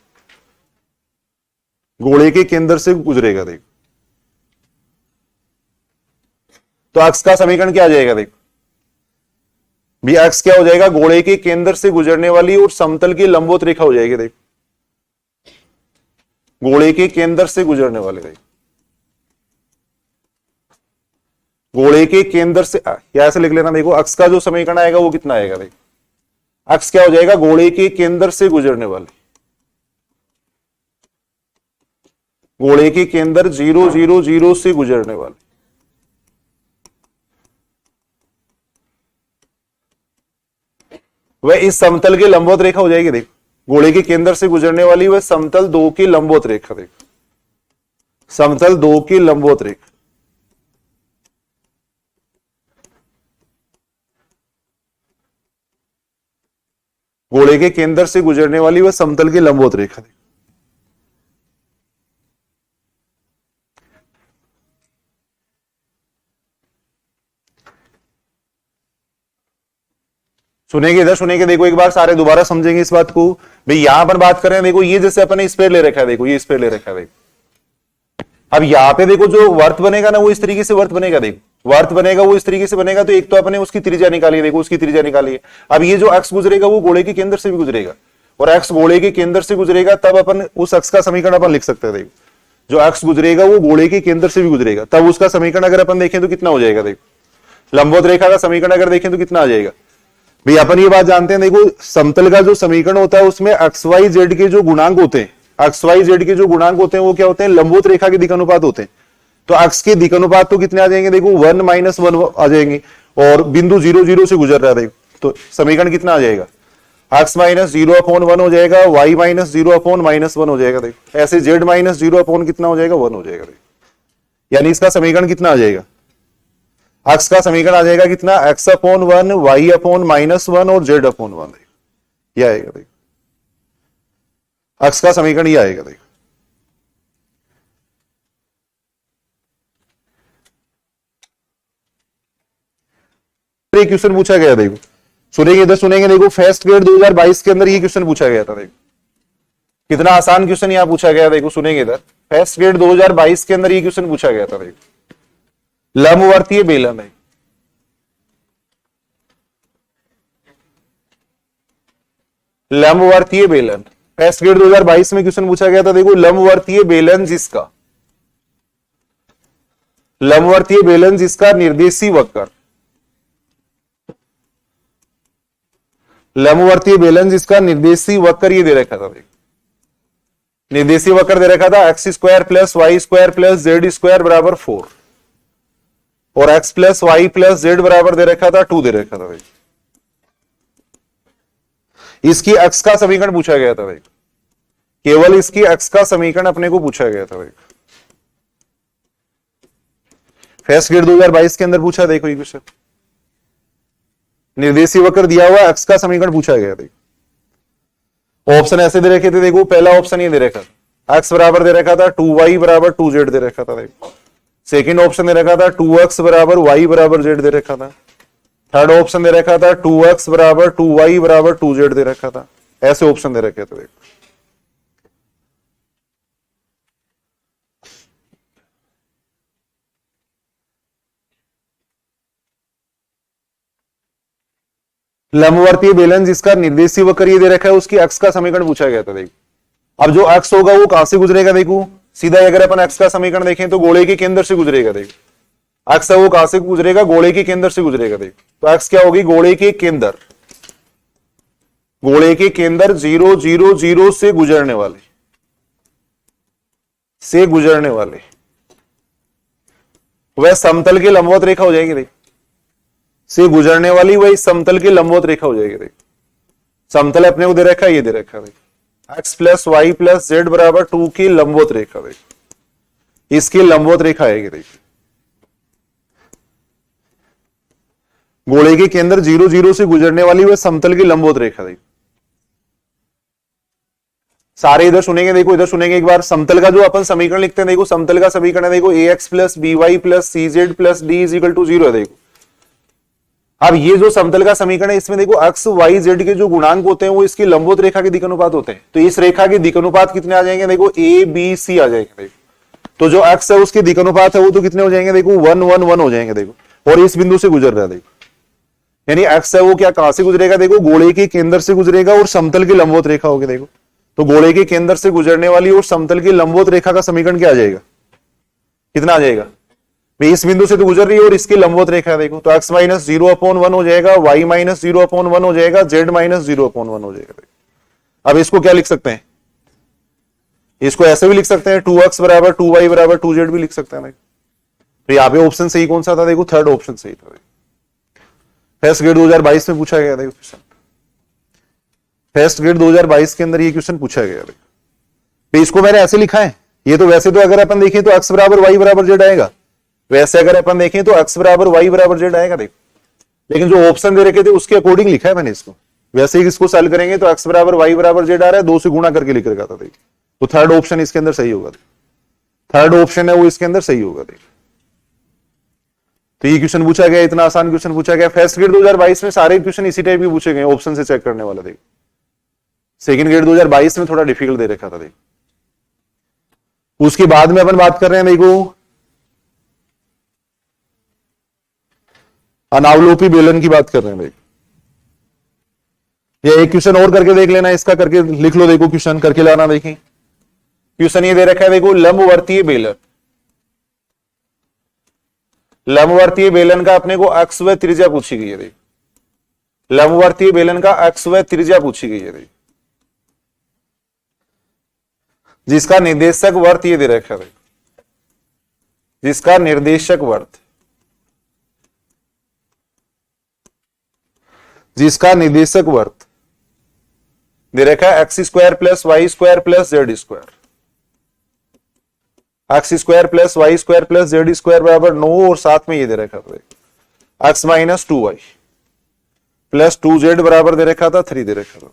गोले के केंद्र से गुजरेगा देखो। तो x का समीकरण क्या आ जाएगा देखो, भी x क्या हो जाएगा, गोले के केंद्र से गुजरने वाली और समतल की लंबवत रेखा हो जाएगी देखो। गोले के केंद्र से गुजरने वाले देखो, गोले के केंद्र से, या ऐसे लिख लेना देखो। x का जो समीकरण आएगा वो कितना आएगा देखो, x क्या हो जाएगा, गोले के केंद्र से गुजरने वाले, गोले के केंद्र 0 0 0 से गुजरने वाले। वह इस समतल की लंबवत रेखा हो जाएगी देखो। गोले के केंद्र से गुजरने वाली वह समतल 2 की लंबवत रेखा देखो, समतल 2 की लंबवत रेखा। गोले के केंद्र से गुजरने वाली वह समतल की लंबवत रेखा देखो। सुनेंगे, इधर सुनेंगे देखो एक बार, सारे दोबारा समझेंगे इस बात को। भाई यहां पर बात कर रहे हैं देखो, ये जैसे अपने स्पेयर ले रखा है देखो, ये स्पेयर ले रखा है देखो। अब यहां पे देखो जो वर्त बनेगा ना वो इस तरीके से वर्त बनेगा देखो। वर्त बनेगा वो इस तरीके से बनेगा। तो एक तो अपने उसकी त्रिज्या निकाली देखो, उसकी त्रिज्या निकाली है। अब ये जो x गुजरेगा वो गोले के केंद्र से भी गुजरेगा, और x गोले के केंद्र से गुजरेगा, तब अपन उस x का समीकरण अपन लिख सकते हैं देखो। जो x गुजरेगा वो गोले के केंद्र से भी गुजरेगा, तब उसका समीकरण अगर अपन देखें तो कितना हो जाएगा देखो। लंबवत रेखा का समीकरण अगर देखें तो कितना आ जाएगा भाई। अपन ये बात जानते हैं देखो, समतल का जो समीकरण होता है उसमें एक्स वाई जेड के जो गुणांक होते हैं, एक्स वाई जेड के जो गुणांक होते हैं वो क्या होते हैं, लंबवत रेखा के दिशानुपात होते हैं। तो एक्स के दिशानुपात तो कितने आ जाएंगे देखो, 1 - 1 आ जाएंगे, और बिंदु 0 0 से गुजर रहा है देखो। तो समीकरण कितना आ जाएगा, x - 0/1 हो जाएगा, y - 0/-1 हो जाएगा देखो। ऐसे z - 0/, कितना हो जाएगा, 1 हो जाएगा देखो। यानी इसका समीकरण कितना आ जाएगा, x का समीकरण आ जाएगा कितना, x/1, y/-1 और z/1 ये आएगा देखो। x का समीकरण ये आएगा देखो। एक क्वेश्चन पूछा गया, देखो सुनेंगे, इधर सुनेंगे, देखो फेस्ट ग्रेड 2022 के अंदर ये क्वेश्चन पूछा गया था। देखो कितना आसान क्वेश्चन यहां पूछा गया, देखो सुनेंगे इधर, फेस्ट ग्रेड 2022 के अंदर ये क्वेश्चन पूछा गया था। देखो लंबवर्तीय बेलन है, लंबवर्तीय बेलन फेस्ट ग्रेड 2022 में क्वेश्चन पूछा गया था। देखो लंबवर्तीय बेलन जिसका, लंबवर्तीय बेलन जिसका निर्देशी वक्र, लंबवर्तीय बेलन जिसका निर्देशी वक्र ये दे रखा था। देखो निर्देशी वक्र दे रखा था x square plus y square plus z square बराबर 4 और x plus y plus z बराबर दे रखा था 2 दे रखा था। देखो इसकी अक्ष का समीकरण पूछा गया था। देखो केवल इसकी अक्ष का समीकरण अपने को पूछा गया था। देखो फेस्ट ग्रेड 2022 के अंदर पूछा, देखो ये क्वेश्चन निर्देशी वक्र दिया हुआ, अक्ष का समीकरण पूछा गया। देखो ऑप्शन ऐसे दे रखे थे, देखो पहला ऑप्शन ये दे रखा था एक्स बराबर दे रखा था 2y बराबर 2z दे रखा था। देखो सेकंड ऑप्शन दे रखा था 2x बराबर y बराबर z दे रखा था। थर्ड ऑप्शन दे रखा था 2x बराबर 2y बराबर 2z दे रखा था। ऐसे ऑप्शन दे रखे थे। देखो लंबवर्तीय बेलन जिसका निर्देशी वक्र ये दे रखा है, उसकी अक्ष का समीकरण पूछा गया था। देखो अब जो अक्ष होगा वो कहां से गुजरेगा, देखो सीधा अगर अपन अक्ष का समीकरण देखें तो गोले के केंद्र से गुजरेगा। देखो अक्ष है वो कहां से गुजरेगा, गोले के केंद्र से गुजरेगा। देखो तो अक्ष क्या होगी, गोले के केंद्र, गोले के केंद्र 0 0 0 से गुजरने वाले, से गुजरने वाले वह समतल के लंबवत रेखा हो जाएगी। देखो से गुजरने वाली वही समतल की लंबवत रेखा हो जाएगी। देखो समतल अपने को दे रखा है, ये दे रखा है x plus y plus z बराबर 2 की लंबवत रेखा। देखो इसकी लंबवत रेखा आएगी। देखिए गोले के केंद्र 0 0 से गुजरने वाली वह समतल की लंबवत रेखा। देखो सारे इधर सुनेंगे, देखो इधर सुनेंगे एक बार। समतल का जो अपन समीकरण लिखते हैं, देखो समतल का समीकरण है, देखो a x plus b y plus c z plus d is equal to 0 है। देखो अब ये जो समतल का समीकरण है, इसमें देखो एक्स वाई जेड के जो गुणांक होते हैं वो इसकी लंबवत रेखा के दिक्अनुपात होते हैं। तो इस रेखा के दिक्अनुपात कितने आ जाएंगे, देखो ए बी सी आ जाएंगे। देखो तो जो एक्स है उसके दिक्अनुपात है वो तो कितने हो जाएंगे, देखो 1 1 1 हो जाएंगे। देखो और इस बिंदु से गुजर रहा है। देखो यानी एक्स है वो क्या कहां से गुजरेगा, देखो गोले के केंद्र से गुजरेगा और समतल की लंबवत रेखा होगी। देखो तो गोले के केंद्र से गुजरने वाली और समतल की लंबवत रेखा का समीकरण क्या आ जाएगा, कितना आ जाएगा, इस बिंदु से तो गुजर रही है और इसकी लंबवत रेखा। देखो तो x माइनस 0/1 हो जाएगा, y माइनस 0/1 हो जाएगा, z माइनस 0/1 हो जाएगा। अब इसको क्या लिख सकते हैं, इसको ऐसे भी लिख सकते हैं 2x बराबर 2y बराबर 2z भी लिख सकते हैं। तो यहाँ पे ऑप्शन सही कौन सा था, देखो थर्ड ऑप्शन सही था। फेस्ट ग्रेड 2022 में पूछा गया। देखो क्वेश्चन फेस्ट ग्रेड 2022 के अंदर ये क्वेश्चन पूछा गया। तो इसको मैंने ऐसे लिखा है। ये तो वैसे तो अगर अपन देखें तो x बराबर y बराबर z आएगा, वैसे अगर अपन देखें तो x बराबर y बराबर z आएगा। देखो लेकिन जो ऑप्शन दे रखे थे उसके अकॉर्डिंग लिखा है मैंने इसको। वैसे ही इसको सॉल्व करेंगे तो x बराबर y बराबर z आ रहा है, 2 से गुणा करके लिख रखा था। देखो तो थर्ड ऑप्शन इसके अंदर सही होगा। थर्ड ऑप्शन है वो इसके अंदर सही होगा। देखो तो ये क्वेश्चन पूछा गया, इतना आसान क्वेश्चन पूछा गया। फर्स्ट ग्रेड 2022 में सारे क्वेश्चन इसी टाइप के पूछे गए, ऑप्शन से चेक करने वाला। देखो सेकंड ग्रेड 2022 में थोड़ा डिफिकल्ट दे रखा था। देखो उसके बाद में अपन बात कर रहे हैं, देखो अनावलोपी बेलन की बात कर रहे हैं। देखो ये एक क्वेश्चन और करके देख लेना, इसका करके लिख लो। देखो क्वेश्चन करके लाना। देखिए क्वेश्चन ये दे रखा है, देखो लंबवर्तीय बेलन, लंबवर्तीय बेलन का अपने को अक्ष व त्रिज्या पूछी गई है। देखो लंबवर्तीय बेलन का अक्ष व त्रिज्या पूछी गई है। देखो जिसका निर्देशक वर्त ये दे रखा है, जिसका निर्देशक वर्त, जिसका निर्देशक वर्त दे रखा है x square plus y square plus z square, x square plus y square plus z square बराबर 9 और साथ में ये दे रखा था x minus 2y plus 2z बराबर दे रखा था 3 दे रखा था।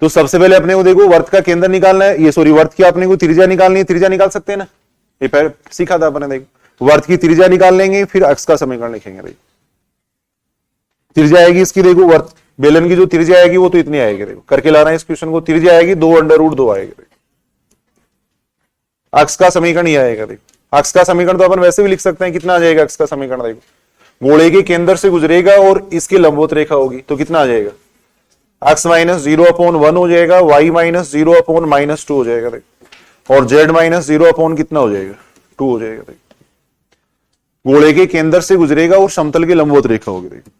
तो सबसे पहले अपने को देखो वर्त का केंद्र निकालना है, ये सॉरी वर्त की अपने को त्रिज्या निकालनी है, त्रिज्या निकाल सकते हैं ना, ये पहले सीखा था अपने। देखो वर्त की त्रिज्या निकाल लेंगे, फिर अक्ष का समीकरण लिखेंगे। देखो त्रिज्या आएगी इसकी, देखो वर्त बेलन की जो त्रिज्या आएगी वो तो इतनी आएगी, देखो करके ला रहे हैं इस क्वेश्चन को। त्रिज्या आएगी 2√2 आएगी। अक्ष का समीकरण ये आएगा। देखो अक्ष का समीकरण तो अपन वैसे भी लिख सकते हैं, कितना आ जाएगा अक्ष का समीकरण। देखो गोले के केंद्र से गुजरेगा और इसकी लंबवत रेखा होगी, तो कितना आ जाएगा, x माइनस 0/1 हो जाएगा, y माइनस 0/-2 हो जाएगा। देखो और z माइनस 0/ कितना हो जाएगा, 2 हो जाएगा। देखो गोले के केंद्र से गुजरेगा और समतल की लंबवत रेखा होगी। देखो